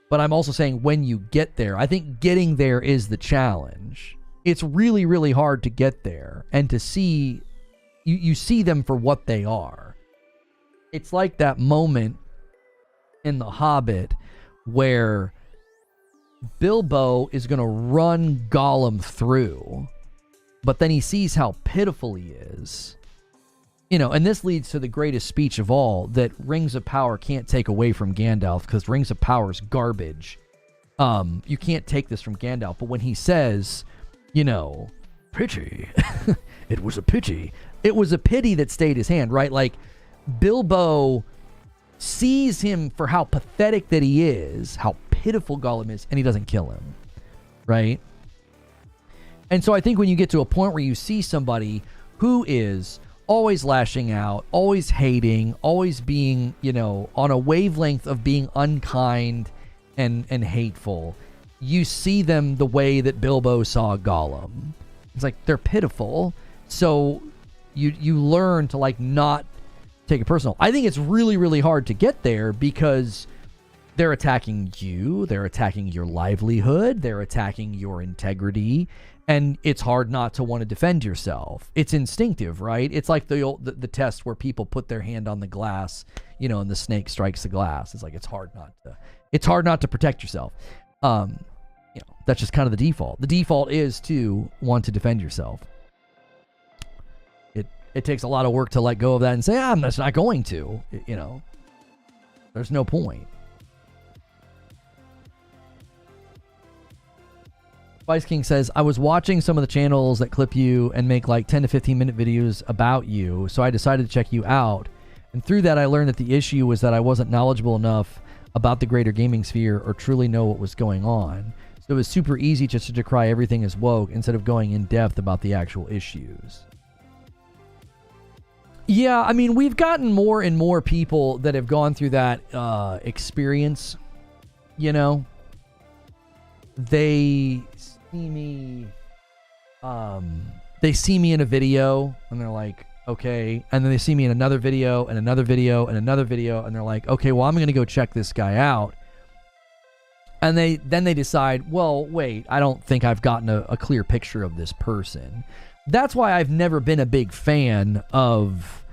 but I'm also saying when you get there, I think getting there is the challenge. It's really, really hard to get there and to see, you see them for what they are. It's like that moment in The Hobbit where Bilbo is going to run Gollum through, but then he sees how pitiful he is. And this leads to the greatest speech of all, that Rings of Power can't take away from Gandalf, because Rings of Power is garbage. You can't take this from Gandalf. But when he says, pity, it was a pity. It was a pity that stayed his hand, right? Like, Bilbo sees him for how pathetic that he is, how pitiful Gollum is, and he doesn't kill him, right? And so I think when you get to a point where you see somebody who is always lashing out, always hating, always being, on a wavelength of being unkind and hateful, you see them the way that Bilbo saw Gollum. It's like they're pitiful, so you learn to not take it personal. I think it's really, really hard to get there because they're attacking you, they're attacking your livelihood, they're attacking your integrity, and it's hard not to want to defend yourself. It's instinctive, right? It's like the test where people put their hand on the glass, and the snake strikes the glass. It's like it's hard not to protect yourself. That's just kind of the default. The default is to want to defend yourself. It takes a lot of work to let go of that and say, I'm just not going to. There's no point. Vice King says, I was watching some of the channels that clip you and make like 10 to 15 minute videos about you, so I decided to check you out. And through that, I learned that the issue was that I wasn't knowledgeable enough about the greater gaming sphere or truly know what was going on. So it was super easy just to decry everything as woke instead of going in depth about the actual issues. Yeah, I mean, we've gotten more and more people that have gone through that experience. They see me in a video and they're like, okay, and then they see me in another video and another video and another video, and they're like, okay, well, I'm gonna go check this guy out. And then they decide, well, wait, I don't think I've gotten a clear picture of this person. That's why I've never been a big fan of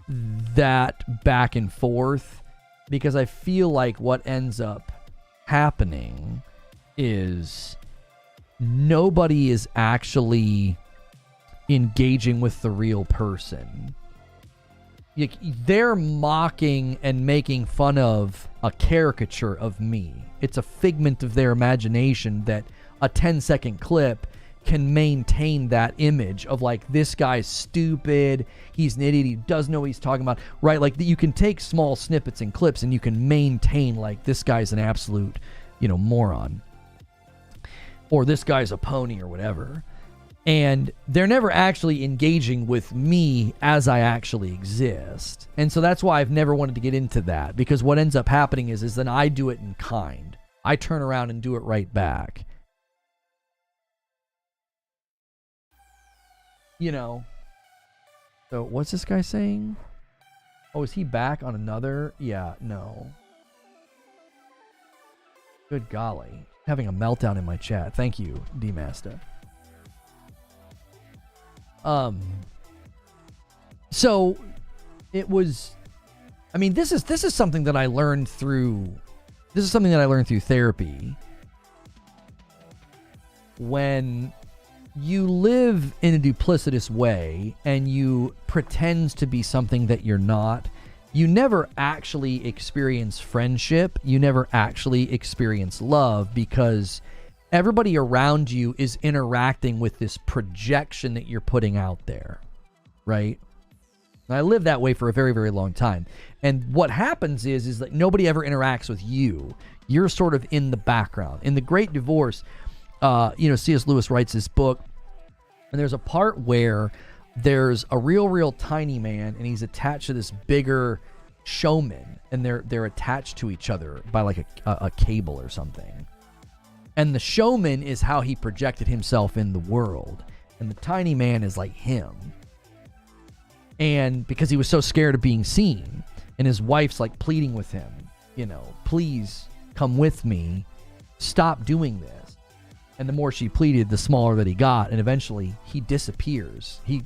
that back and forth, because I feel like what ends up happening is nobody is actually engaging with the real person. They're mocking and making fun of a caricature of me. It's a figment of their imagination that a 10-second clip can maintain that image of like, this guy's stupid, he's an idiot, he doesn't know what he's talking about, right? Like, you can take small snippets and clips and you can maintain like, this guy's an absolute, moron, or this guy's a pony or whatever. And they're never actually engaging with me as I actually exist. And so that's why I've never wanted to get into that, because what ends up happening is then I do it in kind. I turn around and do it right back. you know. So what's this guy saying? Oh, is he back on another? Yeah, no. Good golly. Having a meltdown in my chat. Thank you, D-Master. So it was, I mean, this is something that I learned through therapy. When you live in a duplicitous way and you pretend to be something that you're not, you never actually experience friendship. You never actually experience love, because everybody around you is interacting with this projection that you're putting out there, right? And I lived that way for a very, very long time. And what happens is that nobody ever interacts with you. You're sort of in the background. In The Great Divorce, C.S. Lewis writes this book, and there's a part where there's a real tiny man, and he's attached to this bigger showman, and they're attached to each other by like a cable or something. And the showman is how he projected himself in the world, and the tiny man is like him. And because he was so scared of being seen, and his wife's like pleading with him, please come with me, stop doing this. And the more she pleaded, the smaller that he got, and eventually he disappears. He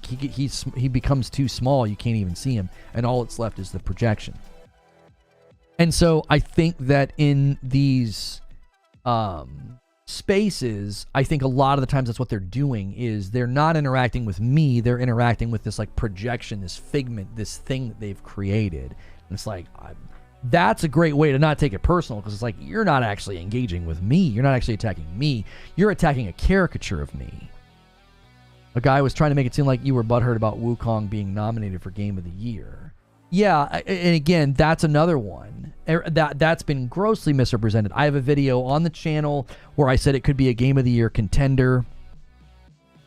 becomes too small, you can't even see him, and all that's left is the projection. And so I think that in these spaces, I think a lot of the times that's what they're doing, is they're not interacting with me, they're interacting with this like projection, this figment, this thing that they've created. And it's like, that's a great way to not take it personal, because it's like, you're not actually engaging with me. You're not actually attacking me. You're attacking a caricature of me. A guy was trying to make it seem like you were butthurt about Wukong being nominated for Game of the Year. Yeah, and again, that's another one. That's been grossly misrepresented. I have a video on the channel where I said it could be a Game of the Year contender.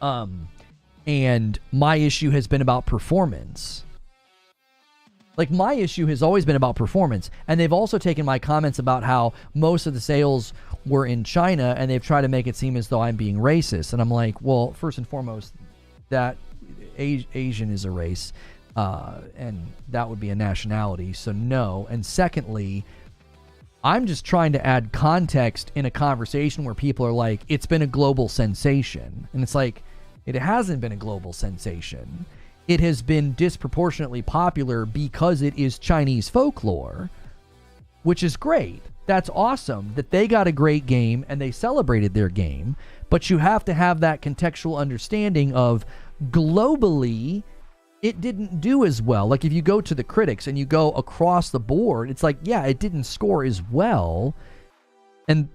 And my issue has been about performance. Like, my issue has always been about performance. And they've also taken my comments about how most of the sales were in China, and they've tried to make it seem as though I'm being racist. And I'm like, well, first and foremost, that Asian is a race, and that would be a nationality, so no. And secondly, I'm just trying to add context in a conversation where people are like, it's been a global sensation. And it's like, it hasn't been a global sensation. It has been disproportionately popular because it is Chinese folklore, which is great. That's awesome that they got a great game and they celebrated their game. But you have to have that contextual understanding of, globally, it didn't do as well. Like, if you go to the critics and you go across the board, it's like, yeah, it didn't score as well. And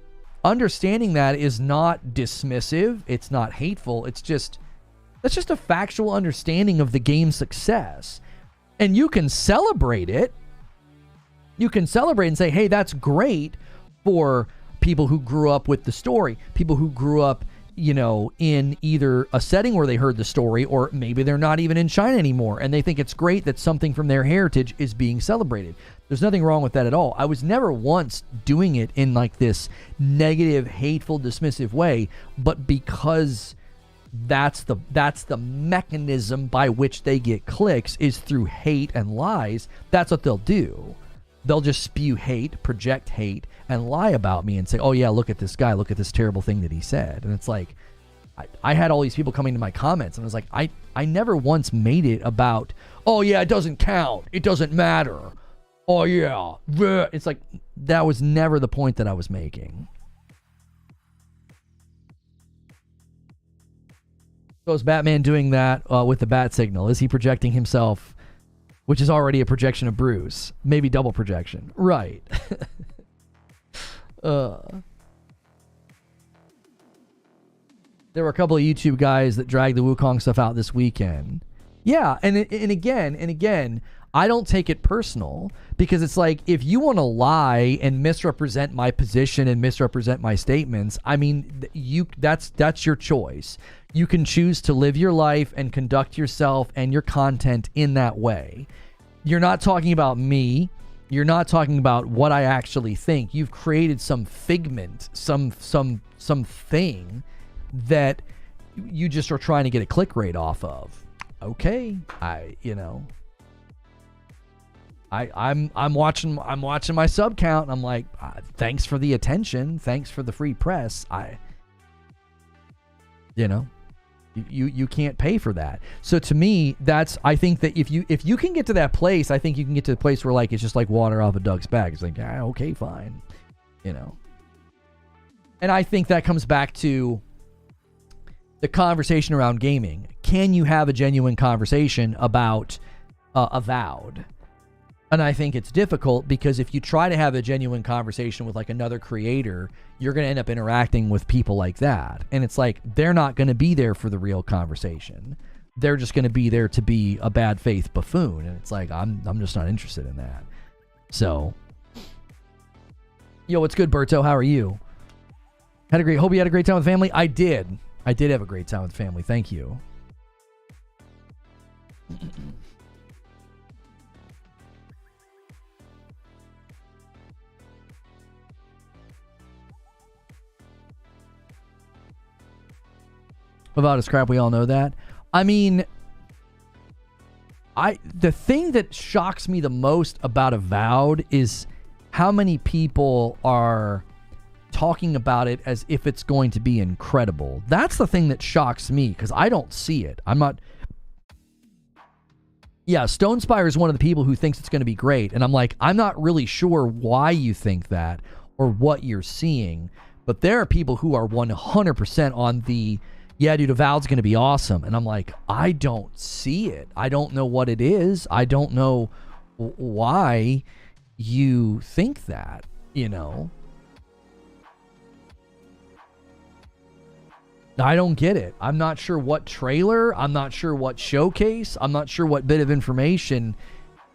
understanding that is not dismissive. It's not hateful. It's just, that's just a factual understanding of the game's success. And you can celebrate it. You can celebrate and say, hey, that's great for people who grew up with the story, people who grew up, in either a setting where they heard the story, or maybe they're not even in China anymore, and they think it's great that something from their heritage is being celebrated. There's nothing wrong with that at all. I was never once doing it in like this negative, hateful, dismissive way, but because that's the mechanism by which they get clicks, is through hate and lies. That's what they'll do. They'll just spew hate, project hate, and lie about me and say, oh yeah, look at this guy, look at this terrible thing that he said. And it's like, I had all these people coming to my comments, and I was like, I never once made it about, oh yeah, it doesn't count, it doesn't matter, oh yeah. It's like, that was never the point that I was making. So is Batman doing that with the bat signal? Is he projecting himself, which is already a projection of Bruce? Maybe double projection. Right. There were a couple of YouTube guys that dragged the Wukong stuff out this weekend. Yeah, and again, I don't take it personal, because it's like, if you want to lie and misrepresent my position and misrepresent my statements, I mean, that's your choice. You can choose to live your life and conduct yourself and your content in that way. You're not talking about me. You're not talking about what I actually think. You've created some figment, some thing that you just are trying to get a click rate off of. okay, I'm watching my sub count. And I'm like, thanks for the attention, thanks for the free press. You can't pay for that. So to me, I think that if you can get to that place, I think you can get to the place where like it's just like water off a duck's back. It's like, okay, fine, And I think that comes back to the conversation around gaming. Can you have a genuine conversation about Avowed? And I think it's difficult because if you try to have a genuine conversation with like another creator, you're going to end up interacting with people like that. And it's like, they're not going to be there for the real conversation. They're just going to be there to be a bad faith buffoon. And it's like, I'm just not interested in that. So, yo, what's good, Berto? How are you? Hope you had a great time with family. I did have a great time with family. Thank you. About his crap, we all know that. I mean, the thing that shocks me the most about Avowed is how many people are talking about it as if it's going to be incredible. That's the thing that shocks me, because I don't see it. I'm not... Yeah, Stonespire is one of the people who thinks it's going to be great, and I'm like, I'm not really sure why you think that or what you're seeing, but there are people who are 100% on the... Yeah, dude, Avowed's going to be awesome. And I'm like, I don't see it. I don't know what it is. I don't know why you think that, I don't get it. I'm not sure what trailer. I'm not sure what showcase. I'm not sure what bit of information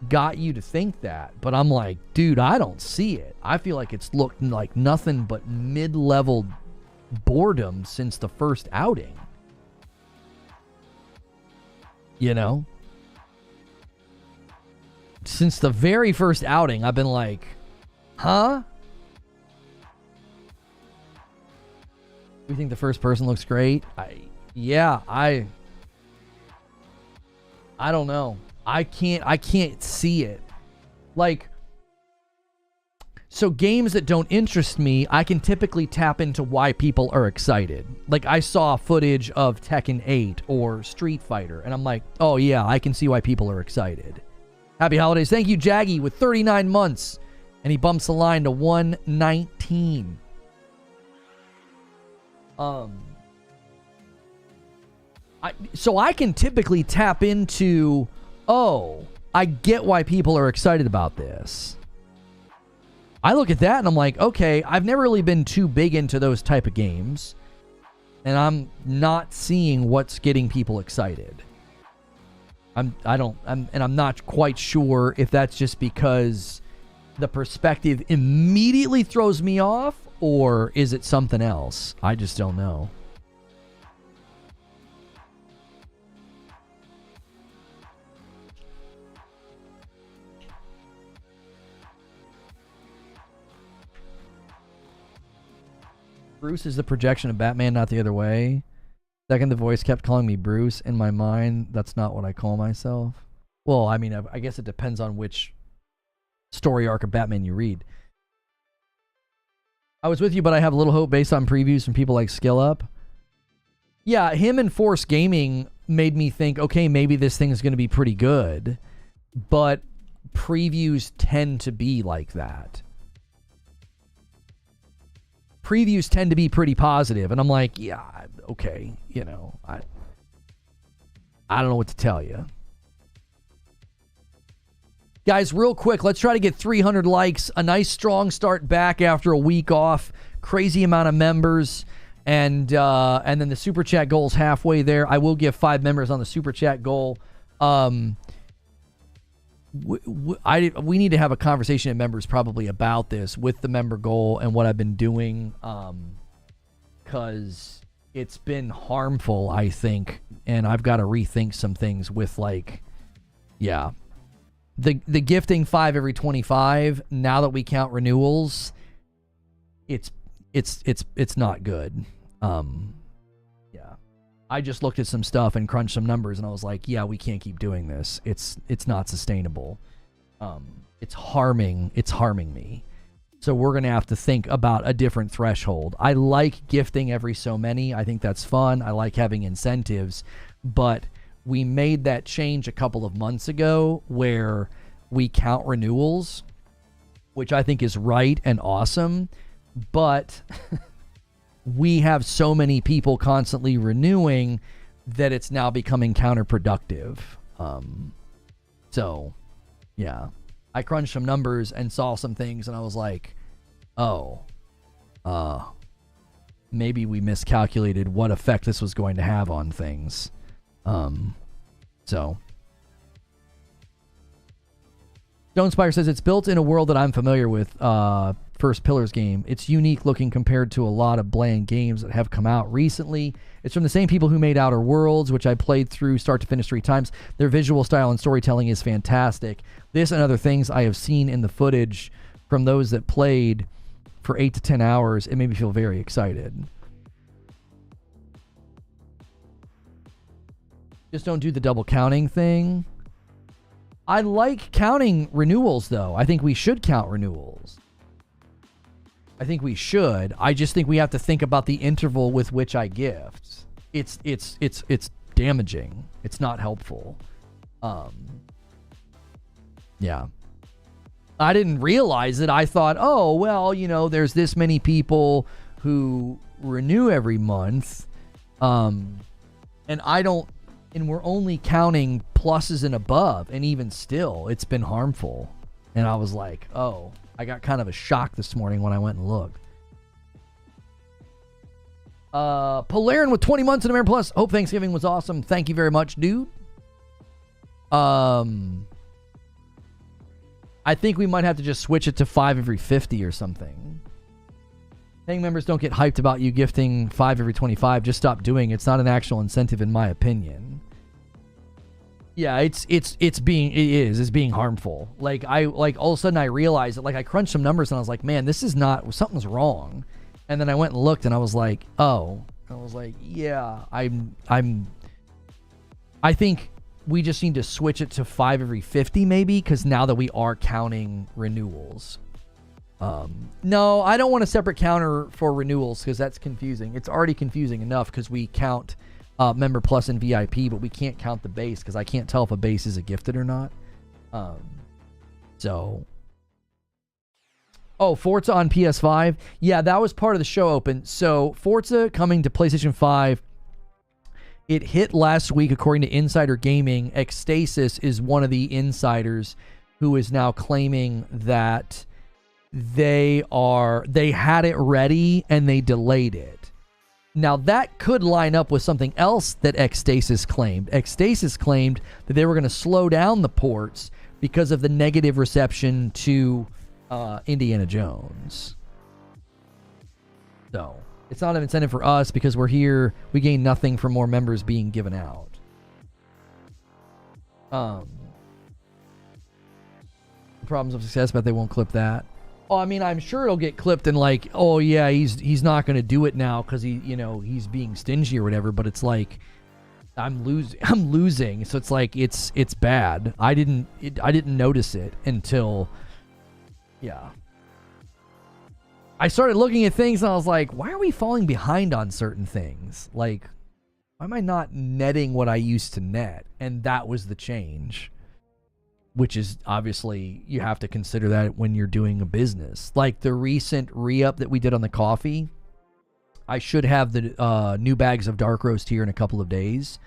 got you to think that. But I'm like, dude, I don't see it. I feel like it's looked like nothing but mid-level boredom since the first outing. Since the very first outing, I've been like, huh? You think the first person looks great? I don't know. I can't see it. Like, so games that don't interest me, I can typically tap into why people are excited. Like, I saw footage of Tekken 8 or Street Fighter, and I'm like, oh yeah, I can see why people are excited. Happy holidays. Thank you, Jaggy, with 39 months. And he bumps the line to 119. So I can typically tap into, oh, I get why people are excited about this. I look at that and I'm like, okay, I've never really been too big into those type of games, and I'm not seeing what's getting people excited. I'm not quite sure if that's just because the perspective immediately throws me off, or is it something else? I just don't know. Bruce is the projection of Batman, not the other way. Second, the voice kept calling me Bruce. In my mind, that's not what I call myself. Well, I mean, I guess it depends on which story arc of Batman you read. I was with you, but I have little hope based on previews from people like Skill Up. Yeah, him and Force Gaming made me think, okay, maybe this thing is going to be pretty good. But previews tend to be like that. Previews tend to be pretty positive, and I'm like, yeah, okay, I don't know what to tell you. Guys, real quick, let's try to get 300 likes, a nice strong start back after a week off, crazy amount of members, and then the Super Chat goal is halfway there. I will give 5 members on the Super Chat goal. We need to have a conversation at members probably about this with the member goal and what I've been doing, because it's been harmful, I think, and I've got to rethink some things with, like, yeah, the gifting 5 every 25. Now that we count renewals, it's not good. Yeah. I just looked at some stuff and crunched some numbers, and I was like, yeah, we can't keep doing this. It's not sustainable. It's harming me. So we're going to have to think about a different threshold. I like gifting every so many. I think that's fun. I like having incentives. But we made that change a couple of months ago where we count renewals, which I think is right and awesome. But we have so many people constantly renewing that it's now becoming counterproductive. So, yeah. I crunched some numbers and saw some things, and I was like, oh, maybe we miscalculated what effect this was going to have on things. So. Stonespire says, it's built in a world that I'm familiar with, First Pillars game. It's unique looking compared to a lot of bland games that have come out recently. It's from the same people who made Outer Worlds, which I played through start to finish 3 times. Their visual style and storytelling is fantastic. This and other things I have seen in the footage from those that played for 8 to 10 hours, it made me feel very excited. Just don't do the double counting thing. I like counting renewals, though. I think we should count renewals. I think we should. I just think we have to think about the interval with which I gift. It's damaging. It's not helpful. Yeah. I didn't realize it. I thought, oh, well, you know, there's this many people who renew every month. And we're only counting pluses and above. And even still, it's been harmful. And I was like, oh, I got kind of a shock this morning when I went and looked. Polarin with 20 months in American Plus. Hope Thanksgiving was awesome. Thank you very much, dude. I think we might have to just switch it to 5 every 50 or something. Paying members don't get hyped about you gifting 5 every 25. Just stop doing it. It's not an actual incentive in my opinion. Yeah, it's being harmful. Like all of a sudden I realized that, like, I crunched some numbers and I was like, man, this is not, something's wrong. And then I went and looked and I was like, oh. And I was like, yeah, I think we just need to switch it to 5 every 50 maybe, because now that we are counting renewals. No, I don't want a separate counter for renewals because that's confusing. It's already confusing enough because we count Member Plus and VIP, but we can't count the base because I can't tell if a base is a gifted or not. Oh, Forza on PS5. Yeah, that was part of the show open. So Forza coming to PlayStation 5. It hit last week, according to Insider Gaming. Ecstasis is one of the insiders who is now claiming that they had it ready and they delayed it. Now, that could line up with something else that Ecstasis claimed. Ecstasis claimed that they were going to slow down the ports because of the negative reception to Indiana Jones. So, it's not an incentive for us because we're here. We gain nothing from more members being given out. Problems of success, but they won't clip that. Oh, I mean, I'm sure it'll get clipped and like, oh yeah, he's not going to do it now because he's being stingy or whatever. But it's like, I'm losing. So it's like it's bad. I didn't notice it until, yeah. I started looking at things and I was like, why are we falling behind on certain things? Like, why am I not netting what I used to net? And that was the change. Which is obviously, you have to consider that when you're doing a business. Like the recent re-up that we did on the coffee, I should have the new bags of dark roast here in a couple of days.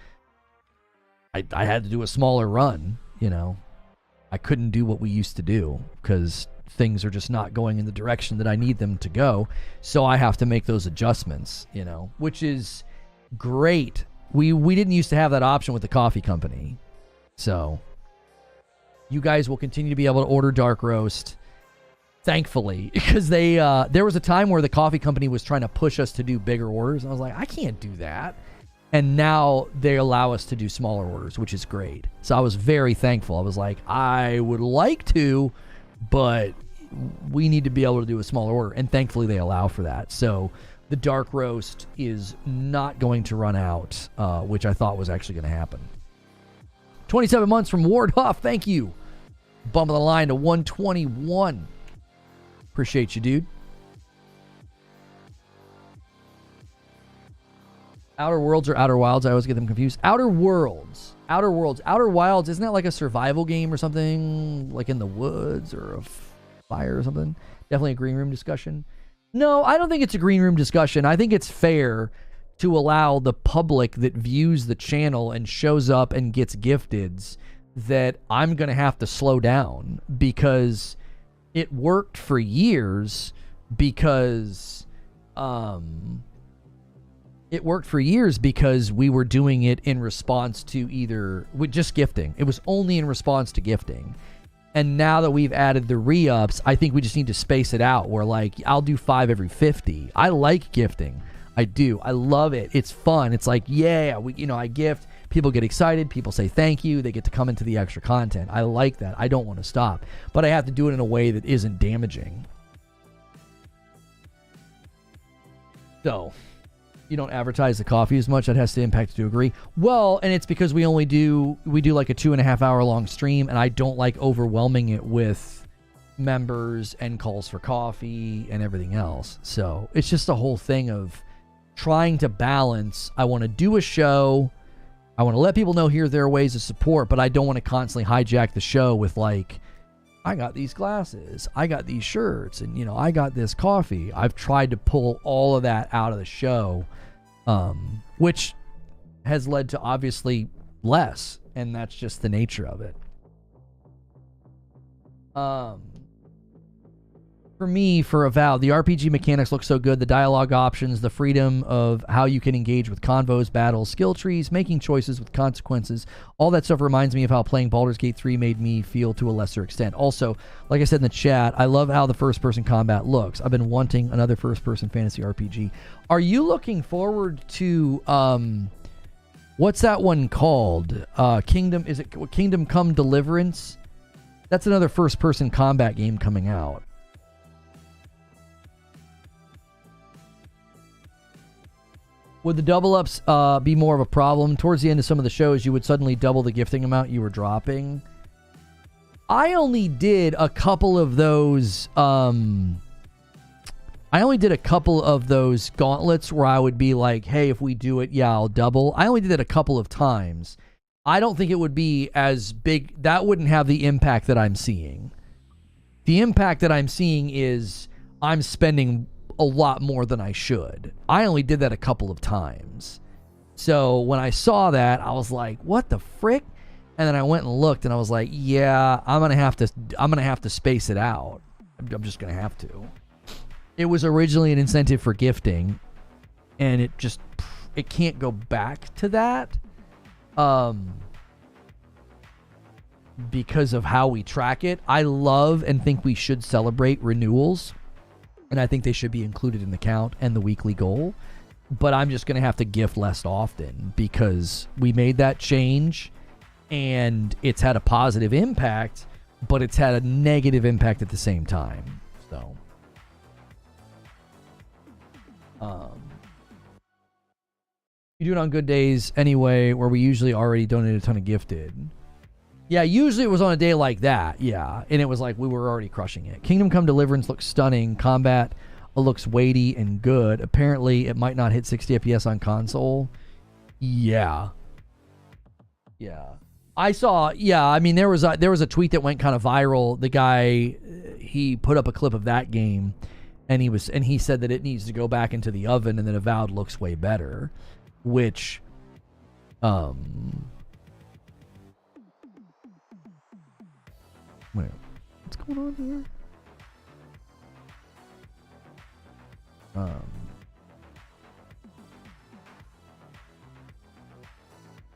I had to do a smaller run, I couldn't do what we used to do because things are just not going in the direction that I need them to go. So I have to make those adjustments, which is great. We didn't used to have that option with the coffee company. So you guys will continue to be able to order dark roast, thankfully, because there was a time where the coffee company was trying to push us to do bigger orders. And I was like, I can't do that. And now they allow us to do smaller orders, which is great. So I was very thankful. I was like, I would like to, but we need to be able to do a smaller order. And thankfully they allow for that. So the dark roast is not going to run out, which I thought was actually going to happen. 27 months from Ward Huff. Thank you. Bumping the line to 121. Appreciate you, dude. Outer Worlds or Outer Wilds? I always get them confused. Outer Worlds. Outer Worlds. Outer Wilds, isn't that like a survival game or something? Like in the woods or a fire or something? Definitely a green room discussion. No, I don't think it's a green room discussion. I think it's fair to allow the public that views the channel and shows up and gets gifteds that I'm going to have to slow down because it worked for years because we were doing it in response to with just gifting. It was only in response to gifting. And now that we've added the re-ups, I think we just need to space it out where, like, I'll do 5 every 50. I like gifting. I do. I love it. It's fun. It's like, yeah, I gift. People get excited. People say thank you. They get to come into the extra content. I like that. I don't want to stop. But I have to do it in a way that isn't damaging. So, you don't advertise the coffee as much. That has to impact to agree. Well, and it's because we do like a 2.5 hour long stream, and I don't like overwhelming it with members and calls for coffee and everything else. So it's just a whole thing of trying to balance. I want to do a show. I want to let people know here there are ways of support, but I don't want to constantly hijack the show with like, I got these glasses, I got these shirts, and I got this coffee. I've tried to pull all of that out of the show, which has led to obviously less, and that's just the nature of it. For me, for Avowed, the RPG mechanics look so good. The dialogue options, the freedom of how you can engage with convos, battles, skill trees, making choices with consequences. All that stuff reminds me of how playing Baldur's Gate 3 made me feel to a lesser extent. Also, like I said in the chat, I love how the first-person combat looks. I've been wanting another first-person fantasy RPG. Are you looking forward to, what's that one called? Kingdom Come Deliverance? That's another first-person combat game coming out. Would the double-ups be more of a problem? Towards the end of some of the shows, you would suddenly double the gifting amount you were dropping. I only did a couple of those... gauntlets where I would be like, hey, if we do it, yeah, I'll double. I only did it a couple of times. I don't think it would be as big... That wouldn't have the impact that I'm seeing. The impact that I'm seeing is I'm spending a lot more than I should. I only did that a couple of times. So when I saw that, I was like, what the frick? And then I went and looked and I was like, yeah, I'm going to have to space it out. I'm just going to have to. It was originally an incentive for gifting, and it can't go back to that. Because of how we track it. I love and think we should celebrate renewals. And I think they should be included in the count and the weekly goal. But I'm just going to have to gift less often because we made that change and it's had a positive impact, but it's had a negative impact at the same time. So, you do it on good days anyway, where we usually already donate a ton of gifted. Yeah, usually it was on a day like that, yeah. And it was like we were already crushing it. Kingdom Come Deliverance looks stunning. Combat looks weighty and good. Apparently, it might not hit 60 FPS on console. Yeah. Yeah. I saw, yeah, I mean, there was a tweet that went kind of viral. The guy, he put up a clip of that game, and he said that it needs to go back into the oven and that Avowed looks way better, which, wait, what's going on here?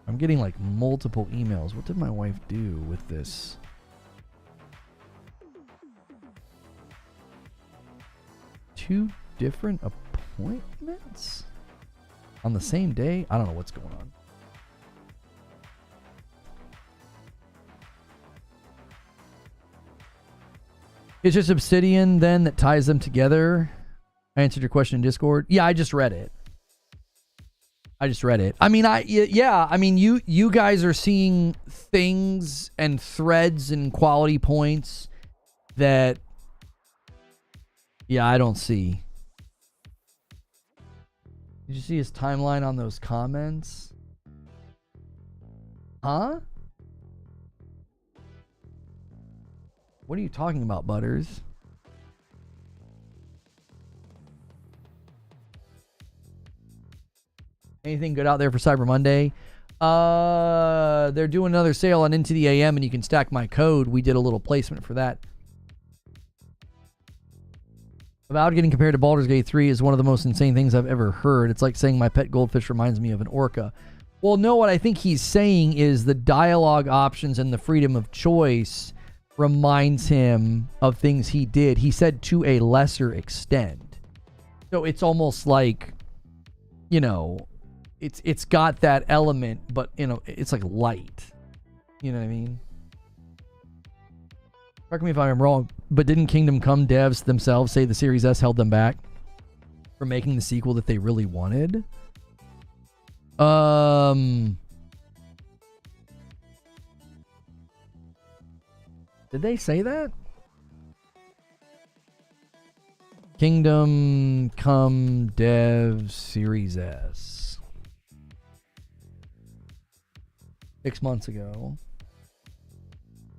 I'm getting like multiple emails. What did my wife do with this? Two different appointments on the same day? I don't know what's going on. It's just Obsidian then that ties them together. I answered your question in Discord. Yeah, I just read it. I mean, yeah. I mean, you guys are seeing things and threads and quality points that, yeah, I don't see. Did you see his timeline on those comments? Huh? What are you talking about, Butters? Anything good out there for Cyber Monday? They're doing another sale on Into the AM, and you can stack my code. We did a little placement for that. About getting compared to Baldur's Gate 3 is one of the most insane things I've ever heard. It's like saying my pet goldfish reminds me of an orca. Well, no, what I think he's saying is the dialogue options and the freedom of choice reminds him of things he did. He said to a lesser extent. So it's almost like, you know, it's got that element, but, you know, it's like light. You know what I mean? Correct me if I'm wrong, but didn't Kingdom Come devs themselves say the Series S held them back from making the sequel that they really wanted? Did they say that? Kingdom Come Dev Series S. 6 months ago.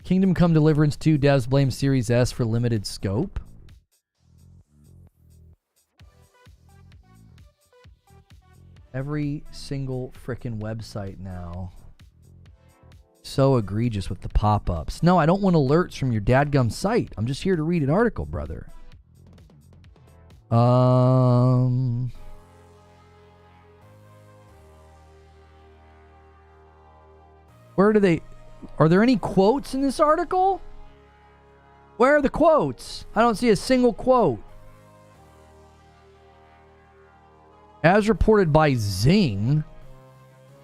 Kingdom Come Deliverance 2 devs blame Series S for limited scope. Every single frickin' website now. So egregious with the pop-ups. No, I don't want alerts from your dadgum site. I'm just here to read an article, brother. Where do they... Are there any quotes in this article? Where are the quotes? I don't see a single quote. As reported by Zing,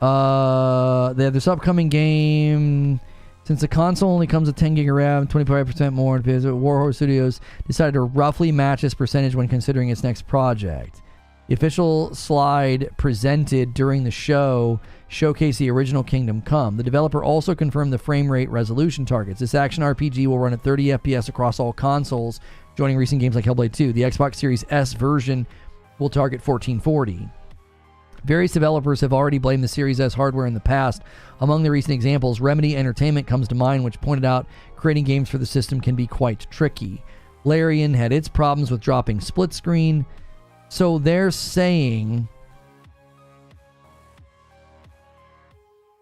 they have this upcoming game. Since the console only comes with 10 gig of RAM, 25% more, Warhorse Studios decided to roughly match this percentage when considering its next project. The official slide presented during the show showcased the original Kingdom Come. The developer also confirmed the frame rate resolution targets. This action RPG will run at 30 FPS across all consoles, joining recent games like Hellblade 2. The Xbox Series S version will target 1440. Various developers have already blamed the Series S hardware in the past. Among the recent examples, Remedy Entertainment comes to mind, which pointed out creating games for the system can be quite tricky. Larian had its problems with dropping split screen. So they're saying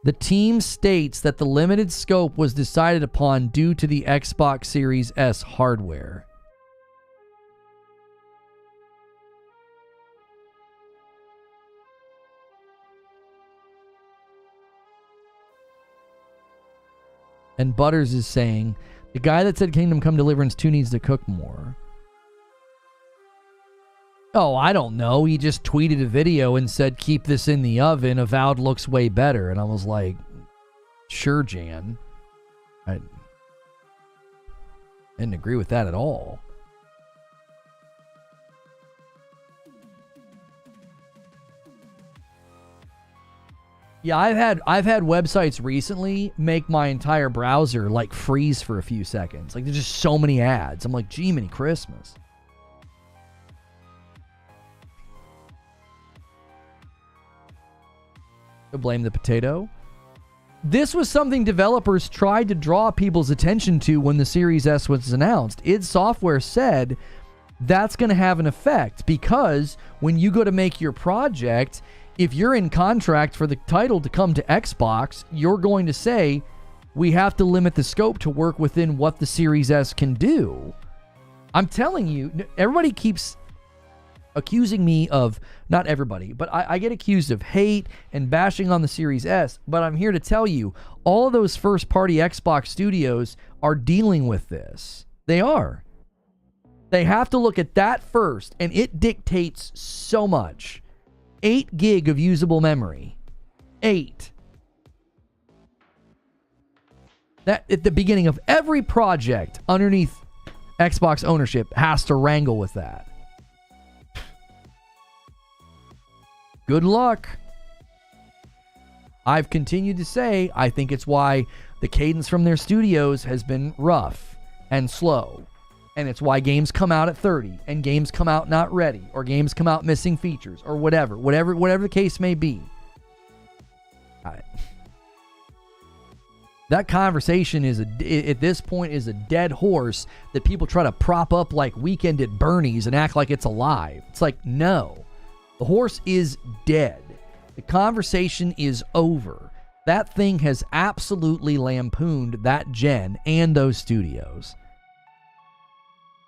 the team states that the limited scope was decided upon due to the Xbox Series S hardware. And Butters is saying, the guy that said Kingdom Come Deliverance 2 needs to cook more. Oh, I don't know. He just tweeted a video and said, keep this in the oven. Avowed looks way better. And I was like, sure, Jan. I didn't agree with that at all. Yeah, I've had websites recently make my entire browser like freeze for a few seconds. Like there's just so many ads. I'm like, gee, many Christmas. To blame the potato. This was something developers tried to draw people's attention to when the Series S was announced. id Software said that's going to have an effect because when you go to make your project, if you're in contract for the title to come to Xbox, you're going to say, we have to limit the scope to work within what the Series S can do. I'm telling you, everybody keeps accusing me of, not everybody, but I get accused of hate and bashing on the Series S, but I'm here to tell you, all of those first-party Xbox studios are dealing with this. They are. They have to look at that first, and it dictates so much. 8 gig of usable memory. 8. That at the beginning of every project underneath Xbox ownership has to wrangle with that. Good luck. I've continued to say I think it's why the cadence from their studios has been rough and slow. And it's why games come out at 30 and games come out not ready or games come out missing features or whatever the case may be. That conversation is at this point is a dead horse that people try to prop up like Weekend at Bernie's and act like it's alive. It's like, no, the horse is dead. The conversation is over. That thing has absolutely lampooned that gen and those studios.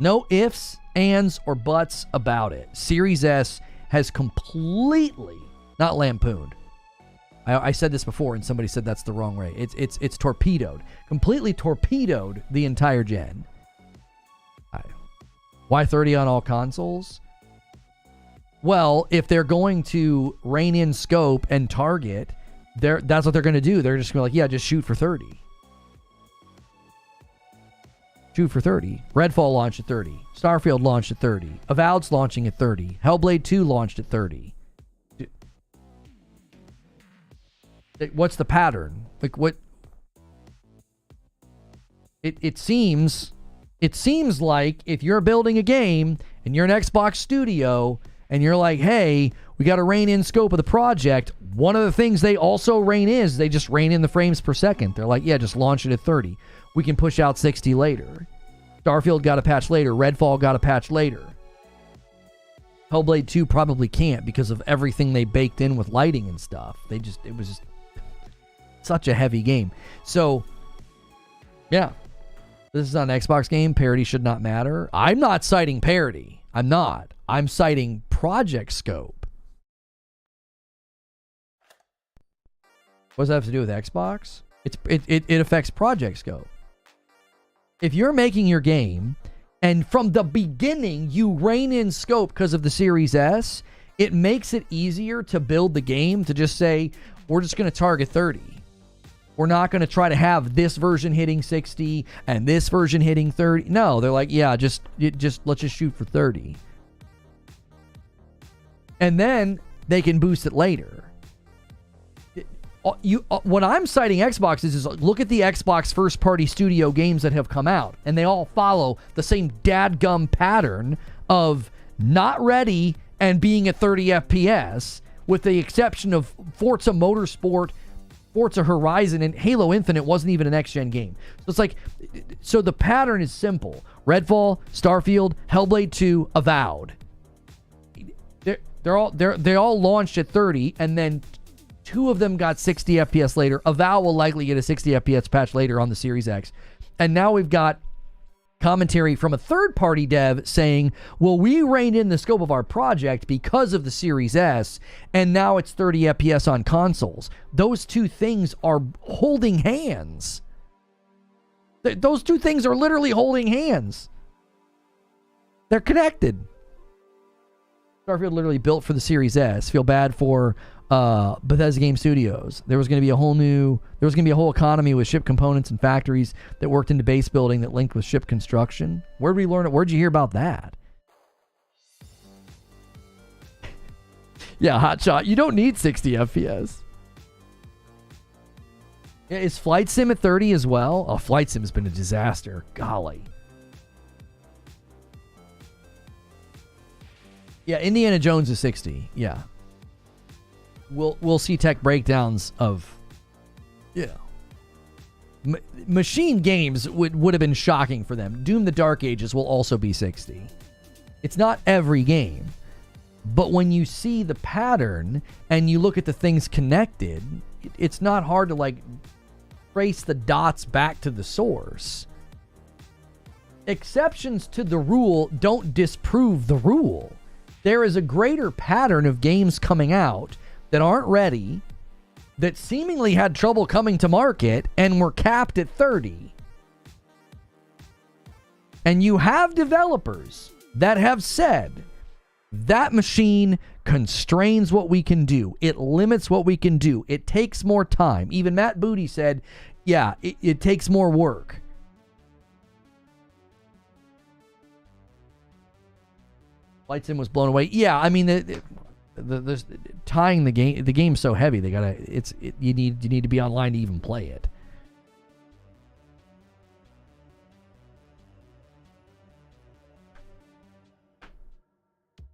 No ifs, ands, or buts about it. Series S has completely, not lampooned. I said this before and somebody said that's the wrong way. It's torpedoed. Completely torpedoed the entire gen. Why 30 on all consoles? Well, if they're going to rein in scope and target, that's what they're going to do. They're just going to be like, yeah, just shoot for 30. Shoot for 30. Redfall launched at 30. Starfield launched at 30. Avowed's launching at 30. Hellblade 2 launched at 30. What's the pattern? Like what? It seems like if you're building a game and you're an Xbox studio and you're like, hey, we got to rein in scope of the project. One of the things they also rein is they just rein in the frames per second. They're like, yeah, just launch it at 30. We can push out 60 later. Starfield got a patch later. Redfall got a patch later. Hellblade 2 probably can't because of everything they baked in with lighting and stuff. It was just such a heavy game. So, yeah. This is not an Xbox game. Parity should not matter. I'm not citing parity. I'm not. I'm citing project scope. What does that have to do with Xbox? It affects project scope. If you're making your game and from the beginning you rein in scope because of the Series S, it makes it easier to build the game to just say, we're just going to target 30. We're not going to try to have this version hitting 60 and this version hitting 30. No, they're like, yeah, just let's just shoot for 30. And then they can boost it later. What I'm citing Xbox is look at the Xbox first-party studio games that have come out, and they all follow the same dadgum pattern of not ready and being at 30 FPS, with the exception of Forza Motorsport, Forza Horizon, and Halo Infinite wasn't even an next-gen game. So it's like, so the pattern is simple. Redfall, Starfield, Hellblade 2, Avowed. They all launched at 30, and then 2 of them got 60 FPS later. Avowed will likely get a 60 FPS patch later on the Series X. And now we've got commentary from a third-party dev saying, well, we reined in the scope of our project because of the Series S, and now it's 30 FPS on consoles. Those two things are holding hands. Those two things are literally holding hands. They're connected. Starfield literally built for the Series S. Feel bad for Bethesda Game Studios. There was going to be a whole economy with ship components and factories that worked into base building that linked with ship construction. Where did we learn it? Where'd you hear about that? Yeah, hotshot. You don't need 60 FPS. Yeah, is Flight Sim at 30 as well? Oh, Flight Sim has been a disaster. Golly. Yeah, Indiana Jones is 60. Yeah. We'll see tech breakdowns of, machine games would have been shocking for them. Doom the Dark Ages will also be 60. It's not every game, but when you see the pattern and you look at the things connected, it's not hard to trace the dots back to the source. Exceptions to the rule don't disprove the rule. There is a greater pattern of games coming out that aren't ready, that seemingly had trouble coming to market and were capped at 30. And you have developers that have said, that machine constrains what we can do. It limits what we can do. It takes more time. Even Matt Booty said, yeah, it takes more work. Flight Sim was blown away. Yeah, I mean, the tying the game's so heavy. They gotta. You need to be online to even play it.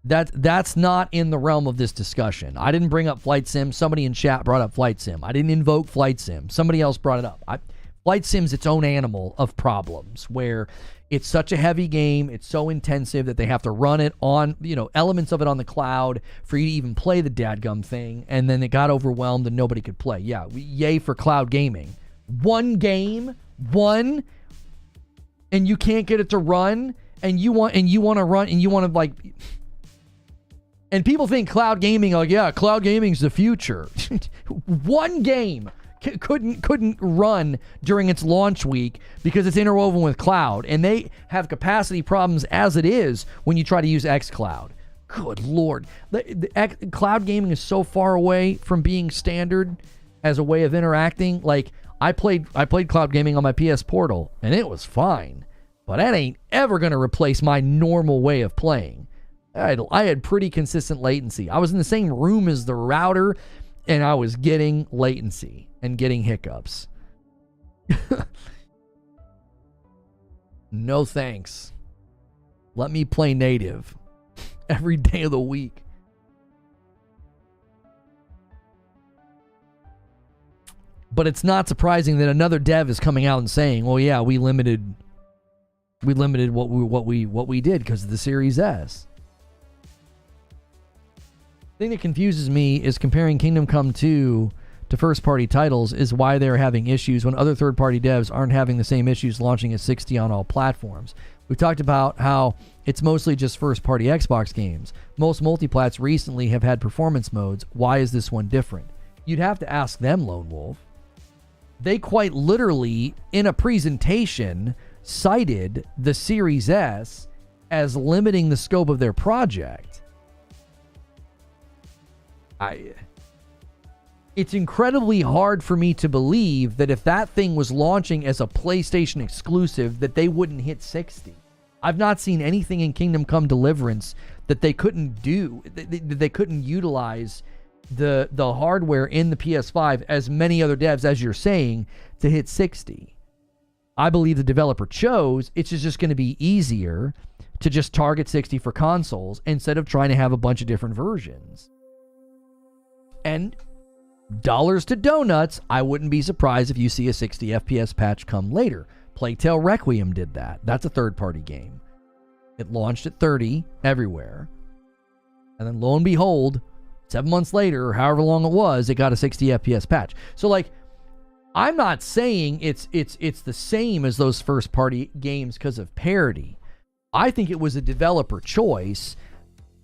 That's not in the realm of this discussion. I didn't bring up Flight Sim. Somebody in chat brought up Flight Sim. I didn't invoke Flight Sim. Somebody else brought it up. Flight Sim's its own animal of problems, where it's such a heavy game, it's so intensive that they have to run it on, elements of it on the cloud for you to even play the dadgum thing, and then it got overwhelmed and nobody could play. Yeah, yay for cloud gaming. One game, and you can't get it to run, and you want to run, and you want to like... And people think cloud gaming, like, yeah, cloud gaming's the future. One game couldn't run during its launch week because it's interwoven with cloud, and they have capacity problems as it is when you try to use xCloud. Good Lord. Cloud gaming is so far away from being standard as a way of interacting. Like, I played cloud gaming on my PS Portal, and it was fine. But that ain't ever going to replace my normal way of playing. I had pretty consistent latency. I was in the same room as the router, and I was getting latency and getting hiccups. No thanks. Let me play native every day of the week. But it's not surprising that another dev is coming out and saying, "Well, yeah, we limited what we did because of the Series S." The thing that confuses me is comparing Kingdom Come 2 to first-party titles is why they're having issues when other third-party devs aren't having the same issues launching at 60 on all platforms. We've talked about how it's mostly just first-party Xbox games. Most multiplats recently have had performance modes. Why is this one different? You'd have to ask them, Lone Wolf. They quite literally, in a presentation, cited the Series S as limiting the scope of their project. It's incredibly hard for me to believe that if that thing was launching as a PlayStation exclusive, that they wouldn't hit 60. I've not seen anything in Kingdom Come Deliverance that they couldn't do, that they couldn't utilize the hardware in the PS5, as many other devs, as you're saying, to hit 60. I believe the developer chose it's just going to be easier to just target 60 for consoles instead of trying to have a bunch of different versions. And dollars to donuts, I wouldn't be surprised if you see a 60 FPS patch come later. Plague Tale Requiem did that. That's a third-party game. It launched at 30 everywhere. And then lo and behold, 7 months later, or however long it was, it got a 60 FPS patch. So, like, I'm not saying it's the same as those first-party games because of parity. I think it was a developer choice.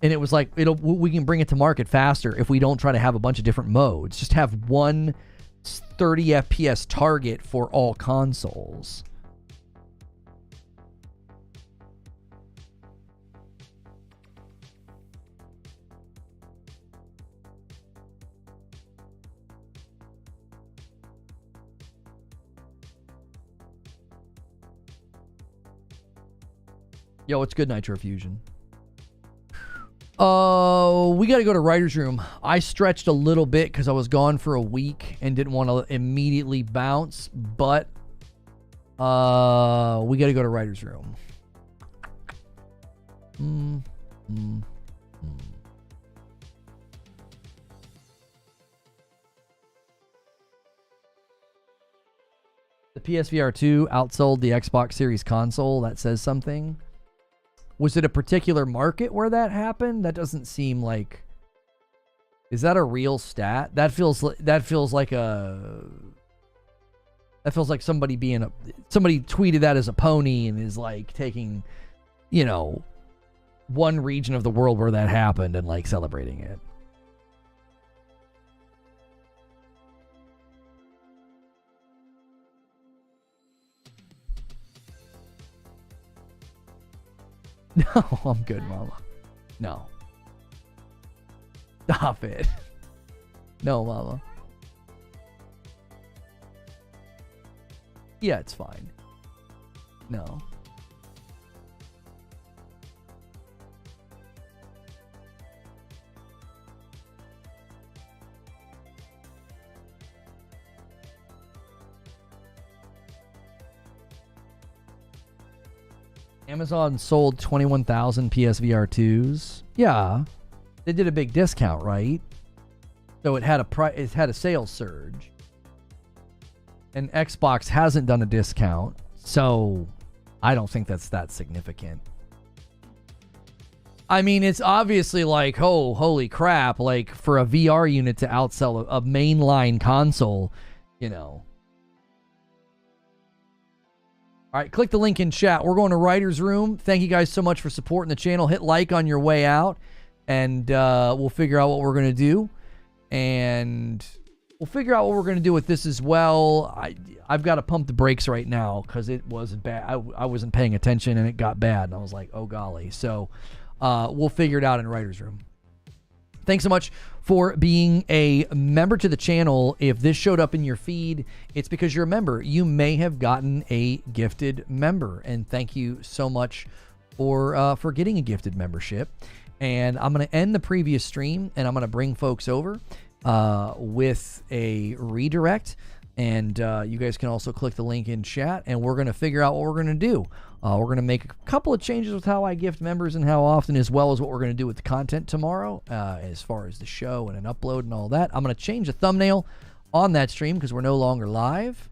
And it was like, we can bring it to market faster if we don't try to have a bunch of different modes. Just have one 30 FPS target for all consoles. Yo, it's good, Nitro Fusion. We got to go to writer's room. I stretched a little bit because I was gone for a week and didn't want to immediately bounce, but we got to go to writer's room. The PSVR 2 outsold the Xbox Series console. That says something. Was it a particular market where that happened? That doesn't seem like... Is that a real stat? That feels like somebody somebody tweeted that as a pony and is like taking, one region of the world where that happened and like celebrating it. No, I'm good, Mama. No. Stop it. No, Mama. Yeah, it's fine. No. Amazon sold 21,000 PSVR 2s. Yeah, they did a big discount, right? So it had a sales surge. And Xbox hasn't done a discount, so I don't think that's that significant. I mean, it's obviously like, oh, holy crap, like for a VR unit to outsell a mainline console, you know. All right, click the link in chat. We're going to Writer's Room. Thank you guys so much for supporting the channel. Hit like on your way out, and we'll figure out what we're going to do. And we'll figure out what we're going to do with this as well. I've got to pump the brakes right now because it was bad. I wasn't paying attention, and it got bad. And I was like, oh, golly. So we'll figure it out in Writer's Room. Thanks so much for being a member to the channel. If this showed up in your feed, it's because you're a member. You may have gotten a gifted member, and thank you so much for getting a gifted membership. And I'm going to end the previous stream, and I'm going to bring folks over with a redirect. And you guys can also click the link in chat, and we're going to figure out what we're going to do. We're going to make a couple of changes with how I gift members and how often, as well as what we're going to do with the content tomorrow, as far as the show and an upload and all that. I'm going to change the thumbnail on that stream because we're no longer live.